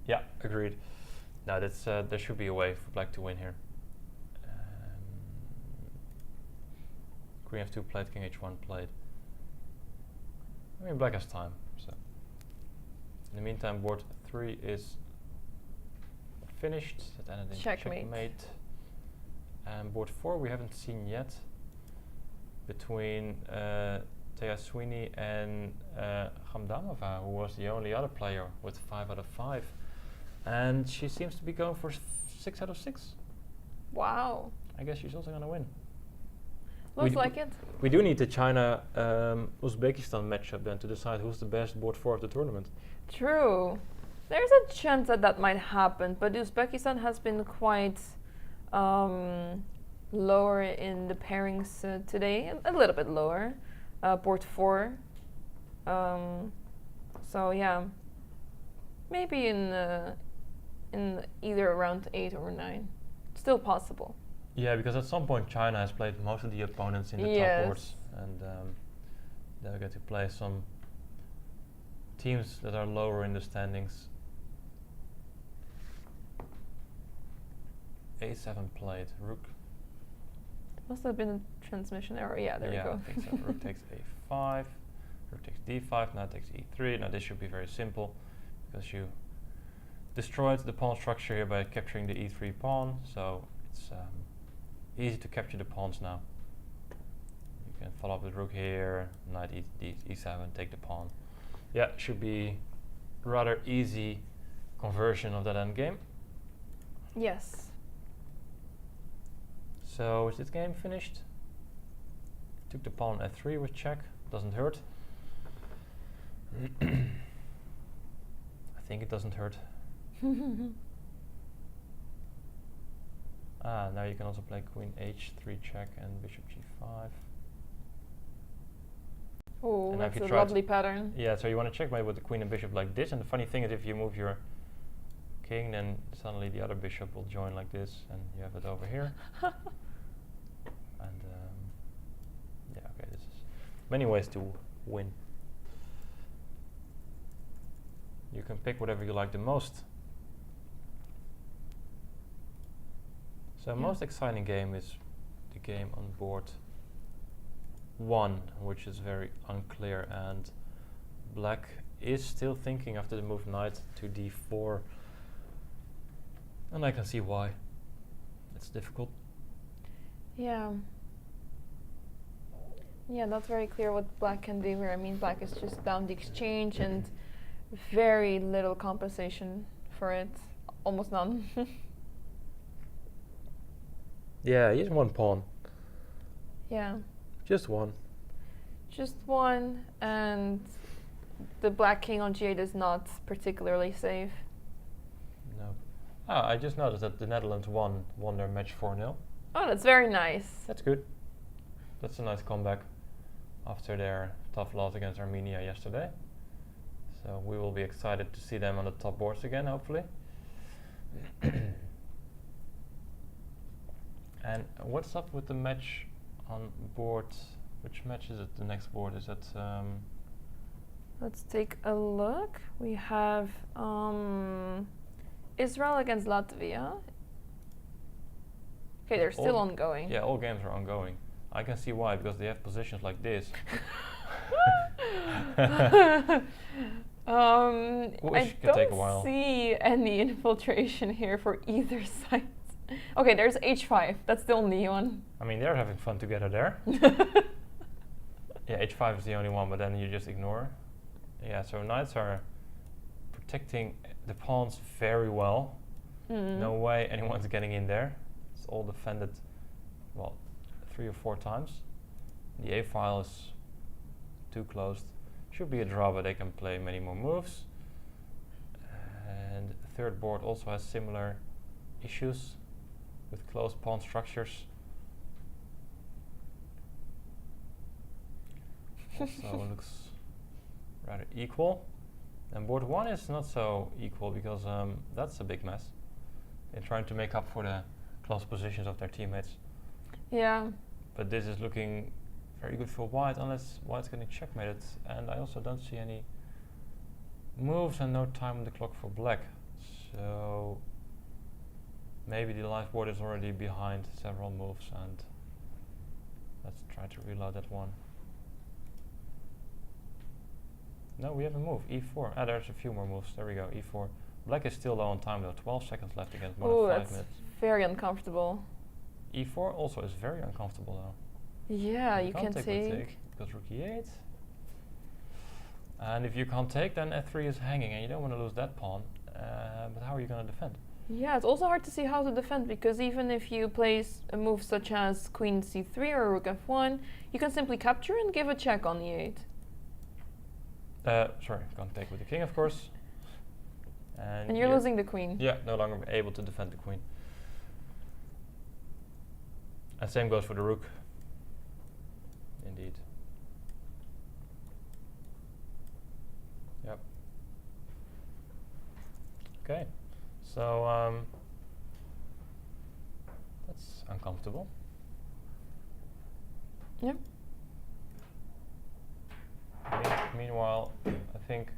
Yeah, agreed. Now that's there should be a way for black to win here. Queen f2 played, king h1 played. I mean, black has time. So in the meantime, board 3 is finished. That ended in checkmate. And board 4 we haven't seen yet. Between Teaswini and Khamdamova, who was the only other player with 5 out of 5. And she seems to be going for 6 out of 6. Wow. I guess she's also going to win. Looks like it. We do need the China Uzbekistan matchup then to decide who's the best board 4 of the tournament. True. There's a chance that that might happen, but Uzbekistan has been quite lower in the pairings today, a little bit lower, board 4. So yeah, maybe in either around 8 or 9, still possible. Yeah, because at some point China has played most of the opponents in the top boards, and they'll get to play some teams that are lower in the standings. A7 played, rook. Must have been a transmission error. Yeah, there we go. I think so. Rook takes A5, rook takes D5, now takes E3. Now this should be very simple because you destroyed the pawn structure here by capturing the E3 pawn, so it's easy to capture the pawns now. You can follow up with rook here, knight E7, take the pawn. Yeah, should be rather easy conversion of that endgame. Yes. So is this game finished? Took the pawn F3 with check, doesn't hurt. I think it doesn't hurt. Now you can also play queen H3 check and bishop G5. Oh, that's a lovely pattern. Yeah, so you want to checkmate with the queen and bishop like this, and the funny thing is if you move your king, then suddenly the other bishop will join like this, and you have it over here. And yeah, okay, this is many ways to win. You can pick whatever you like the most. So most exciting game is the game on board 1, which is very unclear, and black is still thinking after the move knight to d4, and I can see why. It's difficult. Yeah, not very clear what black can do here. I mean, black is just down the exchange and very little compensation for it, almost none. Yeah, just one pawn. Yeah. Just one. Just one, and the black king on g8 is not particularly safe. No. I just noticed that the Netherlands won their match 4-0. Oh, that's very nice. That's good. That's a nice comeback after their tough loss against Armenia yesterday. So we will be excited to see them on the top boards again, hopefully. And what's up with the match on board? Which match is it? The next board is it? Let's take a look. We have Israel against Latvia. Okay, they're still ongoing. Yeah, all games are ongoing. I can see why, because they have positions like this. I don't see any infiltration here for either side. Okay, there's h5. That's the only one. I mean, they're having fun together there. Yeah, h5 is the only one, but then you just ignore. Yeah, so knights are protecting the pawns very well. No way anyone's getting in there. It's all defended, well, 3 or 4 times. The a file is too closed. Should be a draw, but they can play many more moves. And the third board also has similar issues with closed pawn structures. Also looks rather equal. And board 1 is not so equal because that's a big mess. They're trying to make up for the close positions of their teammates. Yeah. But this is looking very good for white, unless white's getting checkmated. And I also don't see any moves and no time on the clock for black. So maybe the live board is already behind several moves, and let's try to reload that one. No, we have a move, e4. There's a few more moves. There we go, e4. Black is still low on time though, 12 seconds left against more than 5 minutes. Very uncomfortable. e4 also is very uncomfortable though. Yeah, you can take. Because rook e8. And if you can't take, then f3 is hanging, and you don't want to lose that pawn. But how are you going to defend? Yeah, it's also hard to see how to defend because even if you place a move such as queen c3 or rook f1, you can simply capture and give a check on e8. Sorry, can't take with the king, of course. And you're losing the queen. Yeah, no longer able to defend the queen. And same goes for the rook. Indeed. Yep. Okay, so that's uncomfortable. Yep. Meanwhile, I think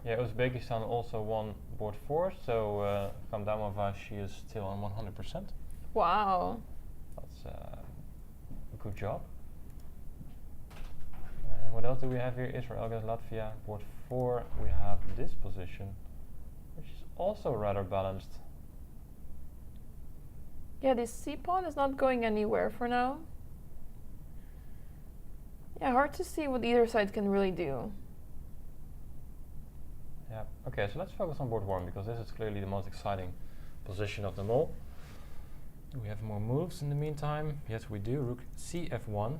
Uzbekistan also won board 4, so Anna-Maja, she is still on 100%. Wow. That's a good job. And what else do we have here? Israel against Latvia, board 4. We have this position, which is also rather balanced. Yeah, this c-pawn is not going anywhere for now. Yeah, hard to see what either side can really do. Yeah, okay, so let's focus on board 1 because this is clearly the most exciting position of them all. Do we have more moves in the meantime? Yes, we do. Rook cf1.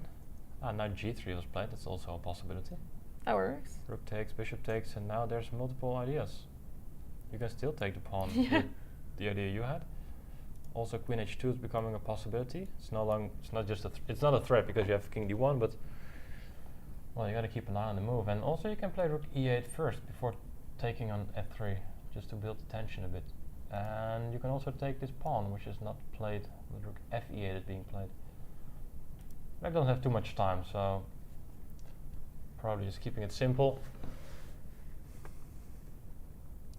Now g3 was played, that's also a possibility. That works. Rook takes, bishop takes, and now there's multiple ideas. You can still take the pawn with the idea you had. Also, queen h2 is becoming a possibility. It's not just it's not a threat because you have king d1, but well, you got to keep an eye on the move. And also, you can play rook e8 first before taking on f3, just to build the tension a bit. And you can also take this pawn, which is not played. With rook fe8 is being played. I don't have too much time, so probably just keeping it simple.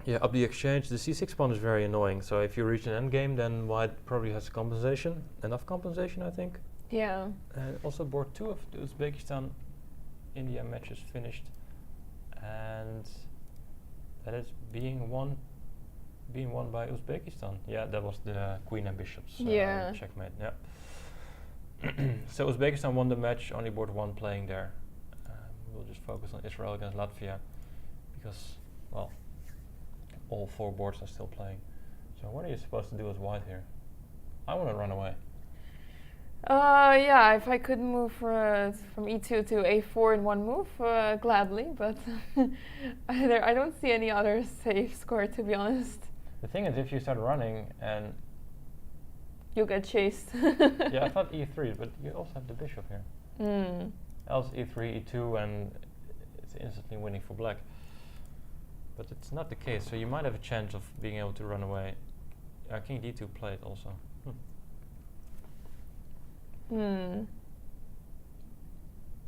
Yeah, up the exchange, the c6 pawn is very annoying. So if you reach an endgame, then white probably has compensation, enough compensation, I think. Yeah. And also board 2 of the Uzbekistan-India match is finished, and that is being won by Uzbekistan. Yeah, that was the queen and bishops checkmate. Yeah. So Uzbekistan won the match, only board 1 playing there. We'll just focus on Israel against Latvia because, well, all 4 boards are still playing. So what are you supposed to do as white here? I want to run away. Yeah, if I could move from e2 to a4 in one move, gladly, but I don't see any other safe score, to be honest. The thing is, if you start running and you'll get chased. Yeah, I thought e3, but you also have the bishop here. Else e3, e2, and it's instantly winning for black. But it's not the case, so you might have a chance of being able to run away. King d2 played also.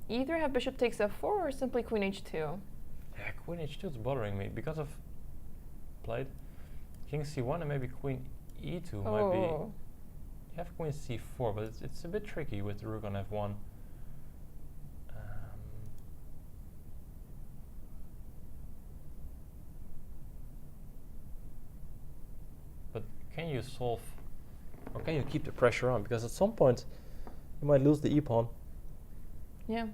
Either have bishop takes f4 or simply queen h2. Yeah, queen h2 is bothering me because of played king c1 and maybe queen e2 might be. You have queen c4, but it's a bit tricky with the rook on f1. But can you solve, or can you keep the pressure on? Because at some point you might lose the e-pawn. Yeah.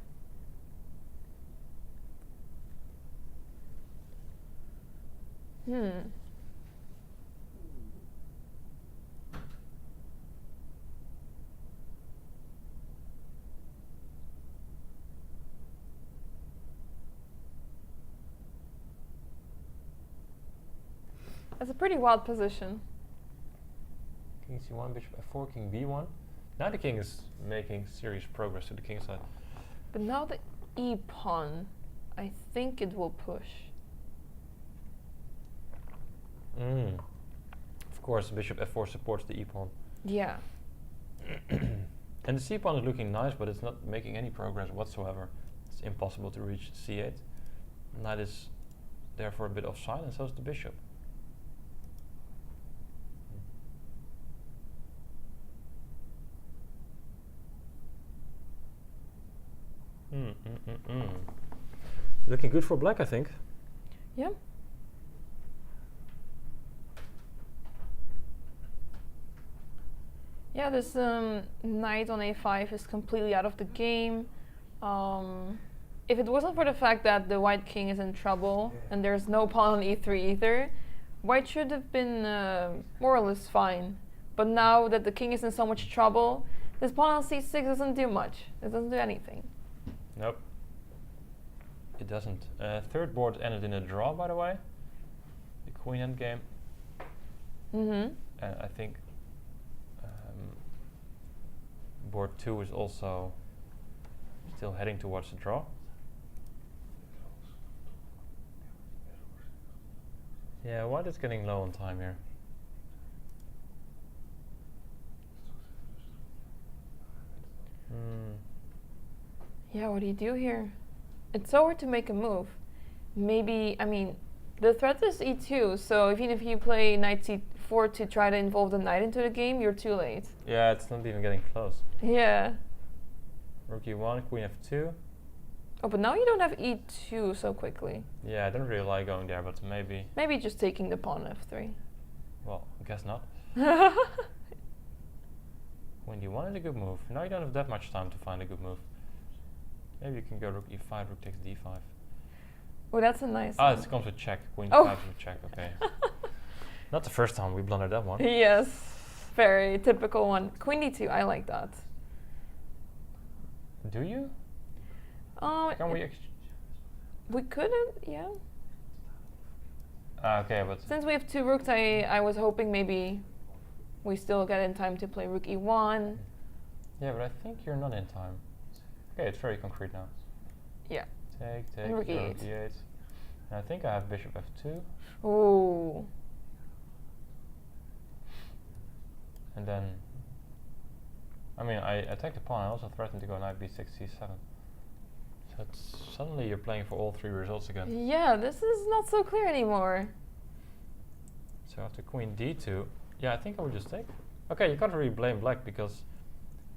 That's a pretty wild position. King c1, bishop f4, king b1. Now the king is making serious progress to the king side. But now the e-pawn, I think it will push. Of course, bishop f4 supports the e-pawn. Yeah. And the c-pawn is looking nice, but it's not making any progress whatsoever. It's impossible to reach c8. Knight is therefore a bit offside, and so is the bishop. Looking good for black, I think. Yeah. Yeah, this knight on a5 is completely out of the game. If it wasn't for the fact that the white king is in trouble and there's no pawn on e3 either, white should have been more or less fine. But now that the king is in so much trouble, this pawn on c6 doesn't do much. It doesn't do anything. Nope. It doesn't. Third board ended in a draw, by the way. The queen endgame. Mm-hmm. And I think board 2 is also still heading towards the draw. Yeah, white is getting low on time here. Yeah, what do you do here? It's so hard to make a move. Maybe, I mean, the threat is e2, so even if you play knight c4 to try to involve the knight into the game, you're too late. Yeah, it's not even getting close. Yeah. Rook e1, queen f2. Oh, but now you don't have e2 so quickly. Yeah, I don't really like going there, but maybe. Maybe just taking the pawn f3. Well, I guess not. Queen d1 is a good move. Now you don't have that much time to find a good move. Maybe you can go rook e5, rook takes d5. Oh, that's a nice Ah, one. it comes with check. Queen Oh. d5 is with check, okay. Not the first time we blundered that one. Yes, very typical one. Queen d2, I like that. Do you? Can we we couldn't, yeah. Okay, but Since we have two rooks, I was hoping maybe we still get in time to play rook e1. yeah, but I think you're not in time. Okay, it's very concrete now. Yeah. Take, And rook rook e8. e8. And I think I have bishop f2. Ooh. And then, I mean, I attack the pawn. I also threaten to go knight b6, c7. So suddenly you're playing for all three results again. Yeah, this is not so clear anymore. So after queen d2, yeah, I think I would just take. Okay, you can't really blame black because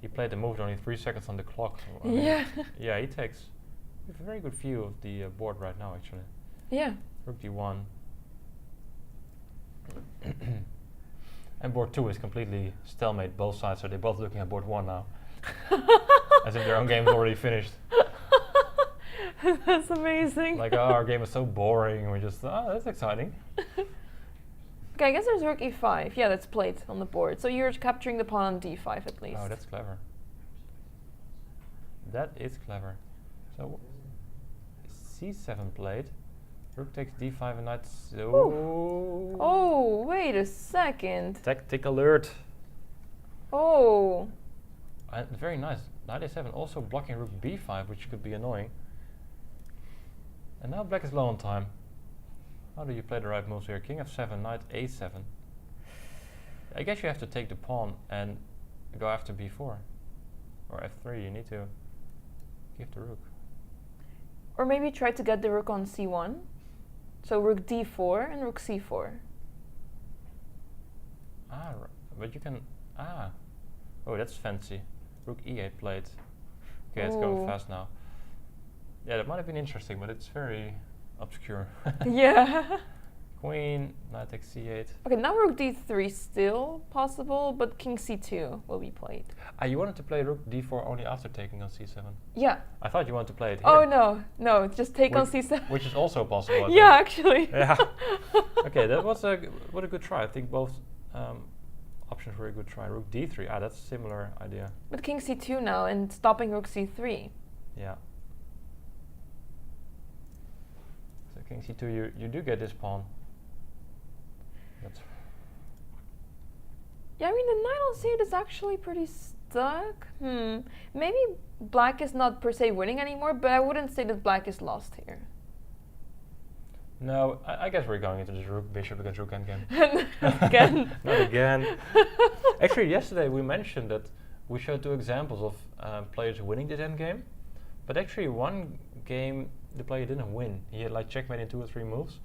he played the move with only 3 seconds on the clock. So I mean, Yeah. yeah, he takes. We have a very good view of the board right now, actually. Yeah. Rook d1. And board 2 is completely stalemate, both sides, so they're both looking at board 1 now. As if their own game is already finished. That's amazing. Like, oh, our game is so boring, and we just, oh, that's exciting. Okay, I guess there's rook e5. Yeah, that's played on the board. So you're capturing the pawn on d5 at least. Oh, that's clever. That is clever. So, c7 played. Rook takes d5 and knight. Oh. Oh, wait a second. Tactic alert. Oh. Very nice. Knight a7 also blocking rook b5, which could be annoying. And now black is low on time. How do you play the right moves here? King f7, knight a7. I guess you have to take the pawn and go after b4. Or f3, you need to give the rook. Or maybe try to get the rook on c1. So rook d4 and rook c4. Ah, but you can, oh, that's fancy. Rook e8 played. Okay, it's going fast now. Yeah, that might have been interesting, but it's very obscure. Yeah. Queen, knight takes c8. Okay, now rook d3 still possible, but king c2 will be played. You wanted to play rook d4 only after taking on c7? Yeah. I thought you wanted to play it here. Oh no, just take on c7. Which is also possible. I Yeah, think. actually. Yeah. Okay, that was what a good try. I think both options were a good try. Rook d3, that's a similar idea. But king c2 now and stopping rook c3. Yeah. So king c2, you do get this pawn. That's Yeah, I mean the knight on c8 is actually pretty stuck. Maybe black is not per se winning anymore, but I wouldn't say that black is lost here. no, I guess we're going into this rook bishop against rook endgame. Again. Not again. Actually, yesterday we mentioned that we showed 2 examples of players winning this endgame, but actually one game the player didn't win. He had like checkmate in 2 or 3 moves,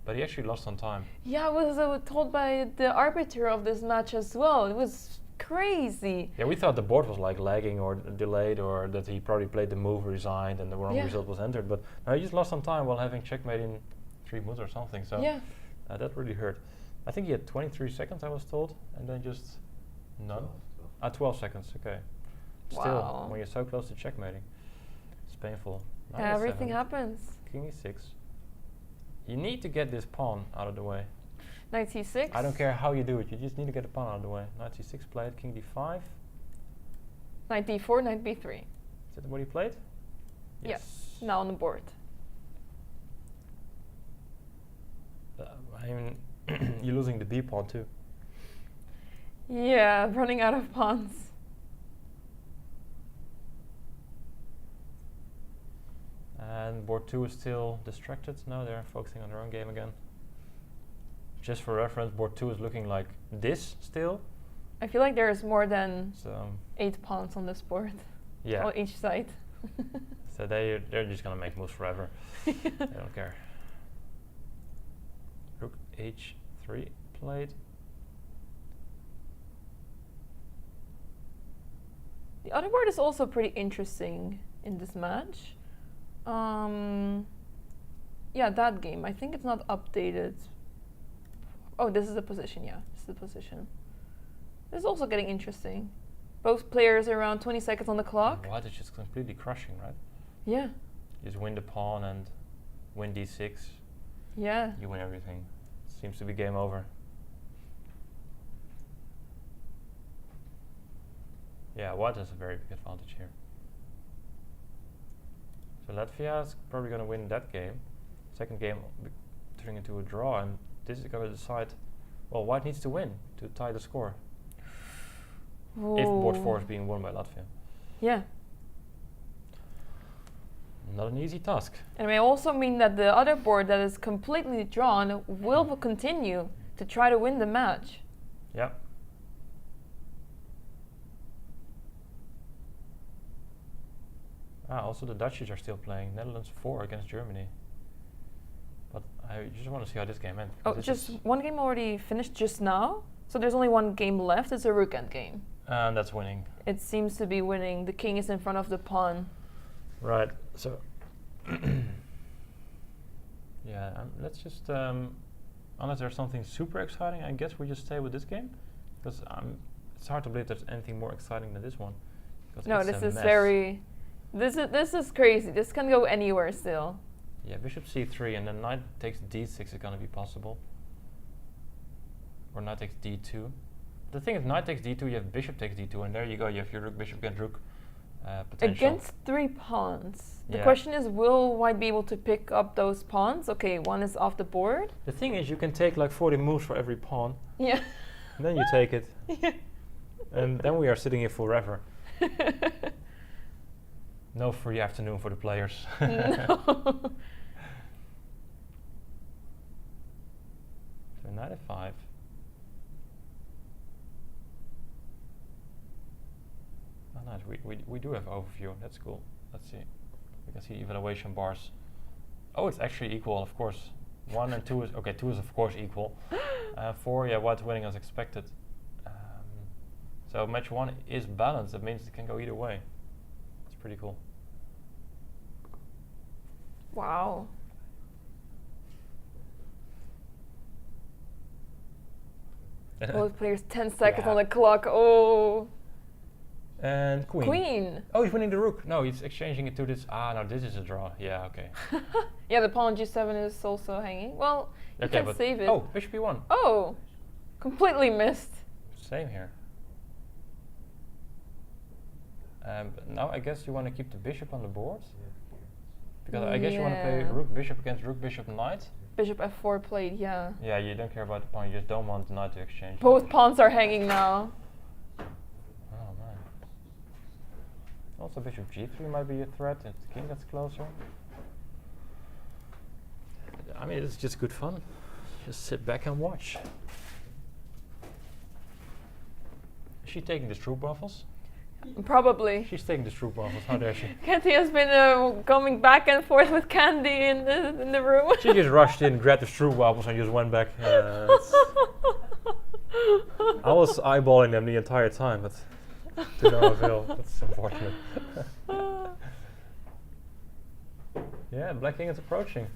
but he actually lost on time. Yeah, I was told by the arbiter of this match as well. It was crazy. Yeah, we thought the board was like lagging or delayed, or that he probably played the move, resigned, and the wrong result was entered. But no, he just lost on time while having checkmate in 3 moves or something. So yeah, that really hurt. I think he had 23 seconds, I was told, and then just none. 12 seconds. Okay. Wow. Still, when you're so close to checkmating, it's painful. Everything happens. King e6. You need to get this pawn out of the way. Knight c6. I don't care how you do it, you just need to get the pawn out of the way. Knight c6 played, king d5. Knight d4, knight b3. Is that what he played? Yes. Now on the board. I mean, you're losing the d pawn too. Yeah, running out of pawns. And board 2 is still distracted. Now they're focusing on their own game again. Just for reference, board 2 is looking like this still. I feel like there's more than So 8 pawns on this board. yeah. On each side. So they're just gonna make moves forever. They don't care. Rook h3 played. The other board is also pretty interesting in this match. Yeah, that game. I think it's not updated. Oh, this is the position. Yeah, this is the position. This is also getting interesting. Both players around 20 seconds on the clock. White is just completely crushing, right? Yeah. You just win the pawn and win d6. Yeah. You win everything. Seems to be game over. Yeah, White has a very big advantage here. So Latvia is probably going to win that game. Second game turning into a draw, and this is going to decide. Well, White needs to win to tie the score. Ooh. If board 4 is being won by Latvia. Yeah. Not an easy task. And it may also mean that the other board that is completely drawn will continue to try to win the match. Yeah. Also the Dutchies are still playing. Netherlands 4 against Germany. But I just want to see how this game ends. Oh, just one game already finished just now? So there's only one game left. It's a rook end game. And that's winning. It seems to be winning. The king is in front of the pawn. Right. So yeah, let's just unless there's something super exciting, I guess we just stay with this game, because it's hard to believe there's anything more exciting than this one. No, this is very. This is crazy. This can go anywhere still. Yeah, bishop c3 and then knight takes d6 is going to be possible. Or knight takes d2. The thing is, knight takes d2, you have bishop takes d2, and there you go, you have your rook, bishop against rook potential. Against 3 pawns. The question is, will White be able to pick up those pawns? Okay, one is off the board. The thing is, you can take like 40 moves for every pawn. Yeah. And then you take it. Yeah. And then we are sitting here forever. No free afternoon for the players. No. So knight f5. Oh, nice. We do have overview. That's cool. Let's see. We can see evaluation bars. Oh, it's actually equal, of course. 1 and 2 is okay. 2 is of course equal. 4, yeah, White's winning as expected. So match 1 is balanced. That means it can go either way. It's pretty cool. Wow. Both players 10 seconds on the clock. Oh. And queen. Queen. Oh, he's winning the rook. No, he's exchanging it to this. Ah, no, this is a draw. Yeah, okay. Yeah, the pawn g7 is also hanging. Well, you Okay, can but save it. oh, bishop e1. Oh, completely missed. Same here. But now I guess you want to keep the bishop on the board. Because I guess you want to play rook bishop against rook bishop knight. Bishop f4 played, yeah. Yeah, you don't care about the pawn. You just don't want the knight to exchange. Both pawns are hanging now. Oh man. Also bishop g3 might be a threat if the king gets closer. I mean, it's just good fun. Just sit back and watch. Is she taking the stroopwafels? Probably. She's taking the stroopwafels. How dare she? Candy has been going back and forth with Candy in the room. She just rushed in, grabbed the stroopwafels and just went back. I was eyeballing them the entire time, but to no avail. That's unfortunate. Yeah, Black King is approaching.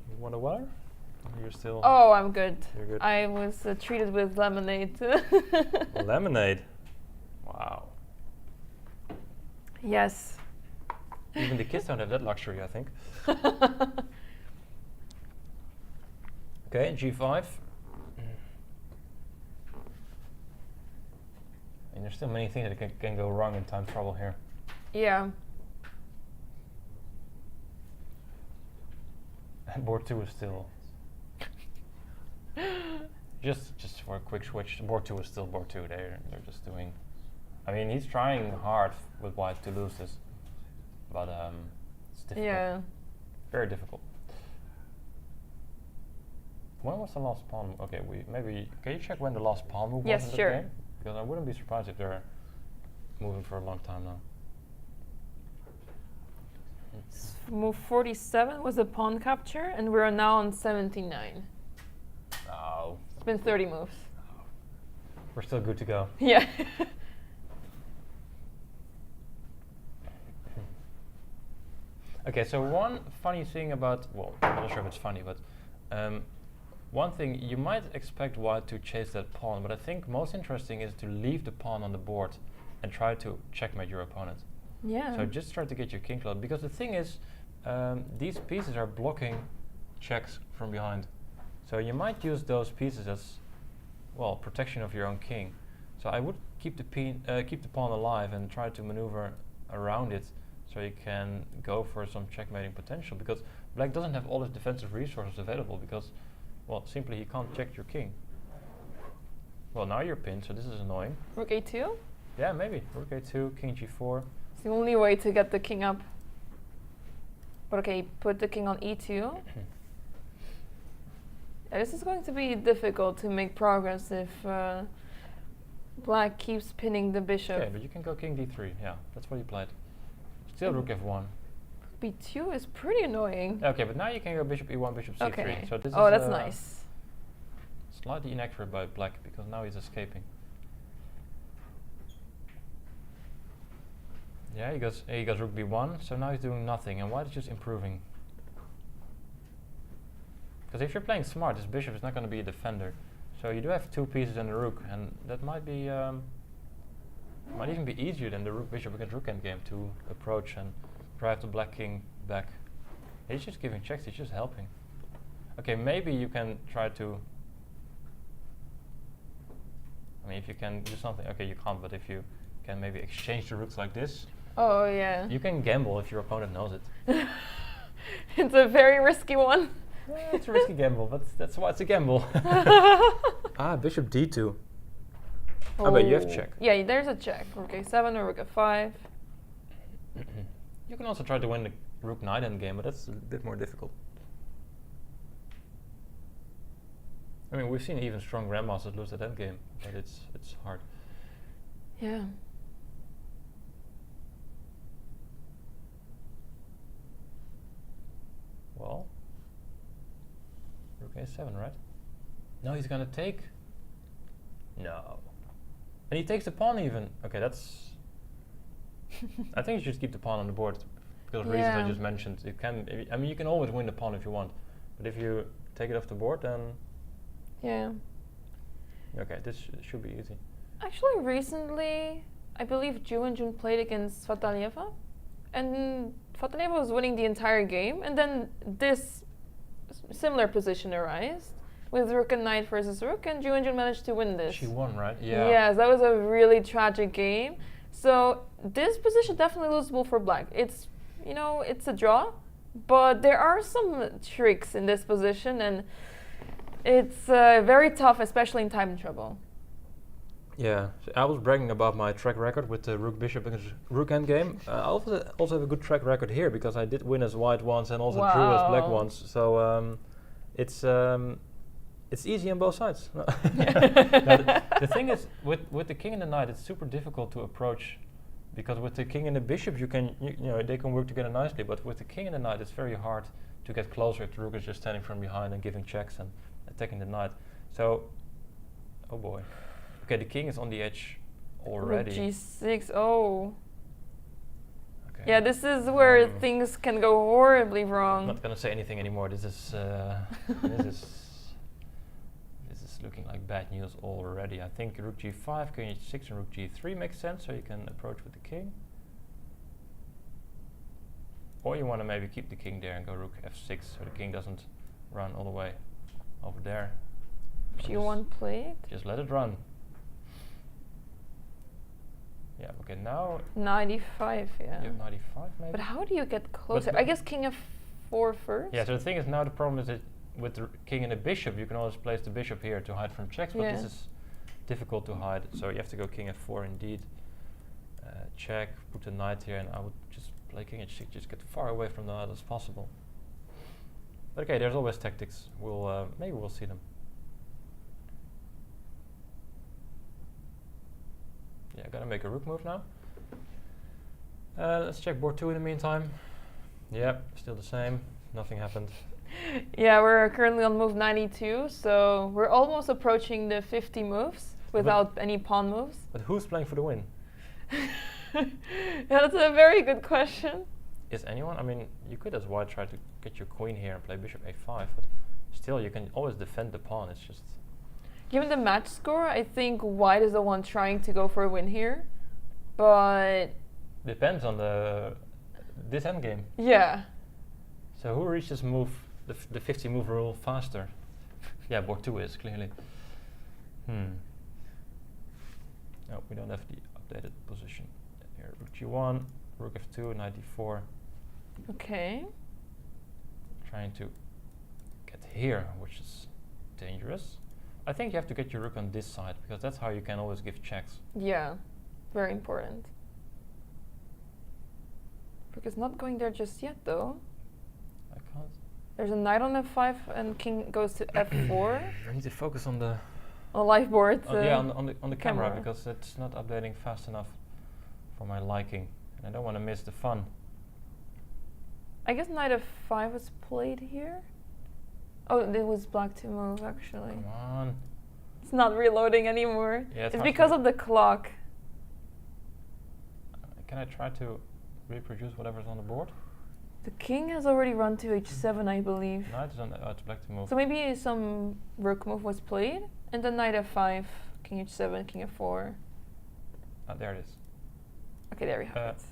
You want a water? You're still. Oh, I'm good. You're good. I was treated with lemonade. Lemonade. Wow. Yes. Even the kids don't have that luxury, I think. Okay, G5. And there's still many things that can go wrong in time trouble here. Yeah. And board 2 is still... just for a quick switch, board 2 is still board 2. They're just doing... I mean, he's trying hard with white to lose this. But it's difficult. Yeah. Very difficult. When was the last pawn? Okay, can you check when the last pawn move was in the game? Because I wouldn't be surprised if they're moving for a long time now. Move 47 was a pawn capture, and we're now on 79. Oh. It's been 30 moves. We're still good to go. Yeah. Okay, so one funny thing about, well, I'm not sure if it's funny, but one thing, you might expect white to chase that pawn, but I think most interesting is to leave the pawn on the board and try to checkmate your opponent. Yeah. So just try to get your king close, because the thing is, these pieces are blocking checks from behind. So you might use those pieces as, well, protection of your own king. So I would keep the pawn alive and try to maneuver around it, so you can go for some checkmating potential, because black doesn't have all his defensive resources available, because, well, simply he can't check your king. Well, now you're pinned, so this is annoying. Rook A2? Yeah, maybe. Rook A2, king G4. It's the only way to get the king up. But okay, put the king on E2. Yeah, this is going to be difficult to make progress if black keeps pinning the bishop. Okay, but you can go king D3. Yeah, that's what he played. Still rook F1. B2 is pretty annoying. Okay, but now you can go bishop E1, bishop C3. Okay. So this oh, is that's nice. Slightly inaccurate by black, because now he's escaping. Yeah, he goes rook B1, so now he's doing nothing, and white is just improving. Because if you're playing smart, this bishop is not going to be a defender. So you do have two pieces and a rook, and that might be might even be easier than the rook bishop against rook endgame to approach and drive the black king back. He's just giving checks, he's just helping. Okay, maybe you can try to, I mean, if you can do something, okay, you can't, but if you can maybe exchange the rooks like this. Oh, yeah. You can gamble if your opponent knows it. It's a very risky one. Yeah, it's a risky gamble, but that's why it's a gamble. Bishop D2. Oh, but you have check. Yeah, there's a check. Rook A7 or rook F5. You can also try to win the rook knight endgame, but that's a bit more difficult. I mean, we've seen even strong grandmasters lose at endgame, but it's hard. Yeah. Well, rook A7, right? No, he's gonna take. No. And he takes the pawn even. Okay, that's... I think you should keep the pawn on the board, because of reasons I just mentioned. It can, I mean, you can always win the pawn if you want, but if you take it off the board, then... Yeah. Okay, this should be easy. Actually, recently, I believe Ju and Jun played against Fatalieva, and Fatalieva was winning the entire game, and then this similar position arose with rook and knight versus rook, and Ju and Jun managed to win this. She won, right? Yeah. Yes, that was a really tragic game. So this position definitely losable for black. It's, you know, it's a draw, but there are some tricks in this position, and it's very tough, especially in time trouble. Yeah, so I was bragging about my track record with the rook bishop against rook endgame. I also have a good track record here, because I did win as white once and also drew as black once. So it's easy on both sides. Now, the thing is, with the king and the knight, it's super difficult to approach, because with the king and the bishop, you know, they can work together nicely. But with the king and the knight, it's very hard to get closer if the rook is just standing from behind and giving checks and attacking the knight. So, oh boy. Okay, the king is on the edge already. Rook G6, oh. Okay. Yeah, this is where things can go horribly wrong. I'm not gonna say anything anymore. This is this is looking like bad news already. I think rook G5, king H6, and rook G3 makes sense, so you can approach with the king. Or you want to maybe keep the king there and go rook f6 so the king doesn't run all the way over there. G1 played. Just let it run. Yeah, okay, now 95, yeah. you have 95 maybe? But how do you get closer? but I guess king f4 first? Yeah, so the thing is now the problem is that with the king and the bishop, you can always place the bishop here to hide from checks, but this is difficult to hide, so you have to go king f4 indeed. Check, put the knight here, and I would just play king h6, just get far away from the knight as possible. But okay, there's always tactics. We'll maybe we'll see them. Yeah, I gotta make a rook move now. Let's check board 2 in the meantime. Yep, still the same. Nothing happened. Yeah, we're currently on move 92, so we're almost approaching the 50 moves without any pawn moves. But who's playing for the win? Yeah, that's a very good question. Is anyone? I mean, you could as white try to get your queen here and play bishop a5, but still you can always defend the pawn. It's just... Given the match score, I think white is the one trying to go for a win here, but... Depends on this endgame. Yeah. So who reaches move, the 50 move rule faster? Yeah, board 2 is, clearly. No, we don't have the updated position. Here, rook g1, rook f2, knight d4. Okay. Trying to get here, which is dangerous. I think you have to get your rook on this side, because that's how you can always give checks. Yeah, very important. Rook is not going there just yet, though. I can't. There's a knight on f5 and king goes to f4. I need to focus on the live board. yeah, on the camera, because it's not updating fast enough for my liking, and I don't want to miss the fun. I guess knight f5 was played here. Oh, it was black to move actually. Come on. It's not reloading anymore. Yeah, it's because of the clock. Can I try to reproduce whatever's on the board? The king has already run to h7, I believe. Knight is on the, it's black to move. So maybe some rook move was played, and then knight f5, king h7, king f4. There it is. Okay, there we have it.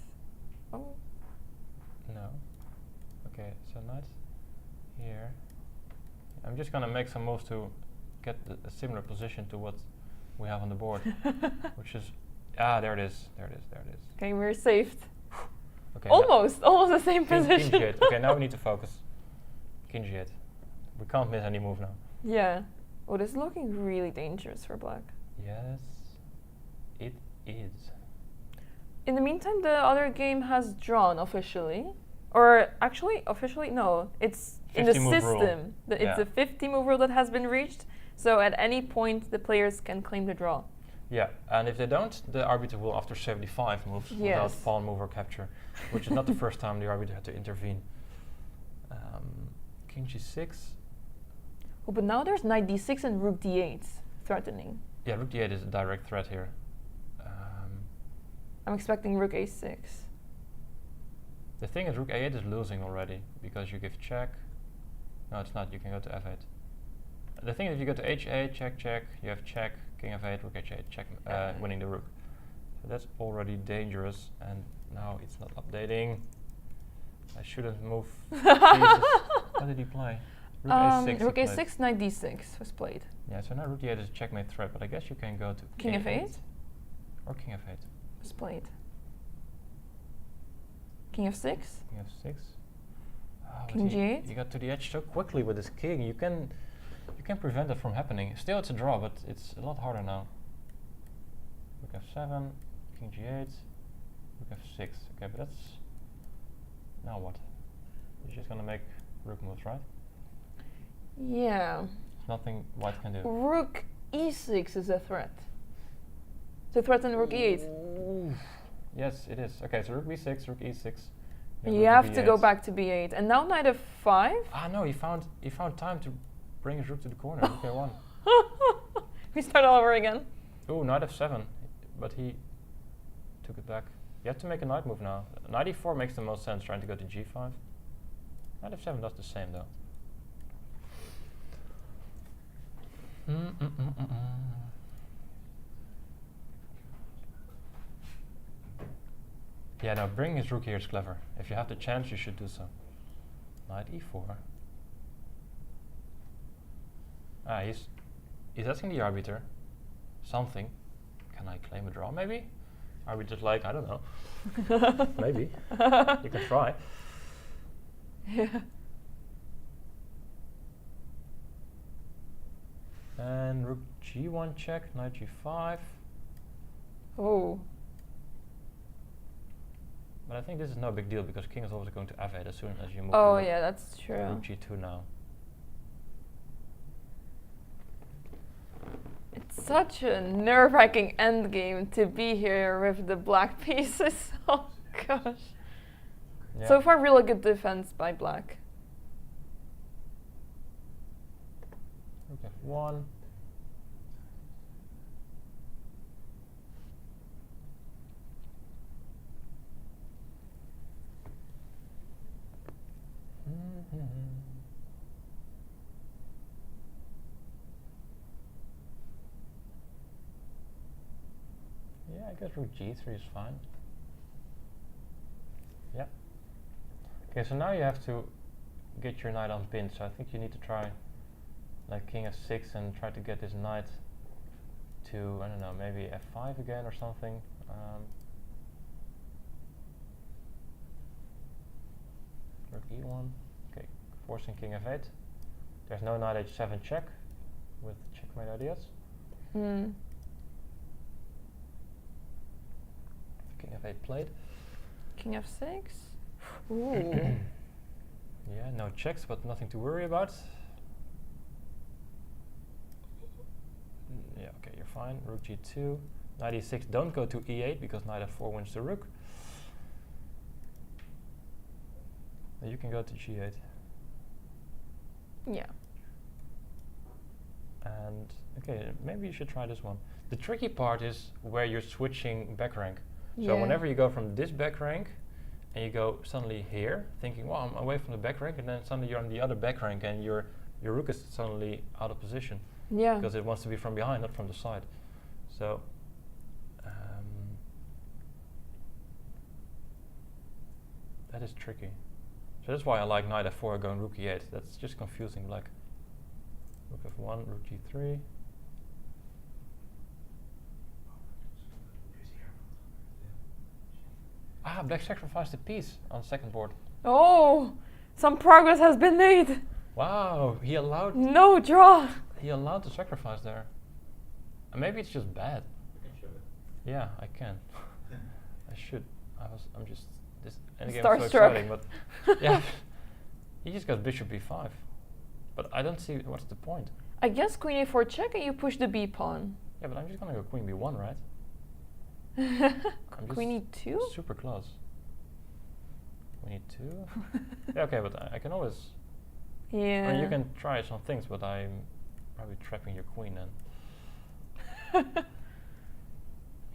Oh. No. Okay, so knight here. I'm just gonna make some moves to get a similar position to what we have on the board, which is there it is, there it is, there it is. Okay, we're saved. Okay, almost the same position. King g8. Okay, now we need to focus. King g8. We can't miss any move now. Yeah. Oh, this is looking really dangerous for black. Yes, it is. In the meantime, the other game has drawn officially. Or actually, officially, no. It's in the system. It's a 50 move rule that has been reached. So at any point, the players can claim the draw. Yeah, and if they don't, the arbiter will after 75 moves without pawn move or capture, which is not the first time the arbiter had to intervene. King g6. Oh, but now there's knight d6 and rook d8 threatening. Yeah, rook d8 is a direct threat here. I'm expecting rook a6. The thing is, rook a8 is losing already because you give check. No, it's not. You can go to f8. The thing is, if you go to h8, check, check, you have check, king f8, rook h8, check, winning the rook. So that's already dangerous, and now it's not updating. I shouldn't move pieces. What did he play? Rook a6. Rook a6, knight d6 was played. Yeah, so now rook d8 is a checkmate threat, but I guess you can go to king f8 or king f8. Was played. King f6. King f6. Oh, king g8. You got to the edge so quickly with this king. You can prevent it from happening. Still, it's a draw, but it's a lot harder now. Rook f7, king g8, rook f6. Okay, but that's now what? You're just gonna make rook moves, right? Yeah. There's nothing white can do. Rook e6 is a threat. To threaten rook e8. Ooh. Yes, it is. Okay, so rook b6, rook e6. You have to go back to b8, and now knight f5. Ah no, he found time to bring his rook to the corner. Rook a1. We start all over again. Ooh, knight f7, but he took it back. You have to make a knight move now. Knight e4 makes the most sense, trying to go to g5. Knight f7 does the same though. Yeah, no, bringing his rook here is clever. If you have the chance, you should do so. Knight e4. Ah, he's asking the arbiter something. Can I claim a draw, maybe? Arbiter's like, I don't know. Maybe. You can try. Yeah. And rook g1 check, knight g5. Oh. But I think this is no big deal because king is always going to f8 as soon as you move. Oh, the rook. yeah, that's true. Rook g2 now. It's such a nerve-wracking endgame to be here with the black pieces. Oh gosh. Yeah. So far, really good defense by black. Rook f1. Yeah, I guess rook g3 is fine. Yeah. Okay, so now you have to get your knight unpinned, so I think you need to try like king f6 and try to get this knight to, I don't know, maybe f5 again or something. Rook e1. Okay, forcing king f8. There's no knight h7 check with checkmate ideas. Hmm. King f8 played. King f6. Ooh. Yeah, no checks, but nothing to worry about. Yeah, okay, you're fine. Rook g2. Knight e6, don't go to e8 because knight f4 wins the rook. Now you can go to g8. Yeah. And okay, maybe you should try this one. The tricky part is where you're switching back rank. So whenever you go from this back rank and you go suddenly here, thinking, well, I'm away from the back rank, and then suddenly you're on the other back rank and your rook is suddenly out of position. Yeah. Because it wants to be from behind, not from the side. So that is tricky. So that's why I like knight f4 going rook e8. That's just confusing. Like rook f1, rook g3. Ah, black sacrificed a piece on the second board. Oh, some progress has been made. Wow, he allowed. No draw. He allowed the sacrifice there. And maybe it's just bad. You can show it. Yeah, I can. I should. I'm just. This endgame is so Starstruck. exciting, but yeah, he just got bishop b5. But I don't see what's the point. I guess queen a4 check and you push the b pawn. Yeah, but I'm just gonna go queen b1, right? Queen e2? Super close. Queen e2. Yeah, okay, but I can always. Yeah. I mean, you can try some things, but I'm probably trapping your queen then.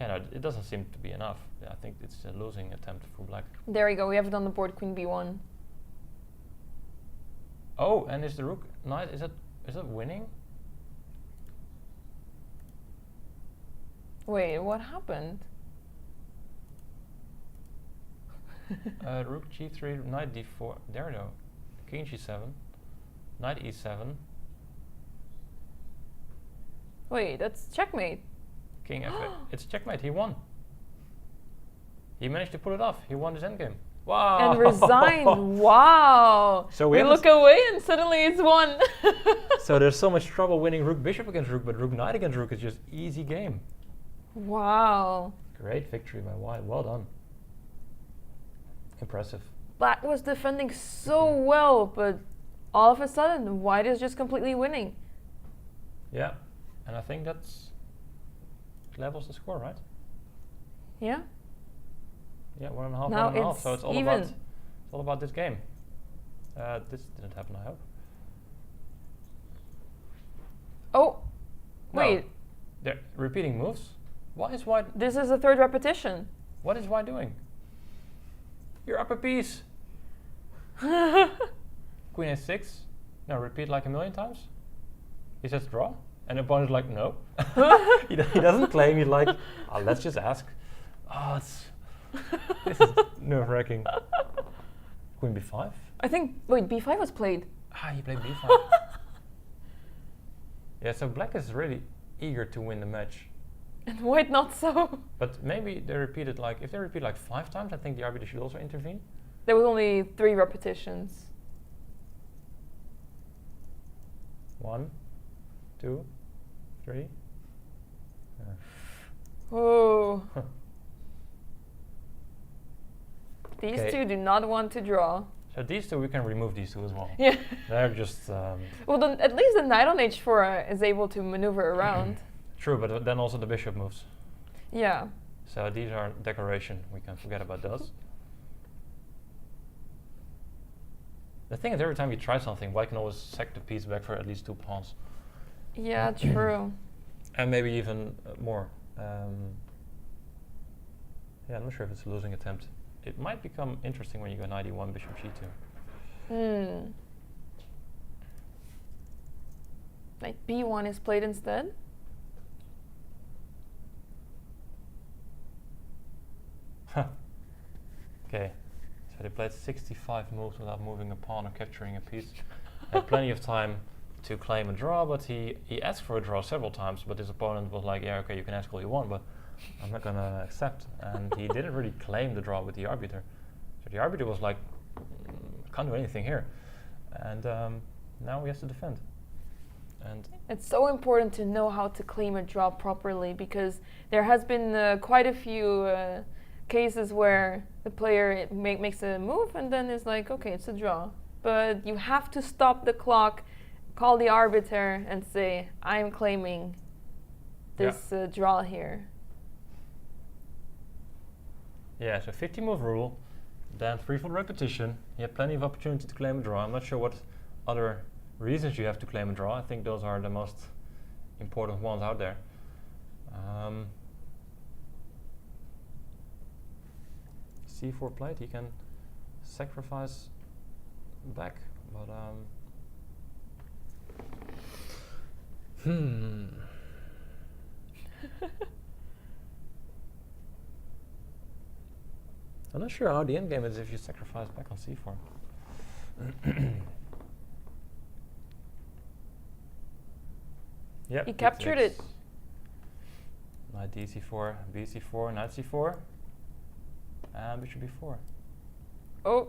Yeah, no, it doesn't seem to be enough. Yeah, I think it's a losing attempt for black. There we go. We have it on the board. Queen b1. Oh, and is the rook knight? Is it winning? Wait, what happened? Rook g3, knight d4. There we go. King g7, knight e7. Wait, that's checkmate. King f8. It's checkmate. He won. He managed to pull it off. He won this endgame. Wow. And resigned. Wow. So we look away and suddenly it's won. So there's so much trouble winning rook bishop against rook, but rook knight against rook is just easy game. Wow. Great victory by white. Well done. Impressive. Black was defending so well, but all of a sudden, white is just completely winning. Yeah, and I think levels the score, right? Yeah. Yeah, 1.5, Now 1.5. it's So it's all even. about this game. This didn't happen, I hope. Oh, No. wait. They're repeating moves. Why is white? This is the third repetition. What is white doing? You're up a piece. Queen a6. No, repeat like a million times. He says draw, and the opponent's like no. He doesn't claim. He's like, oh, let's just ask. Oh, This is nerve-wracking. Queen b5? I think, wait, b5 was played. Ah, he played b5. Yeah, so black is really eager to win the match. And white not so. But maybe they repeated like, if they repeat like 5 times, I think the arbiter should also intervene. There was only 3 repetitions. 1, 2, 3. Oh. Huh. These Okay. two do not want to draw. So these two, we can remove these two as well. Yeah. They're just... Well, then at least the knight on h4 is able to maneuver around. True, but then also the bishop moves. Yeah. So these are decoration. We can forget about those. The thing is, every time you try something, white can always sack the piece back for at least 2 pawns. Yeah, true. And maybe even more. Yeah, I'm not sure if it's a losing attempt. It might become interesting when you go knight e1, bishop g2. Knight b1 is played instead. Okay, so they played 65 moves without moving a pawn or capturing a piece. Had plenty of time to claim a draw, but he asked for a draw several times, but his opponent was like, yeah, okay, you can ask all you want, but I'm not gonna accept. And he didn't really claim the draw with the arbiter. So the arbiter was like, can't do anything here. And now he has to defend. And it's so important to know how to claim a draw properly, because there has been quite a few cases where the player makes a move and then it's like, okay, it's a draw. But you have to stop the clock, call the arbiter and say, I'm claiming this draw here. yeah, so 50 move rule, then 3-fold repetition. You have plenty of opportunity to claim a draw. I'm not sure what other reasons you have to claim a draw. I think those are the most important ones out there. C4 played, he can sacrifice back, but I'm not sure how the endgame is if you sacrifice back on c4. Yep, He captured it. Knight d4, bc4, knight c4, and bishop b4. Oh.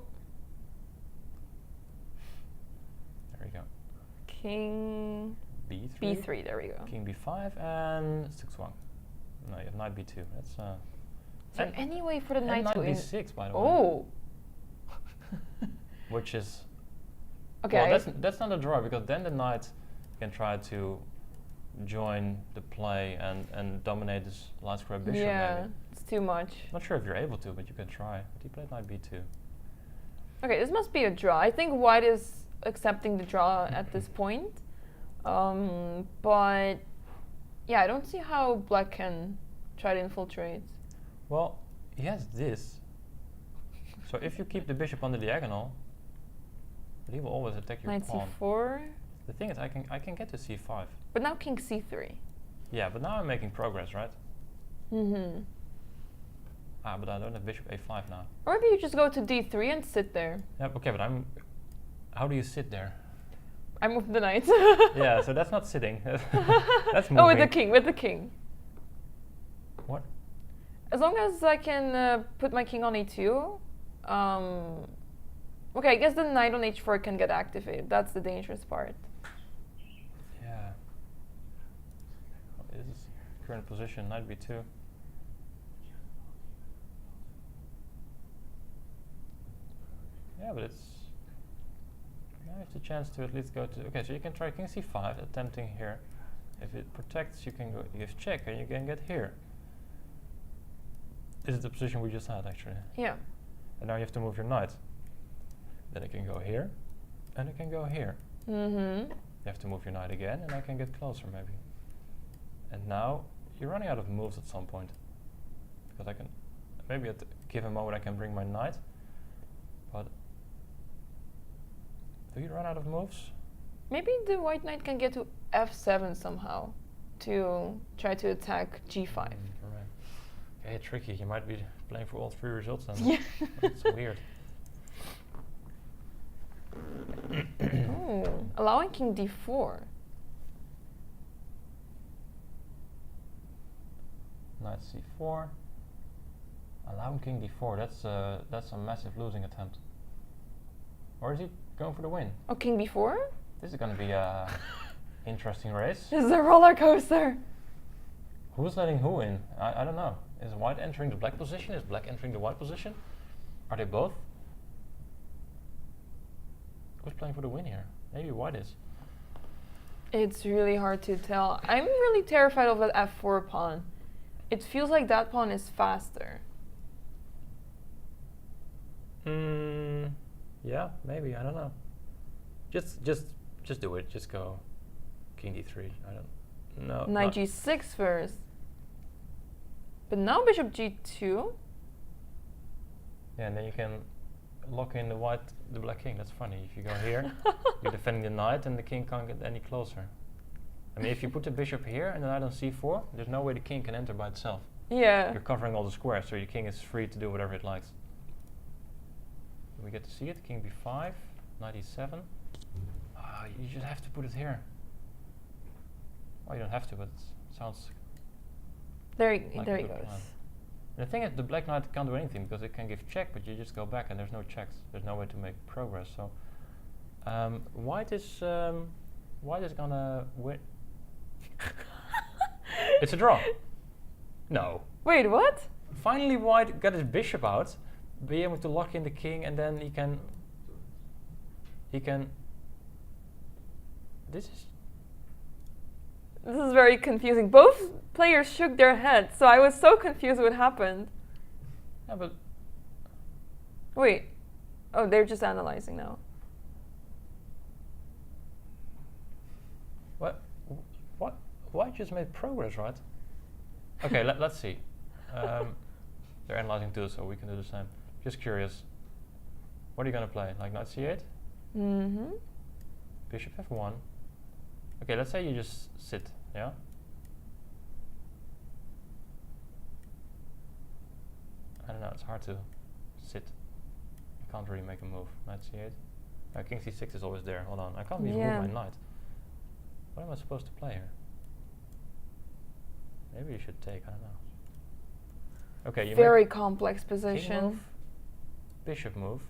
There we go. King b3. b3, there we go. King b5 and 6-1. No, you have knight b2. That's Is there any way for the knight knight to b6, by the way. Oh. Which is Okay. well, that's not a draw, because then the knight can try to join the play and dominate this light square bishop. Yeah, maybe. it's too much. Not sure if you're able to, but you can try. But he played knight b2. Okay, this must be a draw. I think white is accepting the draw at this point. But yeah, I don't see how black can try to infiltrate. Well, he has this. So if you keep the bishop on the diagonal, he will always attack your Knight pawn. c4. The thing is, I can get to c5. But now king c3. Yeah, but now I'm making progress, right? Mm-hmm. Ah, but I don't have bishop a5 now. Or maybe you just go to d3 and sit there. Yeah, okay, but how do you sit there? I moved the knight. Yeah, so that's not sitting. That's moving. Oh, with the king. What? As long as I can put my king on e2. Okay, I guess the knight on h4 can get activated. That's the dangerous part. Yeah. What is his current position? Knight b2. Yeah, but it's... Now you have the chance to at least go to... Okay, so you can try king c5, attempting here. If it protects, you can go give check, and you can get here. This is the position we just had, actually. Yeah. And now you have to move your knight. Then it can go here, and it can go here. Mm-hmm. You have to move your knight again, and I can get closer, maybe. And now you're running out of moves at some point, because I can maybe at a given moment I can bring my knight. But do you run out of moves? Maybe the white knight can get to f7 somehow to try to attack g5. Right. Okay, tricky. You might be playing for all three results then. Yeah. It's weird. Oh, allowing king d4. Knight c4. Allowing king d4. That's a massive losing attempt. Or is he going for the win? Oh, king b4? This is going to be a interesting race. This is a roller coaster. Who's letting who in? I don't know. Is white entering the black position? Is black entering the white position? Are they both? Who's playing for the win here? Maybe white is. It's really hard to tell. I'm really terrified of that f4 pawn. It feels like that pawn is faster. Yeah, maybe. I don't know. Just do it. Just go king d3. I don't know. Knight g6 first. But now bishop g2. Yeah, and then you can lock in the black king. That's funny. If you go here, you're defending the knight, and the king can't get any closer. I mean, if you put the bishop here and the knight on c4, there's no way the king can enter by itself. Yeah. You're covering all the squares, so your king is free to do whatever it likes. We get to see it. King b5, knight e7. You just have to put it here. Well, you don't have to, but it sounds. There he like goes. a good plan. The thing is, the black knight can't do anything because it can give check, but you just go back and there's no checks. There's no way to make progress. So white is gonna win. It's a draw. No. Wait, what? Finally, white got his bishop out, be able to lock in the king, and then he can. This is very confusing. Both players shook their heads, so I was so confused what happened. Yeah, but wait. Oh, they're just analyzing now. What? White just made progress, right? Okay, let's see. They're analyzing too, so we can do the same. Just curious. What are you gonna play? Like knight c8? Mm-hmm. Bishop f1. Okay, let's say you just sit, yeah? I don't know, it's hard to sit. You can't really make a move. Knight c8. King c6 is always there. Hold on, I can't even move my knight. What am I supposed to play here? Maybe you should take, I don't know. Okay, you very complex position. King move, bishop move.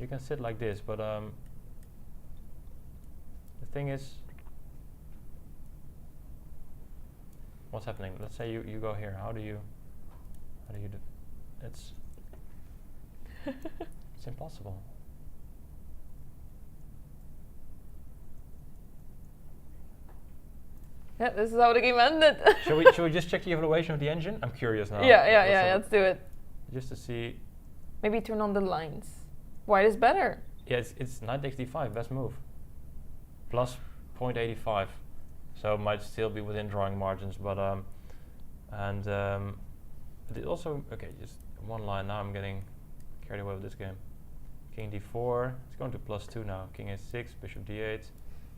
You can sit like this, but the thing is, what's happening? Let's say you go here. How do you do? It's it's impossible. Yeah, this is how the game ended. Should we just check the evaluation of the engine? I'm curious now. Yeah, let's do it. Just to see. Maybe turn on the lines. White is better. Yeah, it's knight takes d5, best move. Plus 0.85, so it might still be within drawing margins, but it also, okay, just one line. Now I'm getting carried away with this game. King d4, it's going to +2 now. King a6, bishop d8,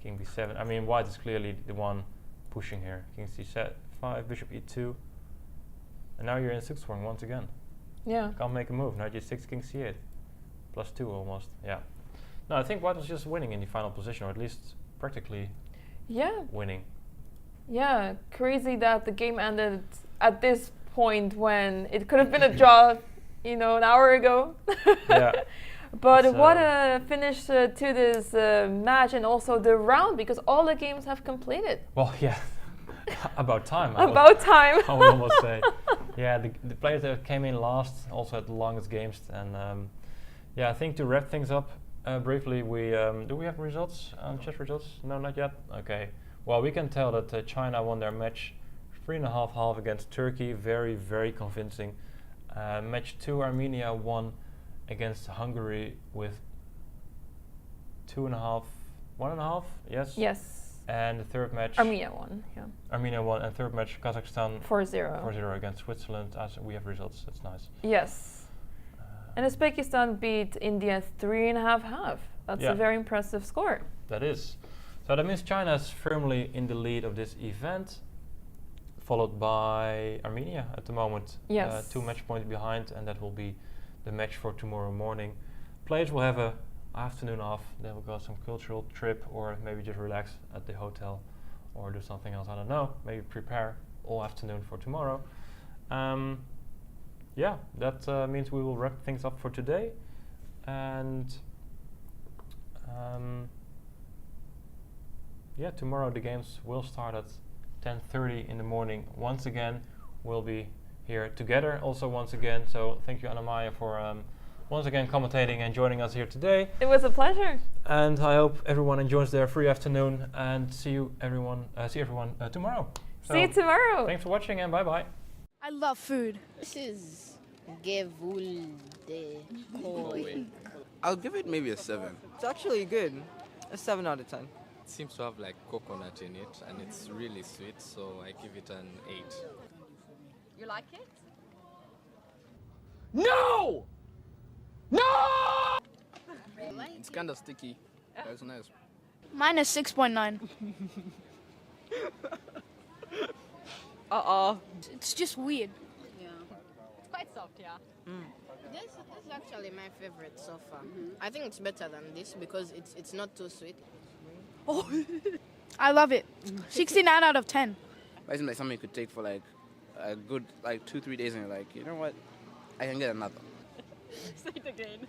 king b7. I mean, white is clearly the one pushing here. King c5, bishop e2, and now you're in 6-1 once again. Yeah. Can't make a move. Knight g6, king c8, +2 almost. Yeah. No, I think white was just winning in the final position, or at least practically. Winning. Yeah, crazy that the game ended at this point when it could have been a draw, an hour ago. Yeah. But what a finish to this match and also the round, because all the games have completed. Well, yeah. About time. I would almost say. Yeah, the players that came in last also had the longest games, and I think to wrap things up briefly, do we have results? Chess results? No, not yet. Okay. Well, we can tell that China won their match 3.5 against Turkey, very, very convincing. Match 2, Armenia won against Hungary with 1.5. Yes. And the third match, Armenia won. Yeah. Armenia won, and third match, Kazakhstan 4-0 against Switzerland. As we have results, that's nice. Yes. And Uzbekistan beat India 3.5. That's a very impressive score. That is. So that means China is firmly in the lead of this event. followed by Armenia at the moment. Yes. 2 match points behind, and that will be the match for tomorrow morning. Players will have a afternoon off. They will go some cultural trip, or maybe just relax at the hotel, or do something else. I don't know. Maybe prepare all afternoon for tomorrow. Yeah, that means we will wrap things up for today, and yeah, tomorrow the games will start at 10:30 in the morning. Once again, we'll be here together also once again. So thank you, Anna-Maja, for once again commentating and joining us here today. It was a pleasure. And I hope everyone enjoys their free afternoon, and see everyone tomorrow. See you tomorrow. Thanks for watching, and bye-bye. I love food. This is Gevulde Koi. I'll give it maybe a 7. It's actually good. A 7 out of 10. It seems to have like coconut in it, and it's really sweet, so I give it an 8. You like it? No! No! It's kind of sticky. That's nice. Mine is 6.9. Uh-oh. It's just weird. Yeah. It's quite soft, yeah. This is actually my favorite so far. I think it's better than this because it's not too sweet. Oh. I love it. 69 out of 10. It seems like something you could take for like a good 2-3 days, and you're like, you know what? I can get another. Say it again.